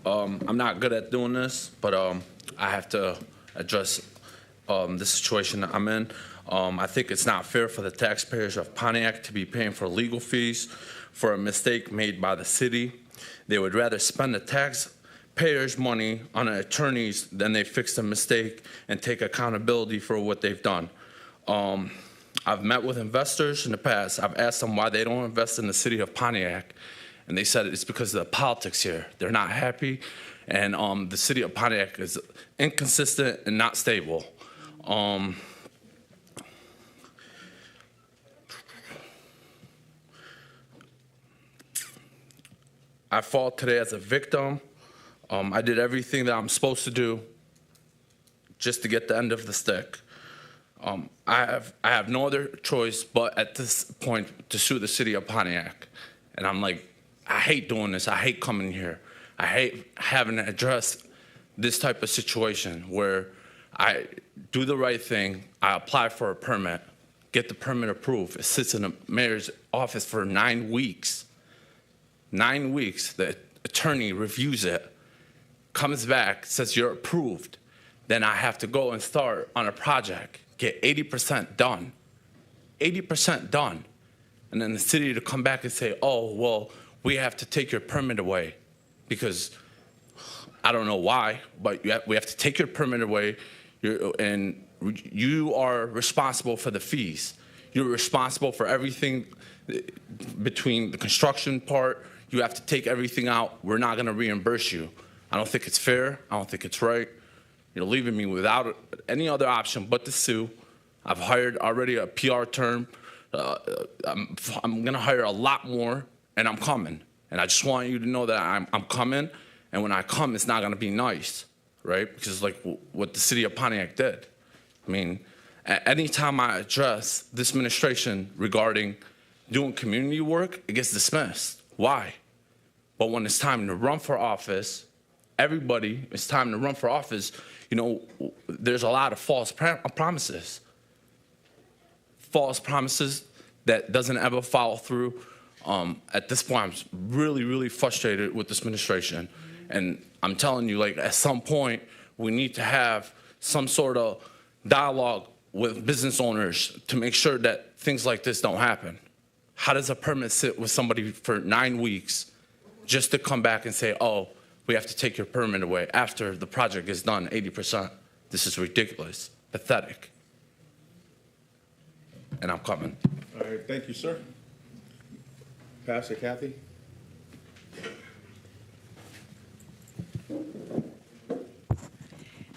I'm not good at doing this, but I have to address the situation I'm in. I think it's not fair for the taxpayers of Pontiac to be paying for legal fees for a mistake made by the city. They would rather spend the taxpayers' money on attorneys than they fix the mistake and take accountability for what they've done. I've met with investors in the past. I've asked them why they don't invest in the city of Pontiac. And they said it's because of the politics here. They're not happy, and the city of Pontiac is inconsistent and not stable. I fought today as a victim. I did everything that I'm supposed to do just to get the end of the stick. I have no other choice but at this point to sue the city of Pontiac. And I'm like, I hate doing this. I hate coming here. I hate having to address this type of situation where I do the right thing. I apply for a permit, get the permit approved. It sits in the mayor's office for 9 weeks. 9 weeks. The attorney reviews it, comes back, says you're approved. Then I have to go and start on a project, get 80% done. 80% done. And then the city to come back and say, oh, well, we have to take your permit away because I don't know why, but we have to take your permit away, and you are responsible for the fees. You're responsible for everything between the construction part. You have to take everything out. We're not going to reimburse you. I don't think it's fair. I don't think it's right. You're leaving me without any other option but to sue. I've hired already a PR term. I'm going to hire a lot more. And I'm coming. And I just want you to know that I'm coming. And when I come, it's not going to be nice, right? Because like what the city of Pontiac did. I mean, any time I address this administration regarding doing community work, it gets dismissed. Why? But when it's time to run for office, everybody, it's time to run for office, you know, there's a lot of false promises. False promises that doesn't ever follow through. At this point, I'm really, really frustrated with this administration. And I'm telling you, like, at some point, we need to have some sort of dialogue with business owners to make sure that things like this don't happen. How does a permit sit with somebody for 9 weeks just to come back and say, oh, we have to take your permit away after the project is done 80%? This is ridiculous, pathetic. And I'm coming. All right, thank you, sir. Pastor Kathy.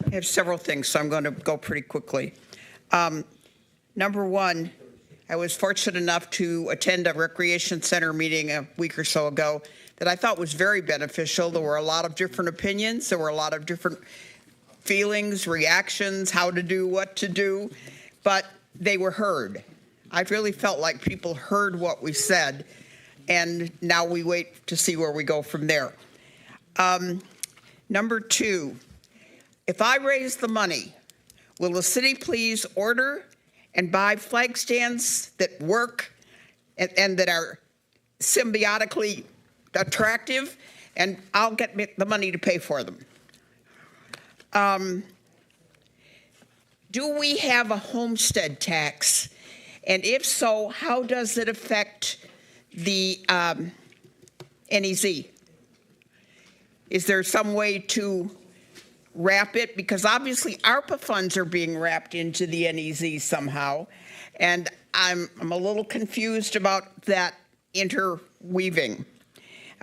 I have several things, so I'm going to go pretty quickly. Number one, I was fortunate enough to attend a recreation center meeting a week or so ago that I thought was very beneficial. There were a lot of different opinions. There were a lot of different feelings, reactions, how to do, what to do, but they were heard. I really felt like people heard what we said, and now we wait to see where we go from there. Number two, if I raise the money, will the city please order and buy flag stands that work and that are symbiotically attractive, and I'll get the money to pay for them. Do we have a homestead tax? And if so, how does it affect the NEZ? Is there some way to wrap it? Because obviously ARPA funds are being wrapped into the NEZ somehow, and I'm a little confused about that interweaving.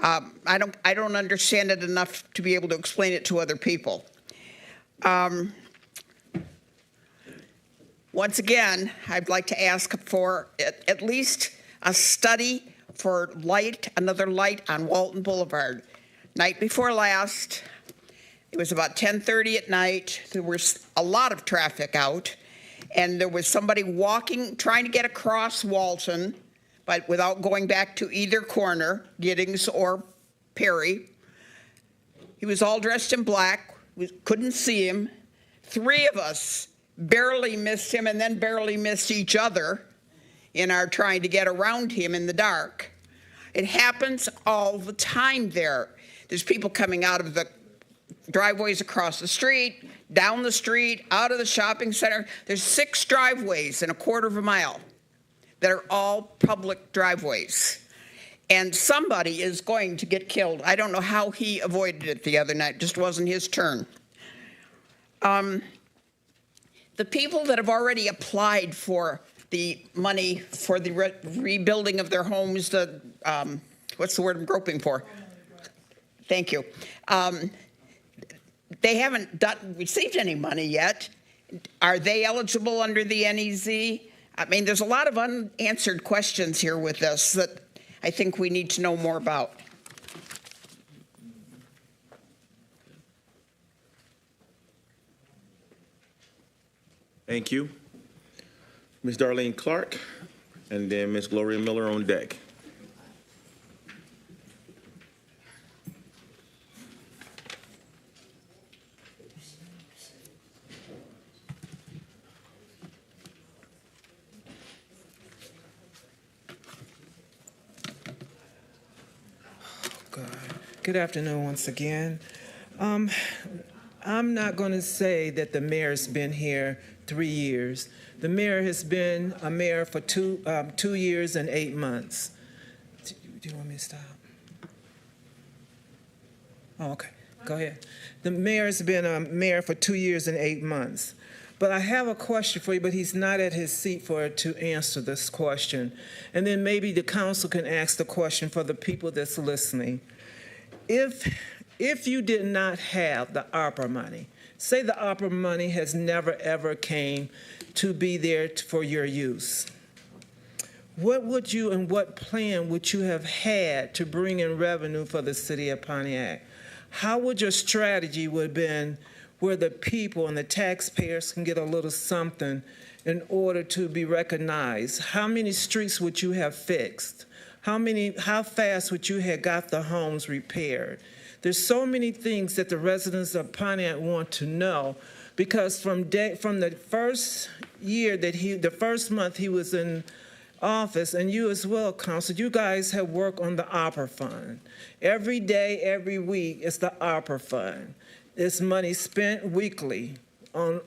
I don't understand it enough to be able to explain it to other people. Once again, I'd like to ask for at least a study for another light on Walton Boulevard. Night before last, it was about 10:30 at night. There was a lot of traffic out, and there was somebody walking, trying to get across Walton, but without going back to either corner, Giddings or Perry. He was all dressed in black. We couldn't see him. Three of us barely missed him and then barely missed each other in our trying to get around him in the dark. It happens all the time there. There's people coming out of the driveways across the street, down the street, out of the shopping center. There's 6 driveways in a quarter of a mile that are all public driveways. And somebody is going to get killed. I don't know how he avoided it the other night. It just wasn't his turn. The people that have already applied for the money for the rebuilding of their homes, what's the word I'm groping for? Thank you. They haven't received any money yet. Are they eligible under the NEZ? I mean, there's a lot of unanswered questions here with this that I think we need to know more about. Thank you. Ms. Darlene Clark, and then Ms. Gloria Miller on deck. Good afternoon once again. I'm not going to say that the mayor's been here 3 years. The mayor has been a mayor for 2 years and 8 months. Do you want me to stop? Oh, okay. Go ahead. The mayor's been a mayor for 2 years and 8 months. But I have a question for you, but he's not at his seat to answer this question. And then maybe the council can ask the question for the people that's listening. If you did not have the ARPA money, say the ARPA money has never, ever came to be there for your use, what would you and what plan would you have had to bring in revenue for the city of Pontiac? How would your strategy would have been where the people and the taxpayers can get a little something in order to be recognized? How many streets would you have fixed? How fast would you have got the homes repaired? There's so many things that the residents of Pontiac want to know, because from the first year the first month he was in office, and you as well, Council, you guys have worked on the ARPA fund. Every day, every week, it's the ARPA fund. It's money spent weekly on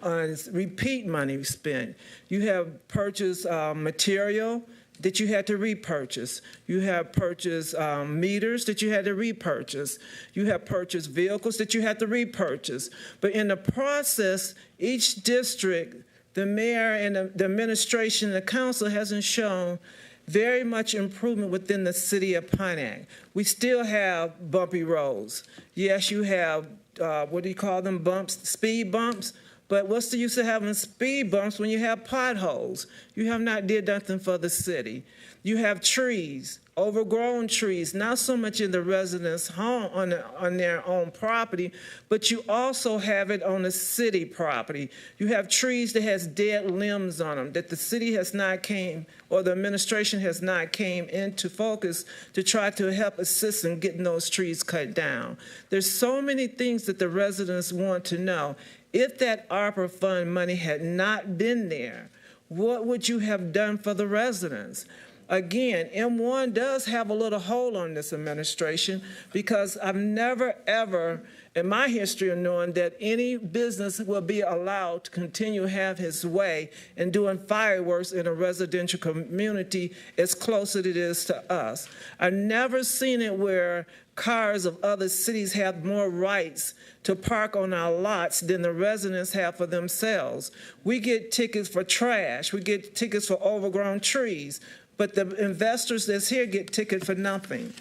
repeat money spent. You have purchased material that you had to repurchase. You have purchased meters that you had to repurchase. You have purchased vehicles that you had to repurchase. But in the process, each district, the mayor and the administration and the council hasn't shown very much improvement within the city of Pontiac. We still have bumpy roads. Yes, you have, what do you call them, bumps, speed bumps, But what's the use of having speed bumps when you have potholes? You have not did nothing for the city. You have trees, overgrown trees, not so much in the residents' home on their own property, but you also have it on the city property. You have trees that has dead limbs on them that the city has not came, or the administration has not came into focus to try to help assist in getting those trees cut down. There's so many things that the residents want to know. If that ARPA fund money had not been there, what would you have done for the residents? Again, M1 does have a little hole on this administration because I've never, ever, in my history of knowing that any business will be allowed to continue to have his way in doing fireworks in a residential community as close as it is to us. I've never seen it where cars of other cities have more rights to park on our lots than the residents have for themselves. We get tickets for trash. We get tickets for overgrown trees. But the investors that's here get ticket for nothing.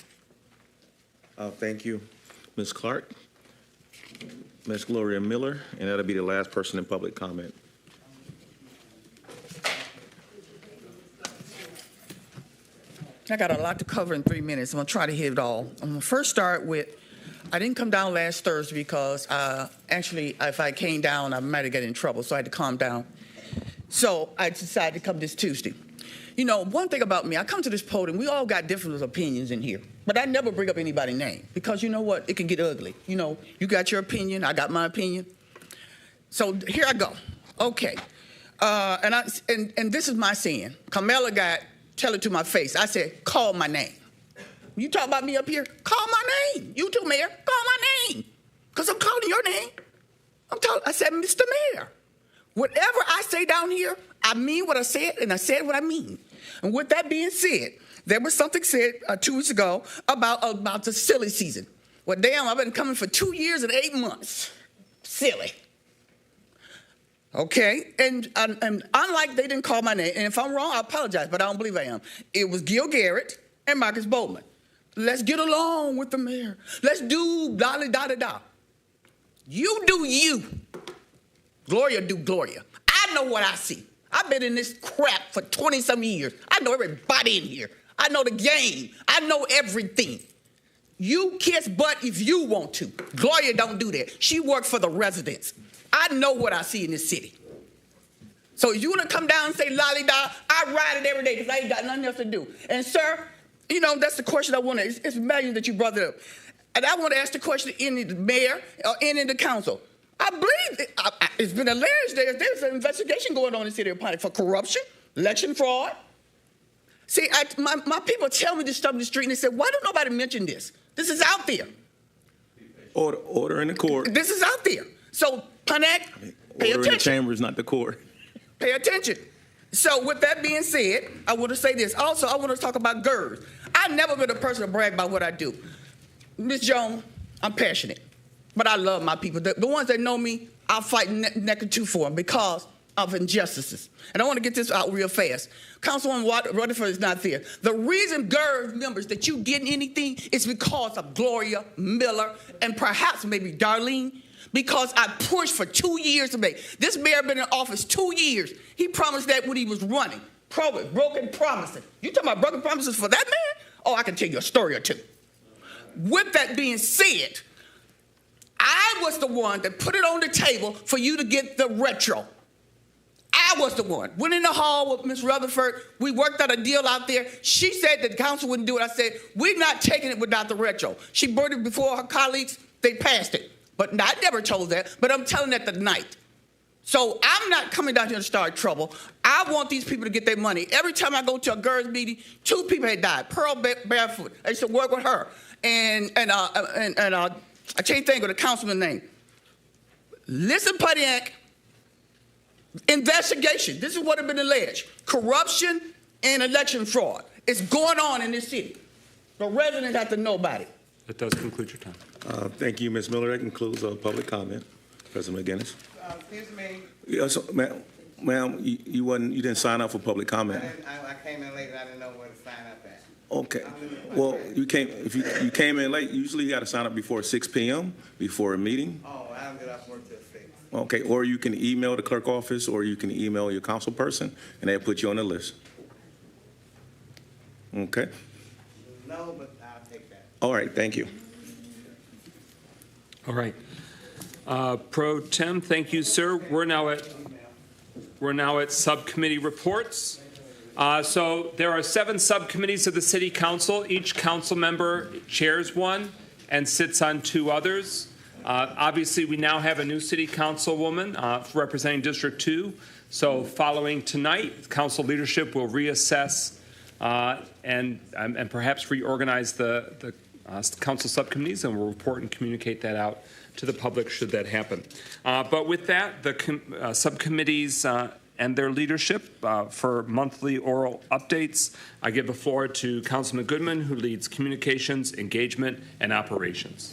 Thank you, Ms. Clark. Ms. Gloria Miller, and that'll be the last person in public comment. I got a lot to cover in 3 minutes. I'm going to try to hit it all. I'm going to first start with, I didn't come down last Thursday because actually, if I came down, I might have got in trouble, so I had to calm down. So I decided to come this Tuesday. You know, one thing about me, I come to this podium, we all got different opinions in here, but I never bring up anybody's name because you know what? It can get ugly. You know, you got your opinion, I got my opinion. So here I go. Okay. And this is my saying. Carmela tell it to my face. I said, call my name. You talk about me up here, call my name. You too, Mayor, call my name. Because I'm calling your name. I said, Mr. Mayor. Whatever I say down here, I mean what I said, and I said what I mean. And with that being said, there was something said 2 weeks ago about the silly season. Well, damn, I've been coming for 2 years and 8 months. Silly. Okay, and unlike they didn't call my name, and if I'm wrong, I apologize, but I don't believe I am. It was Gil Garrett and Marcus Bowman. Let's get along with the mayor. Let's do da-da-da-da-da. You do you. Gloria do Gloria. I know what I see. I've been in this crap for 20-some years. I know everybody in here. I know the game. I know everything. You kiss butt if you want to. Gloria don't do that. She works for the residents. I know what I see in this city. So if you want to come down and say lolly-da, I ride it every day because I ain't got nothing else to do. And, sir, you know, that's the question I want to, it's amazing that you brought it up. And I want to ask the question in the mayor or in the council. I believe it's been alleged there's an investigation going on in the city of Pontiac for corruption, election fraud. See, my people tell me this stuff in the street, and they say, why don't nobody mention this? This is out there. Order in the court. This is out there. So, Pontiac, pay attention. Order in the chamber is not the court. Pay attention. So, with that being said, I want to say this. Also, I want to talk about GERS. I've never been a person to brag about what I do. Ms. Jones, I'm passionate. But I love my people. The ones that know me, I'll fight neck and tooth for them because of injustices. And I want to get this out real fast. Councilwoman Rutherford is not there. The reason GERS members that you getting anything is because of Gloria Miller and perhaps maybe Darlene, because I pushed for 2 years to make. This mayor been in office 2 years. He promised that when he was running. Broken promises. You talking about broken promises for that man? Oh, I can tell you a story or two. With that being said, I was the one that put it on the table for you to get the retro. I was the one. Went in the hall with Ms. Rutherford. We worked out a deal out there. She said that the council wouldn't do it. I said, we're not taking it without the retro. She brought it before her colleagues. They passed it. But I never told that, but I'm telling that tonight. So I'm not coming down here to start trouble. I want these people to get their money. Every time I go to a GERS meeting, 2 people had died. Pearl Barefoot. I used to work with her. I can't think of the councilman's name. Listen, Pontiac, investigation. This is what has been alleged. Corruption and election fraud. It's going on in this city. The residents have to know about it. That does conclude your time. Thank you, Ms. Miller. That concludes public comment. President McGinnis. Excuse me. Yes, ma'am, you didn't sign up for public comment. I came in late and I didn't know where to sign up at. Okay. Well, if you came in late, usually you got to sign up before 6 p.m. before a meeting. Oh, I don't get off work till 6. Okay, or you can email the clerk office, or you can email your council person, and they'll put you on the list. Okay? No, but I'll take that. All right, thank you. All right. Pro Tem, thank you, sir. We're now at subcommittee reports. So there are 7 subcommittees of the City Council. Each council member chairs one and sits on 2 others. Obviously, we now have a new City Councilwoman representing District 2. So following tonight, council leadership will reassess and perhaps reorganize the council subcommittees, and we'll report and communicate that out to the public should that happen. But with that, the subcommittees and their leadership for monthly oral updates, I give the floor to Councilman Goodman, who leads communications, engagement, and operations.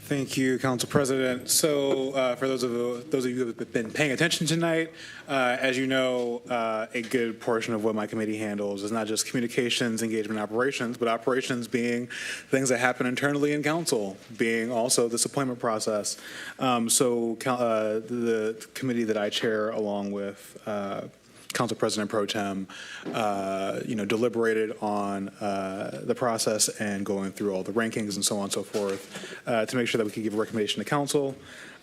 Thank you, Council President. So for those of you who have been paying attention tonight, as you know, a good portion of what my committee handles is not just communications, engagement, operations, but operations being things that happen internally in council, being also this appointment process. So the committee that I chair, along with Council President Pro Tem, deliberated on the process and going through all the rankings and so on and so forth to make sure that we could give a recommendation to council.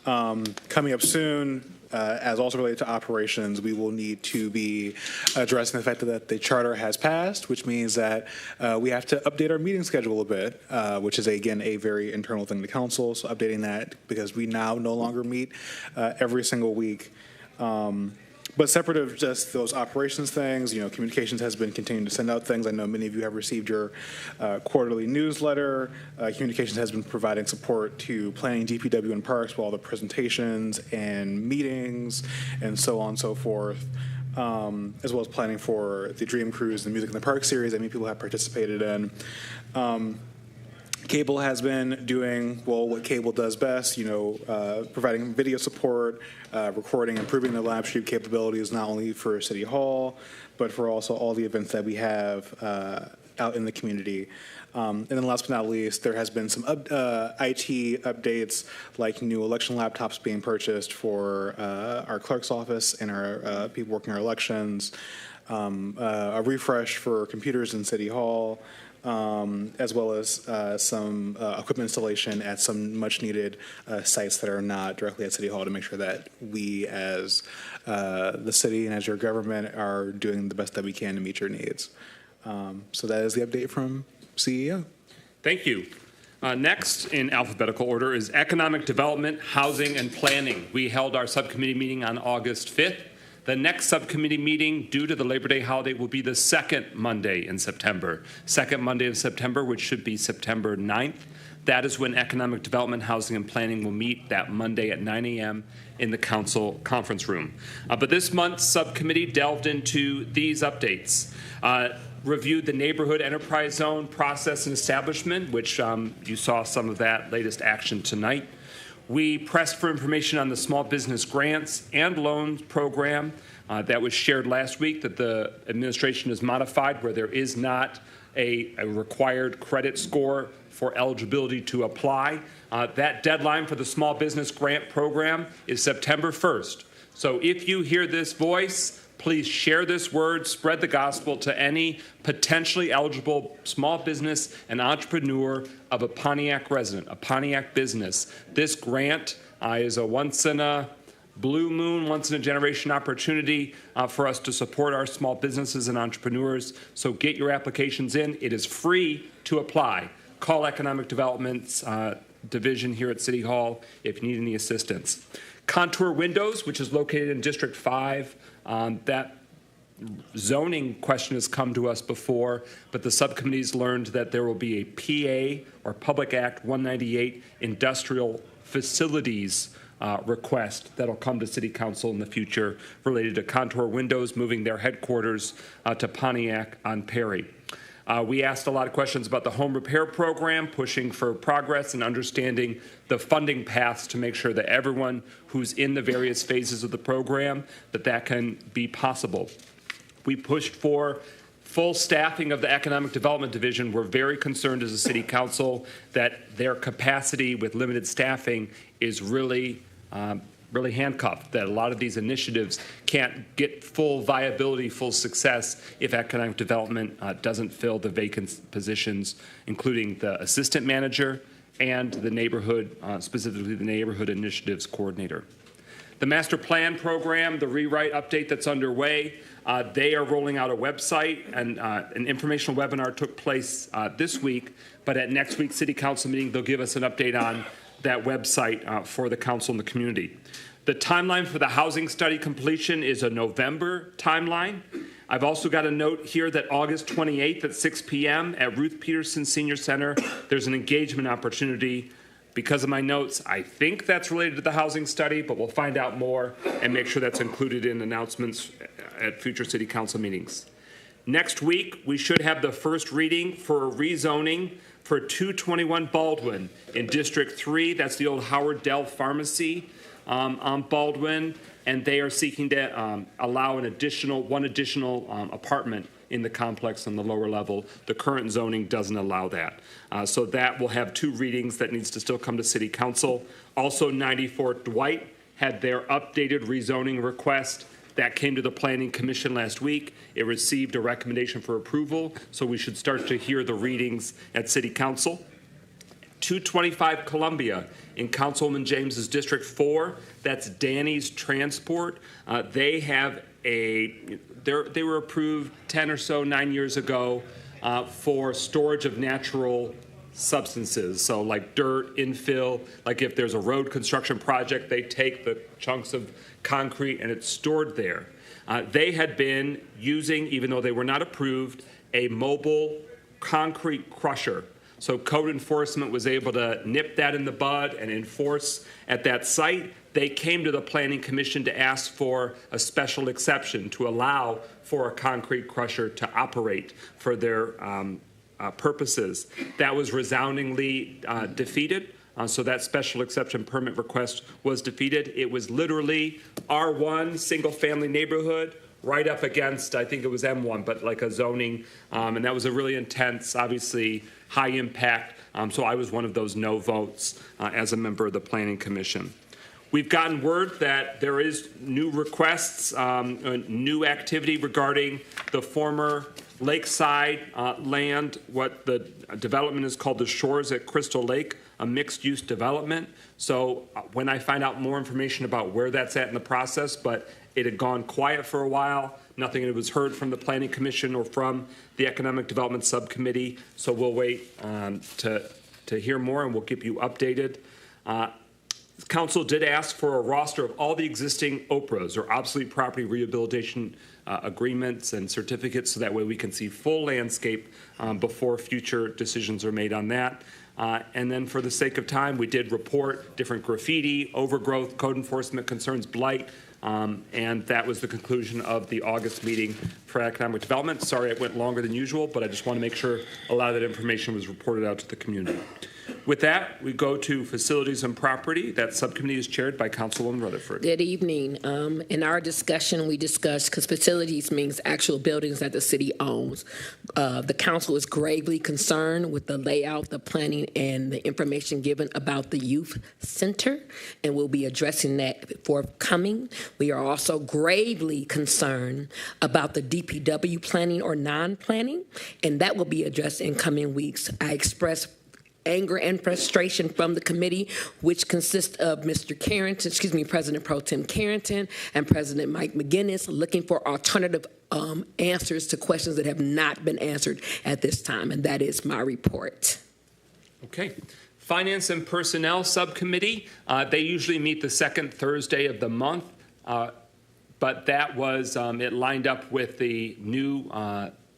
Coming up soon, as also related to operations, we will need to be addressing the fact that the charter has passed, which means that we have to update our meeting schedule a bit, which is, again, a very internal thing to council. So updating that because we now no longer meet every single week. But separate of just those operations things, communications has been continuing to send out things. I know many of you have received your quarterly newsletter. Communications has been providing support to planning, DPW, and parks for all the presentations and meetings and so on and so forth, as well as planning for the Dream Cruise, the Music in the Park series that many people have participated in. Cable has been doing, well, what cable does best, providing video support, recording, improving the live stream capabilities, not only for City Hall, but for also all the events that we have out in the community. And then last but not least, there has been some IT updates, like new election laptops being purchased for our clerk's office and our people working our elections, a refresh for computers in City Hall, as well as some equipment installation at some much-needed sites that are not directly at City Hall to make sure that we, as the city and as your government, are doing the best that we can to meet your needs. So that is the update from CEO. Thank you. Next, in alphabetical order, is Economic Development, Housing, and Planning. We held our subcommittee meeting on August 5th. The next subcommittee meeting, due to the Labor Day holiday, will be the second Monday in September. Second Monday of September, which should be September 9th. That is when Economic Development, Housing, and Planning will meet that Monday at 9 a.m. in the council conference room. But this month's subcommittee delved into these updates. Reviewed the neighborhood enterprise zone process and establishment, which you saw some of that latest action tonight. We pressed for information on the small business grants and loans program that was shared last week that the administration has modified, where there is not a required credit score for eligibility to apply. That deadline for the small business grant program is September 1st. So if you hear this voice, please share this word, spread the gospel to any potentially eligible small business and entrepreneur of a Pontiac resident, a Pontiac business. This grant is a once-in-a-blue moon, once-in-a-generation opportunity for us to support our small businesses and entrepreneurs. So get your applications in. It is free to apply. Call Economic Development's division here at City Hall if you need any assistance. Contour Windows, which is located in District 5, that zoning question has come to us before, but the subcommittees learned that there will be a PA, or Public Act 198, industrial facilities request that'll come to City Council in the future related to Contour Windows moving their headquarters to Pontiac on Perry. We asked a lot of questions about the home repair program, pushing for progress and understanding the funding paths to make sure that everyone who's in the various phases of the program, that can be possible. We pushed for full staffing of the Economic Development Division. We're very concerned as a City Council that their capacity with limited staffing is really really handcuffed, that a lot of these initiatives can't get full viability, full success if economic development doesn't fill the vacant positions, including the assistant manager and the neighborhood, specifically the neighborhood initiatives coordinator. The master plan program, the rewrite update that's underway, they are rolling out a website, and an informational webinar took place this week, but at next week's city council meeting, they'll give us an update on that website for the council and the community. The timeline for the housing study completion is a November timeline. I've also got a note here that August 28th at 6 p.m. at Ruth Peterson Senior Center, there's an engagement opportunity. Because of my notes, I think that's related to the housing study, but we'll find out more and make sure that's included in announcements at future city council meetings. Next week, we should have the first reading for rezoning for 221 Baldwin in District 3. That's the old Howard Dell Pharmacy on Baldwin, and they are seeking to allow one additional apartment in the complex on the lower level. The current zoning doesn't allow that. So that will have 2 readings that needs to still come to City Council. Also, 94 Dwight had their updated rezoning request. That came to the Planning Commission last week. It received a recommendation for approval, so we should start to hear the readings at City Council. 225 Columbia in Councilwoman James's District 4, that's Danny's Transport. They were approved 10 or so, 9 years ago for storage of natural substances. So like dirt, infill, like if there's a road construction project, they take the chunks of concrete and it's stored there. They had been using, even though they were not approved, a mobile concrete crusher. So code enforcement was able to nip that in the bud and enforce at that site. They came to the Planning Commission to ask for a special exception to allow for a concrete crusher to operate for their purposes. That was resoundingly defeated. So that special exception permit request was defeated. It was literally R1, single-family neighborhood, right up against, I think it was M1, but like a zoning. And that was a really intense, obviously, high impact. So I was one of those no votes as a member of the Planning Commission. We've gotten word that there is new requests, new activity regarding the former lakeside land, what the development is called the Shores at Crystal Lake, a mixed-use development. So when I find out more information about where that's at in the process, but it had gone quiet for a while, nothing was heard from the Planning Commission or from the Economic Development Subcommittee, so we'll wait to hear more and we'll keep you updated. Council did ask for a roster of all the existing OPRAs, or obsolete property rehabilitation agreements and certificates, so that way we can see full landscape before future decisions are made on that. And then for the sake of time, we did report different graffiti, overgrowth, code enforcement concerns, blight, and that was the conclusion of the August meeting for economic development. Sorry it went longer than usual, but I just want to make sure a lot of that information was reported out to the community. With that, we go to facilities and property. That subcommittee is chaired by Councilwoman Rutherford. Good evening. In our discussion, we discussed, because facilities means actual buildings that the city owns. The council is gravely concerned with the layout, the planning, and the information given about the youth center, and we'll be addressing that forthcoming. We are also gravely concerned about the DPW planning or non-planning, and that will be addressed in coming weeks. I express anger and frustration from the committee, which consists of President Pro Tem Carrington and President Mike McGinnis, looking for alternative answers to questions that have not been answered at this time, and that is my report. Okay. Finance and Personnel Subcommittee, they usually meet the second Thursday of the month, but that was, it lined up with the new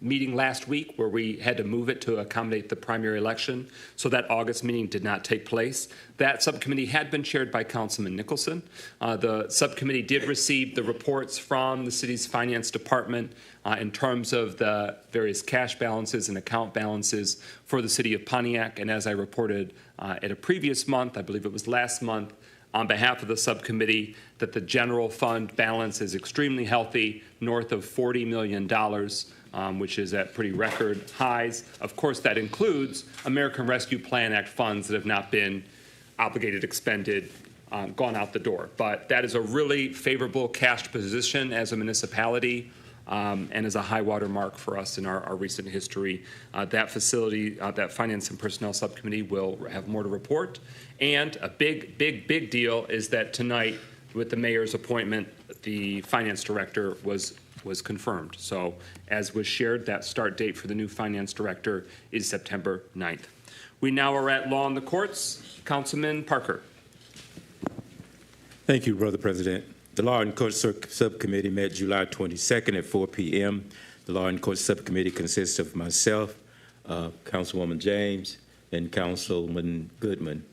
meeting last week where we had to move it to accommodate the primary election, so that August meeting did not take place. That subcommittee had been chaired by Councilman Nicholson. The subcommittee did receive the reports from the city's finance department in terms of the various cash balances and account balances for the city of Pontiac, and as I reported at a previous month, I believe it was last month, on behalf of the subcommittee, that the general fund balance is extremely healthy, north of $40 million, which is at pretty record highs. Of course, that includes American Rescue Plan Act funds that have not been obligated, expended, gone out the door. But that is a really favorable cash position as a municipality, and is a high water mark for us in our recent history. That facility, that Finance and Personnel Subcommittee will have more to report. And a big deal is that tonight, with the mayor's appointment, the finance director was confirmed. So as was shared, that start date for the new finance director is September 9th. We now are at Law in the Courts. Councilman Parker. Thank you, Brother President. The Law and Court Subcommittee met July 22nd at 4 p.m. The Law and Court Subcommittee consists of myself, Councilwoman James, and Councilman Goodman,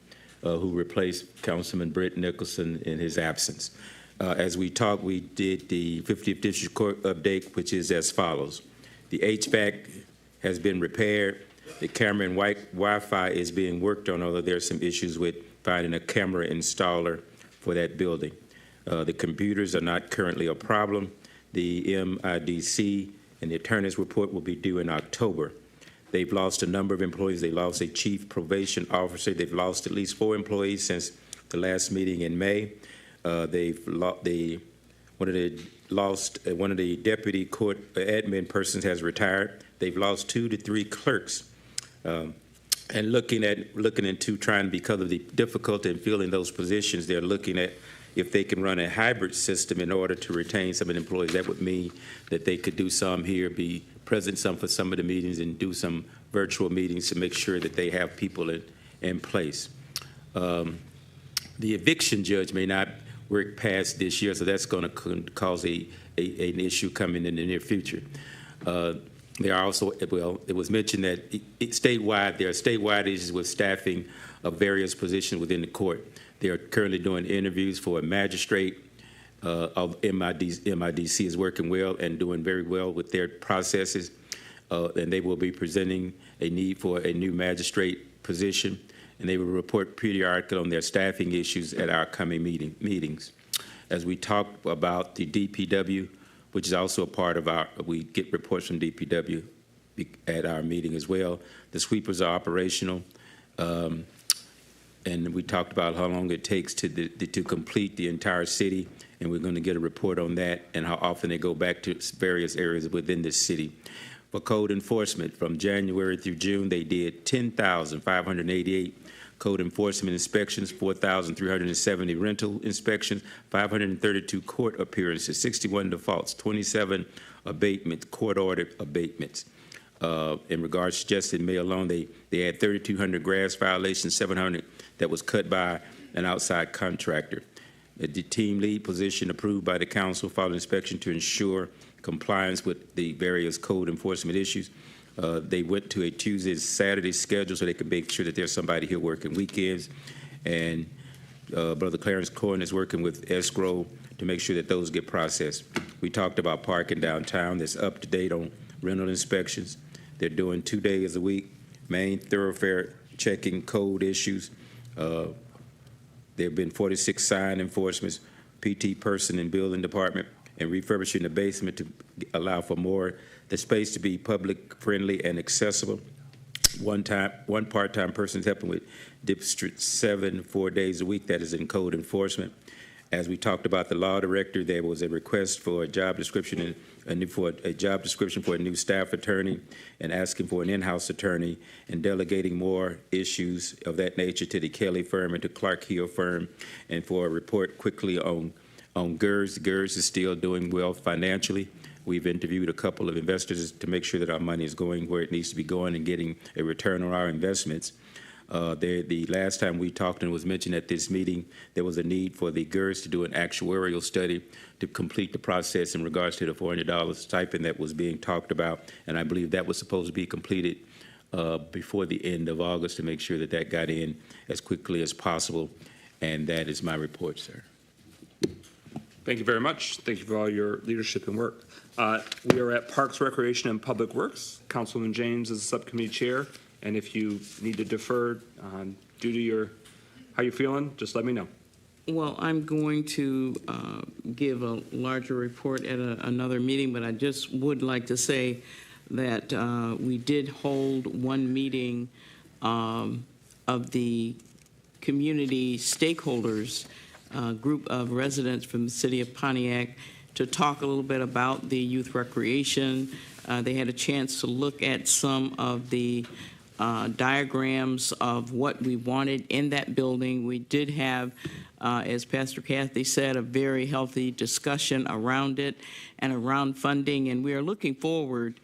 who replaced Councilman Britt Nicholson in his absence. As we talked, we did the 50th District Court update, which is as follows. The HVAC has been repaired. The camera and Wi-Fi is being worked on, although there are some issues with finding a camera installer for that building. The computers are not currently a problem. The MIDC and the attorney's report will be due in October. They've lost a number of employees. They lost a chief probation officer. They've lost at least 4 employees since the last meeting in May. One of the deputy court admin persons has retired. They've lost 2 to 3 clerks. And looking into trying, because of the difficulty in filling those positions, they're looking at if they can run a hybrid system in order to retain some of the employees. That would mean that they could do some here, be present some for some of the meetings, and do some virtual meetings to make sure that they have people in place. The eviction judge may not work past this year, so that's going to cause an issue coming in the near future. There are also, well, it was mentioned that statewide, there are statewide issues with staffing of various positions within the court. They are currently doing interviews for a magistrate. MIDC is working well and doing very well with their processes, and they will be presenting a need for a new magistrate position, and they will report periodically on their staffing issues at our coming meetings. As we talk about the DPW, which is also a part of we get reports from DPW at our meeting as well. The sweepers are operational, and we talked about how long it takes to complete the entire city, and we're going to get a report on that and how often they go back to various areas within the city. For code enforcement, from January through June, they did 10,588 code enforcement inspections, 4,370 rental inspections, 532 court appearances, 61 defaults, 27 abatements, court-ordered abatements. In regards to just in May alone, they had 3,200 grass violations, 700 that was cut by an outside contractor. The team lead position approved by the council following inspection to ensure compliance with the various code enforcement issues. They went to a Tuesday, Saturday schedule so they could make sure that there's somebody here working weekends. And Brother Clarence Corn is working with escrow to make sure that those get processed. We talked about parking downtown. That's up to date on rental inspections. They're doing 2 days a week, main thoroughfare checking code issues. There have been 46 sign enforcements, PT person in building department, and refurbishing the basement to allow for the space to be public friendly and accessible. One part-time person is helping with District 7 4 days a week. That is in code enforcement. As we talked about the law director, there was a request for a job description for a new staff attorney, and asking for an in-house attorney, and delegating more issues of that nature to the Kelly firm and to Clark Hill firm, and for a report quickly on GERS. GERS is still doing well financially. We've interviewed a couple of investors to make sure that our money is going where it needs to be going and getting a return on our investments. The last time we talked, and it was mentioned at this meeting, there was a need for the GERS to do an actuarial study to complete the process in regards to the $400 stipend that was being talked about, and I believe that was supposed to be completed before the end of August to make sure that that got in as quickly as possible, and that is my report, sir. Thank you very much. Thank you for all your leadership and work. We are at Parks, Recreation, and Public Works. Councilman James is the subcommittee chair, and if you need to defer due to how you're feeling, just let me know. Well, I'm going to give a larger report at another meeting, but I just would like to say that we did hold one meeting of the community stakeholders group of residents from the city of Pontiac to talk a little bit about the youth recreation. They had a chance to look at some of the diagrams of what we wanted in that building. We did have, as Pastor Kathy said, a very healthy discussion around it and around funding, and we are looking forward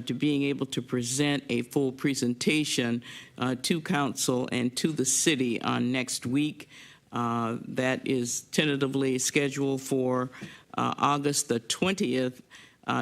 to being able to present a full presentation to council and to the city on next week. That is tentatively scheduled for August the 20th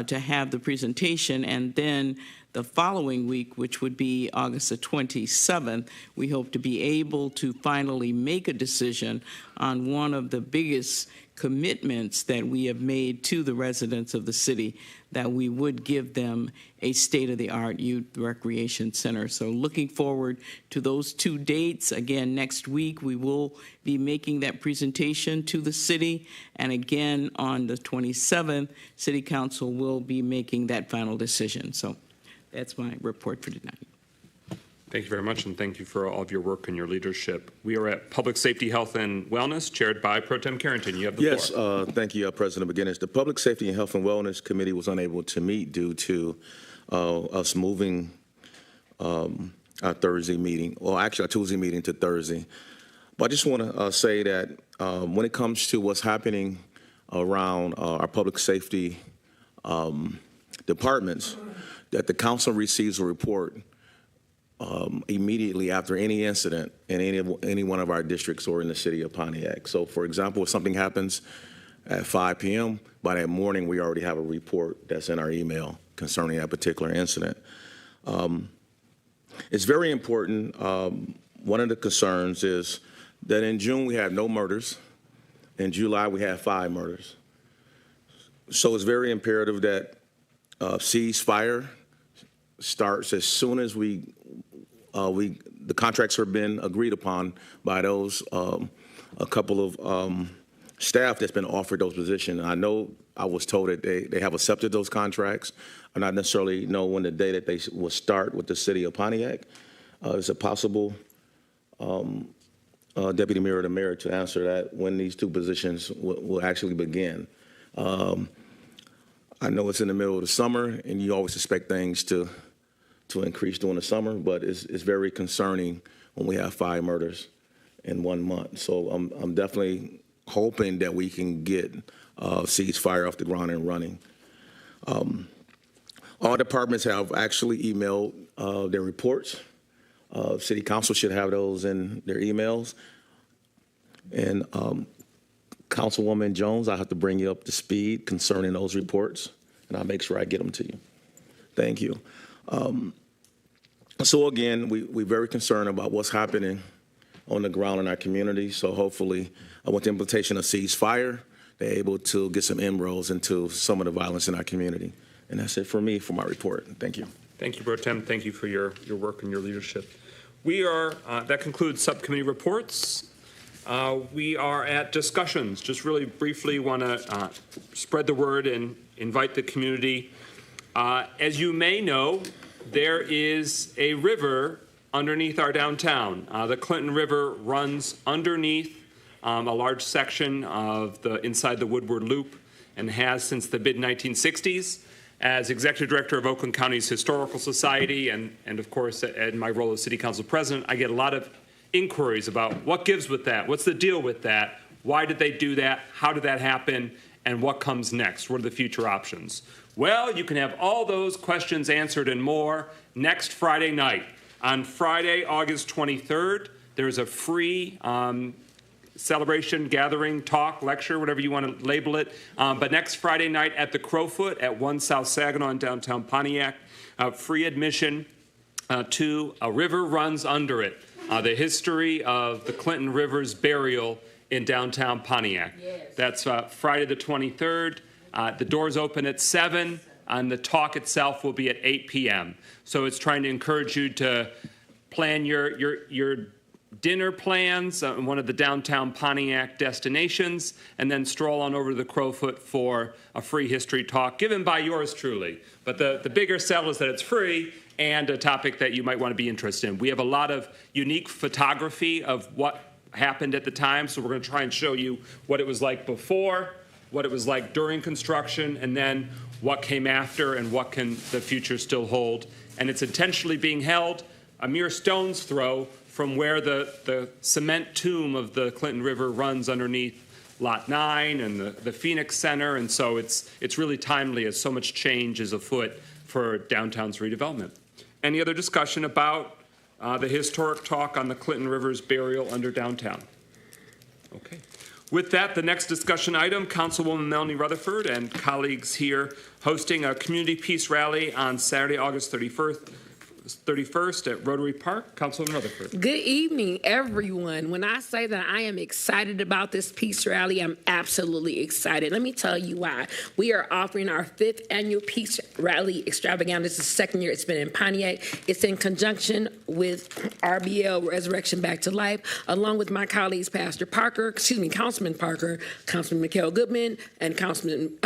to have the presentation, and then the following week, which would be August the 27th, we hope to be able to finally make a decision on one of the biggest commitments that we have made to the residents of the city, that we would give them a state-of-the-art youth recreation center. So looking forward to those two dates. Again, next week we will be making that presentation to the city, and again on the 27th, City Council will be making that final decision. So that's my report for tonight. Thank you very much, and thank you for all of your work and your leadership. We are at Public Safety, Health, and Wellness, chaired by Pro Tem Carrington. You have the floor. Yes, thank you, President McGinnis. The Public Safety and Health and Wellness Committee was unable to meet due to us moving our Thursday meeting, well, actually our Tuesday meeting to Thursday. But I just want to say that when it comes to what's happening around our public safety departments, that the council receives a report immediately after any incident in any one of our districts or in the city of Pontiac. So, for example, if something happens at 5 p.m., by that morning we already have a report that's in our email concerning that particular incident. It's very important. One of the concerns is that in June we had no murders. In July we had 5 murders. So it's very imperative that ceasefire starts as soon as the contracts are been agreed upon by those a couple of staff that's been offered those positions. I know I was told that they have accepted those contracts. I not necessarily know when the day that they will start with the city of Pontiac. Is it possible, Deputy Mayor or the Mayor, to answer that when these 2 positions will actually begin? I know it's in the middle of the summer, and you always expect things to increase during the summer, but it's very concerning when we have 5 murders in 1 month. So I'm definitely hoping that we can get ceasefire off the ground and running. All departments have actually emailed their reports. City Council should have those in their emails. And Councilwoman Jones, I have to bring you up to speed concerning those reports, and I'll make sure I get them to you. Thank you. So again, we're very concerned about what's happening on the ground in our community. So hopefully, with the implementation of ceasefire, they're able to get some inroads into some of the violence in our community. And that's it for me for my report. Thank you. Thank you, Pro Tem. Thank you for your work and your leadership. We are, that concludes subcommittee reports. We are at discussions. Just really briefly want to spread the word and invite the community. As you may know, there is a river underneath our downtown. The Clinton River runs underneath a large section of inside the Woodward Loop and has since the mid-1960s. As Executive Director of Oakland County's Historical Society and of course, in my role as City Council President, I get a lot of inquiries about what gives with that, what's the deal with that, why did they do that, how did that happen, and what comes next, what are the future options? Well, you can have all those questions answered and more next Friday night. On Friday, August 23rd, there's a free celebration, gathering, talk, lecture, whatever you want to label it. But next Friday night at the Crowfoot at 1 South Saginaw in downtown Pontiac, free admission to A River Runs Under It, the history of the Clinton River's burial in downtown Pontiac. Yes. That's Friday the 23rd. The doors open at 7, and the talk itself will be at 8 p.m. So it's trying to encourage you to plan your dinner plans in one of the downtown Pontiac destinations, and then stroll on over to the Crowfoot for a free history talk given by yours truly. But the bigger sell is that it's free and a topic that you might want to be interested in. We have a lot of unique photography of what happened at the time. So we're going to try and show you what it was like before, what it was like during construction, and then what came after and what can the future still hold. And it's intentionally being held a mere stone's throw from where the cement tomb of the Clinton River runs underneath Lot 9 and the Phoenix Center. And so it's really timely as so much change is afoot for downtown's redevelopment. Any other discussion about the historic talk on the Clinton River's burial under downtown? Okay. With that, the next discussion item, Councilwoman Melanie Rutherford and colleagues here hosting a community peace rally on Saturday, August 31st at Rotary Park. Councilwoman Rutherford. Good evening, everyone. When I say that I am excited about this peace rally, I'm absolutely excited. Let me tell you why. We are offering our 5th annual peace rally extravaganza. This is the second year it's been in Pontiac. It's in conjunction with RBL Resurrection Back to Life, along with my colleagues, Councilman Parker, Councilman Mikhail Goodman, and President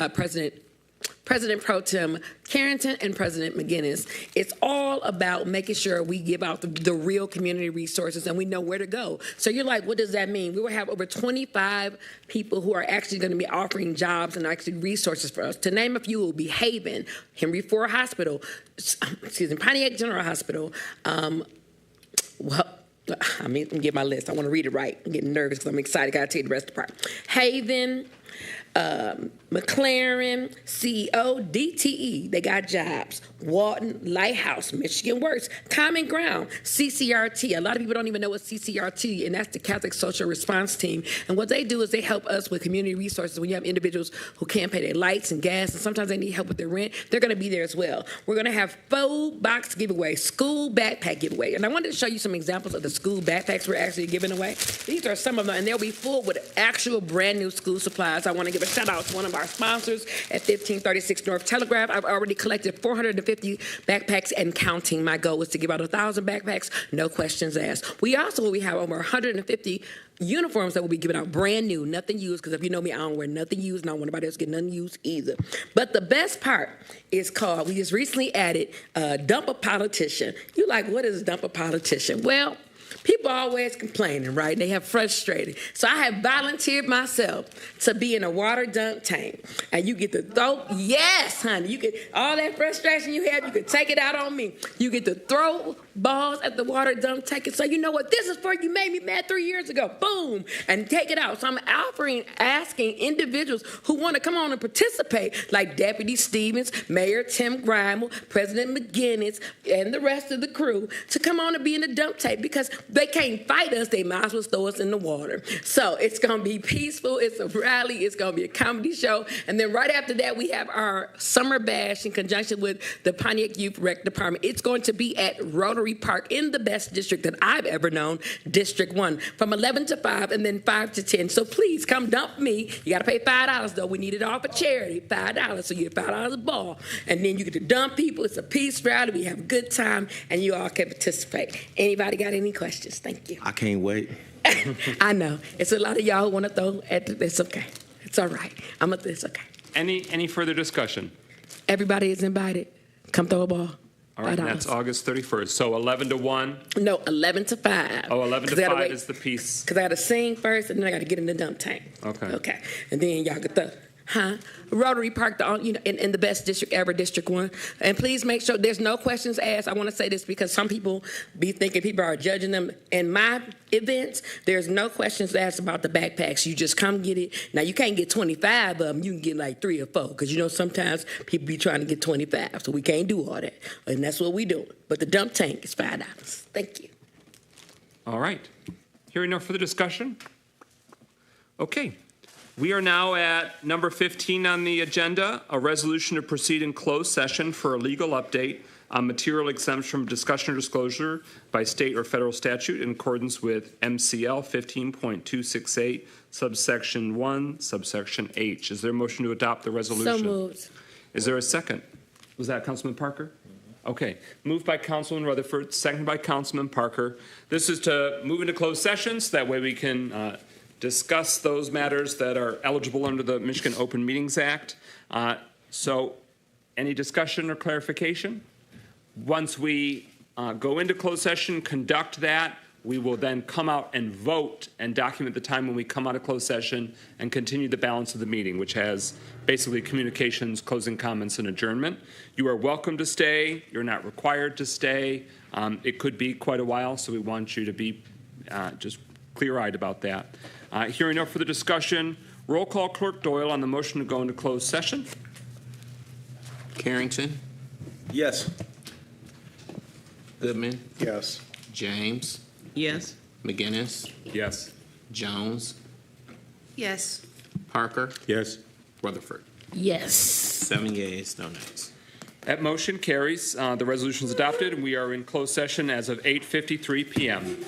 Pro Tem Carrington and President McGinnis. It's all about making sure we give out the real community resources and we know where to go. So you're like, what does that mean? We will have over 25 people who are actually going to be offering jobs and actually resources for us. To name a few will be Haven, Henry Ford Hospital, Pontiac General Hospital. Let me get my list. I want to read it right. I'm getting nervous because I'm excited. Got to tell you the rest of the part. Haven, McLaren, CEO, DTE, they got jobs. Walton, Lighthouse, Michigan Works, Common Ground, CCRT. A lot of people don't even know what CCRT, and that's the Catholic Social Response Team. And what they do is they help us with community resources. When you have individuals who can't pay their lights and gas, and sometimes they need help with their rent, they're going to be there as well. We're going to have food box giveaway, school backpack giveaway. And I wanted to show you some examples of the school backpacks we're actually giving away. These are some of them, and they'll be full with actual brand new school supplies. I want to give a shout out to one of our sponsors at 1536 North Telegraph. I've already collected 450 backpacks and counting. My goal was to give out 1,000 backpacks, no questions asked. We have over 150 uniforms that will be given out brand new, nothing used, because if you know me, I don't wear nothing used, and I don't want anybody else to get nothing used either. But the best part is we just recently added Dump a Politician. You like, what is Dump a Politician? Well, people are always complaining, right? They have frustrated. So I have volunteered myself to be in a water dump tank. And you get to throw, yes, honey, you get all that frustration you have, you can take it out on me. You get to throw balls at the water dump tank and say, you know what, this is for you made me mad 3 years ago. Boom, and take it out. So I'm asking individuals who want to come on and participate, like Deputy Stevens, Mayor Tim Grimel, President McGinnis, and the rest of the crew, to come on and be in the dump tank, because they can't fight us, they might as well throw us in the water. So it's going to be peaceful, it's a rally, it's going to be a comedy show, and then right after that we have our summer bash in conjunction with the Pontiac Youth Rec Department. It's going to be at Rotary Park in the best district that I've ever known, District 1, from 11 to 5 and then 5 to 10. So please come dump me. You got to pay $5 though. We need it all for charity, $5. So you get $5 a ball. And then you get to dump people. It's a peace rally. We have a good time and you all can participate. Anybody got any questions? Thank you. I can't wait. I know. It's a lot of y'all who want to throw at it's okay. It's all right. It's okay. Any further discussion? Everybody is invited. Come throw a ball. All right, and that's August 31st. So 11 to 1? No, 11 to 5. Oh, 11 to 5 is the piece. Because I got to sing first, and then I got to get in the dump tank. Okay. And then y'all get the, Rotary Park, in the best district ever, District 1. And please make sure there's no questions asked. I want to say this because some people be thinking people are judging them. In my events, there's no questions asked about the backpacks. You just come get it. Now, you can't get 25 of them. You can get like 3 or 4 because, sometimes people be trying to get 25. So we can't do all that. And that's what we do. But the dump tank is $5. Thank you. All right. Hearing no further discussion? Okay. We are now at number 15 on the agenda, a resolution to proceed in closed session for a legal update on material exempts from discussion or disclosure by state or federal statute in accordance with MCL 15.268, subsection 1, subsection H. Is there a motion to adopt the resolution? So moved. Is there a second? Was that Councilman Parker? Okay. Moved by Councilman Rutherford, seconded by Councilman Parker. This is to move into closed session so that way we can discuss those matters that are eligible under the Michigan Open Meetings Act. So any discussion or clarification? Once we go into closed session, conduct that, We will then come out and vote and document the time when we come out of closed session and continue the balance of the meeting, which has basically communications, closing comments, and adjournment. You are welcome to stay. You're not required to stay. It could be quite a while, so we want you to be just clear-eyed about that. Hearing no further discussion, roll call Clerk Doyle on the motion to go into closed session. Carrington, Yes. Goodman, Yes. James, Yes. McGinnis, Yes. Jones, Yes. Parker, Yes. Rutherford. Yes. 7 yeas, no nays. That motion carries. The resolution is adopted, and we are in closed session as of 8:53 p.m.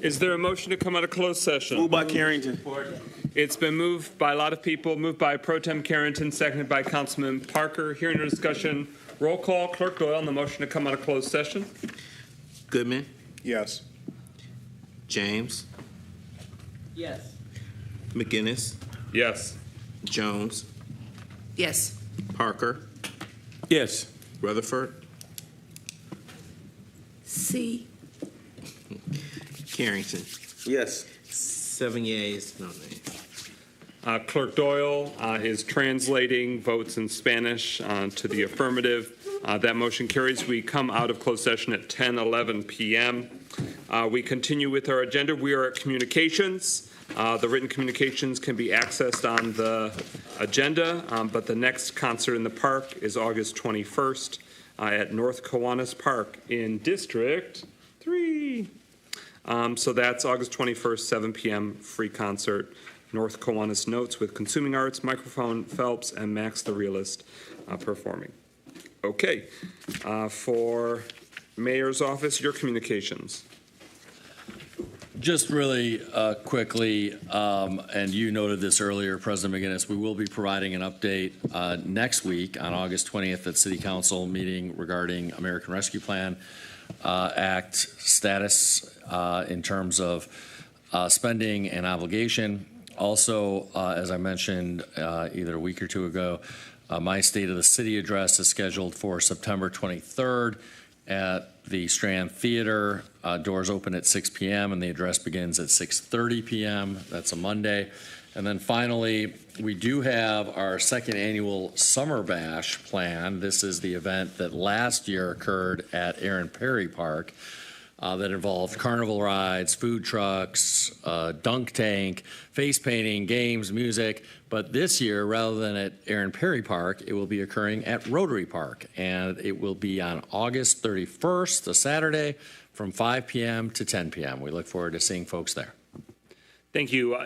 Is there a motion to come out of closed session? Moved by Carrington. It's been moved by a lot of people, moved by Pro Tem Carrington, seconded by Councilman Parker. Hearing no discussion, roll call. Clerk Doyle on the motion to come out of closed session. Goodman, Yes. James, Yes. McGinnis, Yes. Jones, Yes. Parker, Yes. Rutherford, C. Carrington. Yes. 7 yeas, no nays. Clerk Doyle is translating votes in Spanish to the affirmative. That motion carries. We come out of closed session at 10:11 p.m. We continue with our agenda. We are at communications. The written communications can be accessed on the agenda, but the next concert in the park is August 21st at North Kiwanis Park in District 3. So that's August 21st, 7 p.m., free concert. North Kiwanis Notes with Consuming Arts, Microphone Phelps, and Max the Realist performing. Okay. For Mayor's Office, your communications. Just really quickly, and you noted this earlier, President McGinnis, we will be providing an update next week on August 20th at City Council meeting regarding American Rescue Plan Act status in terms of spending and obligation. Also, as I mentioned either a week or two ago, my State of the City address is scheduled for September 23rd at the Strand Theater. Doors open at 6 p.m. and the address begins at 6:30 p.m. That's a Monday. And then finally, we do have our second annual Summer Bash planned. This is the event that last year occurred at Aaron Perry Park that involved carnival rides, food trucks, dunk tank, face painting, games, music. But this year, rather than at Aaron Perry Park, it will be occurring at Rotary Park. And it will be on August 31st, a Saturday, from 5 p.m. to 10 p.m. We look forward to seeing folks there. Thank you.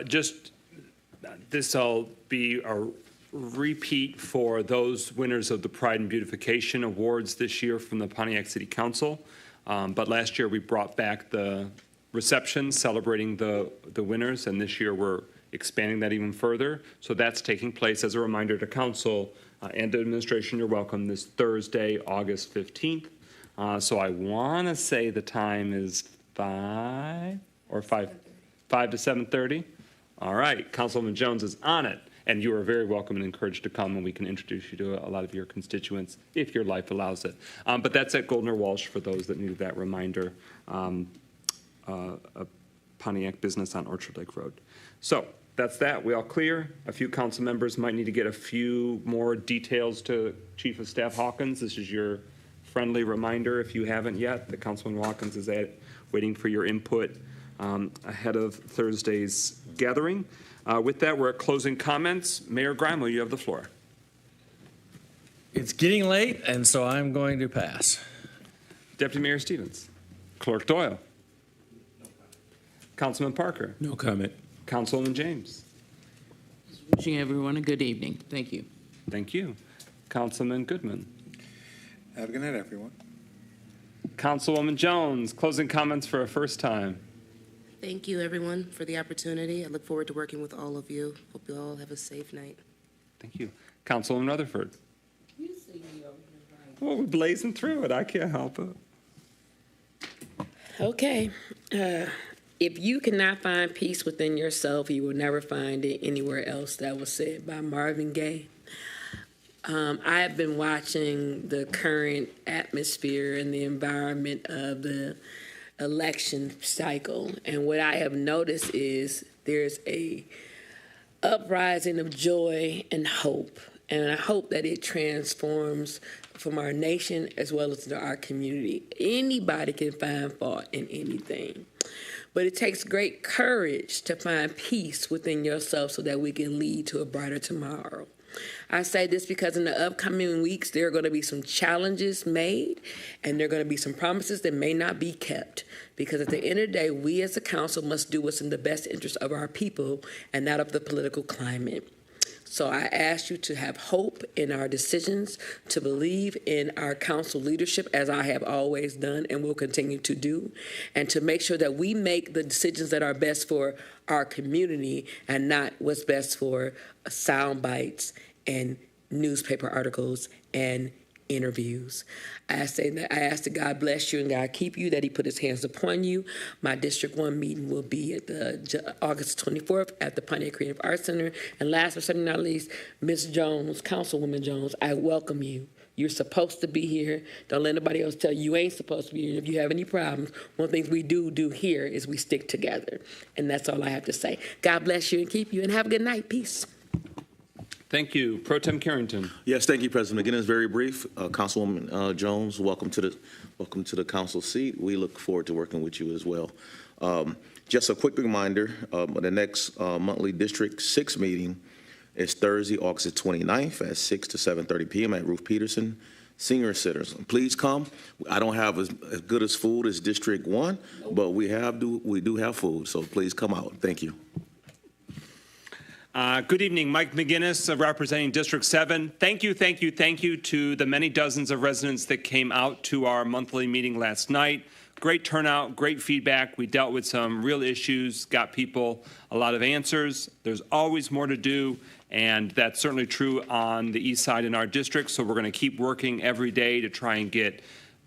This will be a repeat for those winners of the Pride and Beautification Awards this year from the Pontiac City Council. But last year we brought back the reception celebrating the winners, and this year we're expanding that even further. So that's taking place as a reminder to council and to administration, you're welcome, this Thursday, August 15th. So I want to say the time is 5 to 7:30. All right, Councilwoman Jones is on it, and you are very welcome and encouraged to come, and we can introduce you to a lot of your constituents if your life allows it. But that's at Goldner Walsh for those that needed that reminder, a Pontiac business on Orchard Lake Road. So that's that. We all clear. A few council members might need to get a few more details to Chief of Staff Hawkins. This is your friendly reminder if you haven't yet. The Councilman Hawkins is waiting for your input ahead of Thursday's gathering. With that, we're at closing comments. Mayor Grimo, you have the floor. It's getting late, and so I'm going to pass. Deputy Mayor Stevens. Clerk Doyle. Councilman Parker. No comment. Councilwoman James. Wishing everyone a good evening. Thank you. Thank you. Councilman Goodman. Have a good night, everyone. Councilwoman Jones, closing comments for a first time. Thank you, everyone, for the opportunity. I look forward to working with all of you. Hope you all have a safe night. Thank you. Councilwoman Rutherford. Well, we're blazing through it. I can't help it. Okay. If you cannot find peace within yourself, you will never find it anywhere else. That was said by Marvin Gaye. I have been watching the current atmosphere and the environment of the election cycle, and what I have noticed is there's a uprising of joy and hope, and I hope that it transforms from our nation as well as our community. Anybody can find fault in anything, but it takes great courage to find peace within yourself so that we can lead to a brighter tomorrow. I say this because in the upcoming weeks, there are going to be some challenges made, and there are going to be some promises that may not be kept. Because at the end of the day, we as a council must do what's in the best interest of our people and not of the political climate. So I ask you to have hope in our decisions, to believe in our council leadership, as I have always done and will continue to do, and to make sure that we make the decisions that are best for our community and not what's best for sound bites and newspaper articles and interviews. I ask that God bless you and God keep you, that he put his hands upon you. My District 1 meeting will be at the August 24th at the Pontiac Creative Arts Center. And last but certainly not least, Ms. Jones, Councilwoman Jones, I welcome you. You're supposed to be here. Don't let anybody else tell you ain't supposed to be here. If you have any problems, one of the things we do here is we stick together. And that's all I have to say. God bless you and keep you, and have a good night. Peace. Thank you. Pro Tem Carrington. Yes, thank you, President McGinnis. Very brief. Councilwoman Jones, welcome to the council seat. We look forward to working with you as well. Just a quick reminder, the next monthly District 6 meeting is Thursday, August 29th at 6 to 7:30 p.m. at Ruth Peterson Senior Centers. Please come. I don't have as good as food as District 1, but we do have food, so please come out. Thank you. Good evening, Mike McGinnis, representing District 7. Thank you to the many dozens of residents that came out to our monthly meeting last night. Great turnout, great feedback. We dealt with some real issues, got people a lot of answers. There's always more to do, and that's certainly true on the east side in our district, so we're going to keep working every day to try and get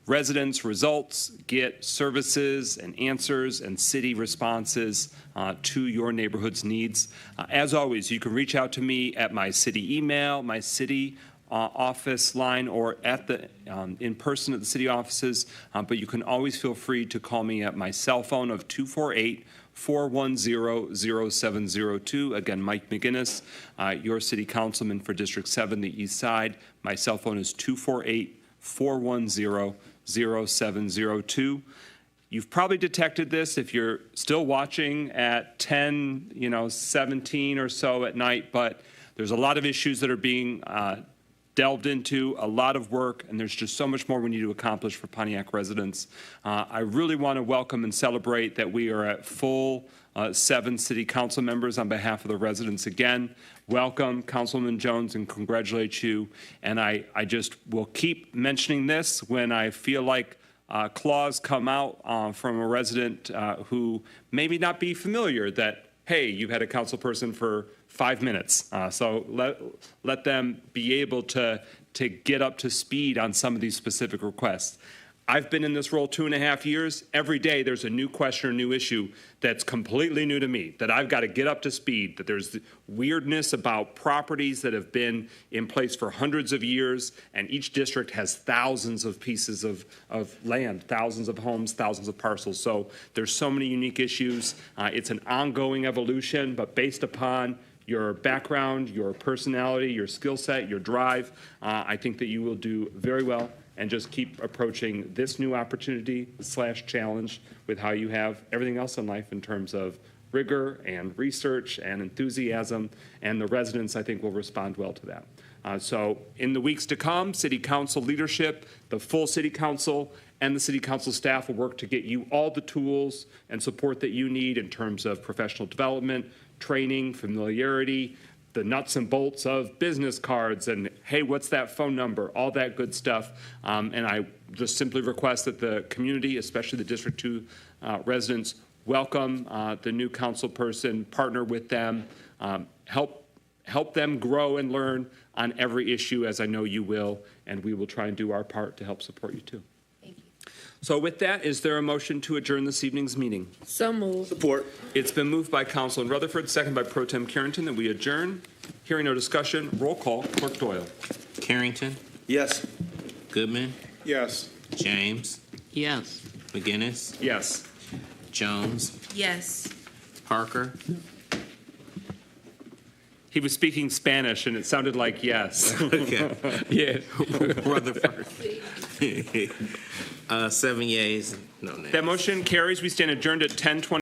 residents' results, get services and answers and city responses to your neighborhood's needs. As always, you can reach out to me at my city email, my city office line, or at the in person at the city offices, but you can always feel free to call me at my cell phone of 248-410-0702. Again, Mike McGinnis, your city councilman for District 7, the east side. My cell phone is 248-410-0702. You've probably detected this if you're still watching at 10:17 or so at night, but there's a lot of issues that are being delved into, a lot of work, and there's just so much more we need to accomplish for Pontiac residents. I really want to welcome and celebrate that we are at full 7 city council members on behalf of the residents. Again, welcome, Councilwoman Jones, and congratulate you. And I just will keep mentioning this when I feel like clause come out from a resident who maybe not be familiar that, hey, you've had a council person for 5 minutes. So let them be able to get up to speed on some of these specific requests. I've been in this role 2.5 years. Every day there's a new question or new issue that's completely new to me, that I've got to get up to speed, that there's weirdness about properties that have been in place for hundreds of years, and each district has thousands of pieces of land, thousands of homes, thousands of parcels. So there's so many unique issues. It's an ongoing evolution, but based upon your background, your personality, your skill set, your drive, I think that you will do very well, and just keep approaching this new opportunity / challenge with how you have everything else in life in terms of rigor and research and enthusiasm, and the residents, I think, will respond well to that. So in the weeks to come, City Council leadership, the full City Council, and the City Council staff will work to get you all the tools and support that you need in terms of professional development, training, familiarity, the nuts and bolts of business cards, and hey, what's that phone number, all that good stuff. And I just simply request that the community, especially the District 2 residents, welcome the new council person, partner with them, help them grow and learn on every issue, as I know you will, and we will try and do our part to help support you too. Thank you. So with that, is there a motion to adjourn this evening's meeting? So moved. Support. It's been moved by Councilman Rutherford, second by Pro Tem Carrington, that we adjourn. Hearing no discussion, roll call. Clerk Doyle. Carrington, Yes. Goodman, Yes. James, Yes. McGinnis, Yes. Jones, Yes. Parker, He was speaking Spanish, and it sounded like yes. Okay. Yeah. Rutherford. 7 yeas, no nays. That motion carries. We stand adjourned at 10:20.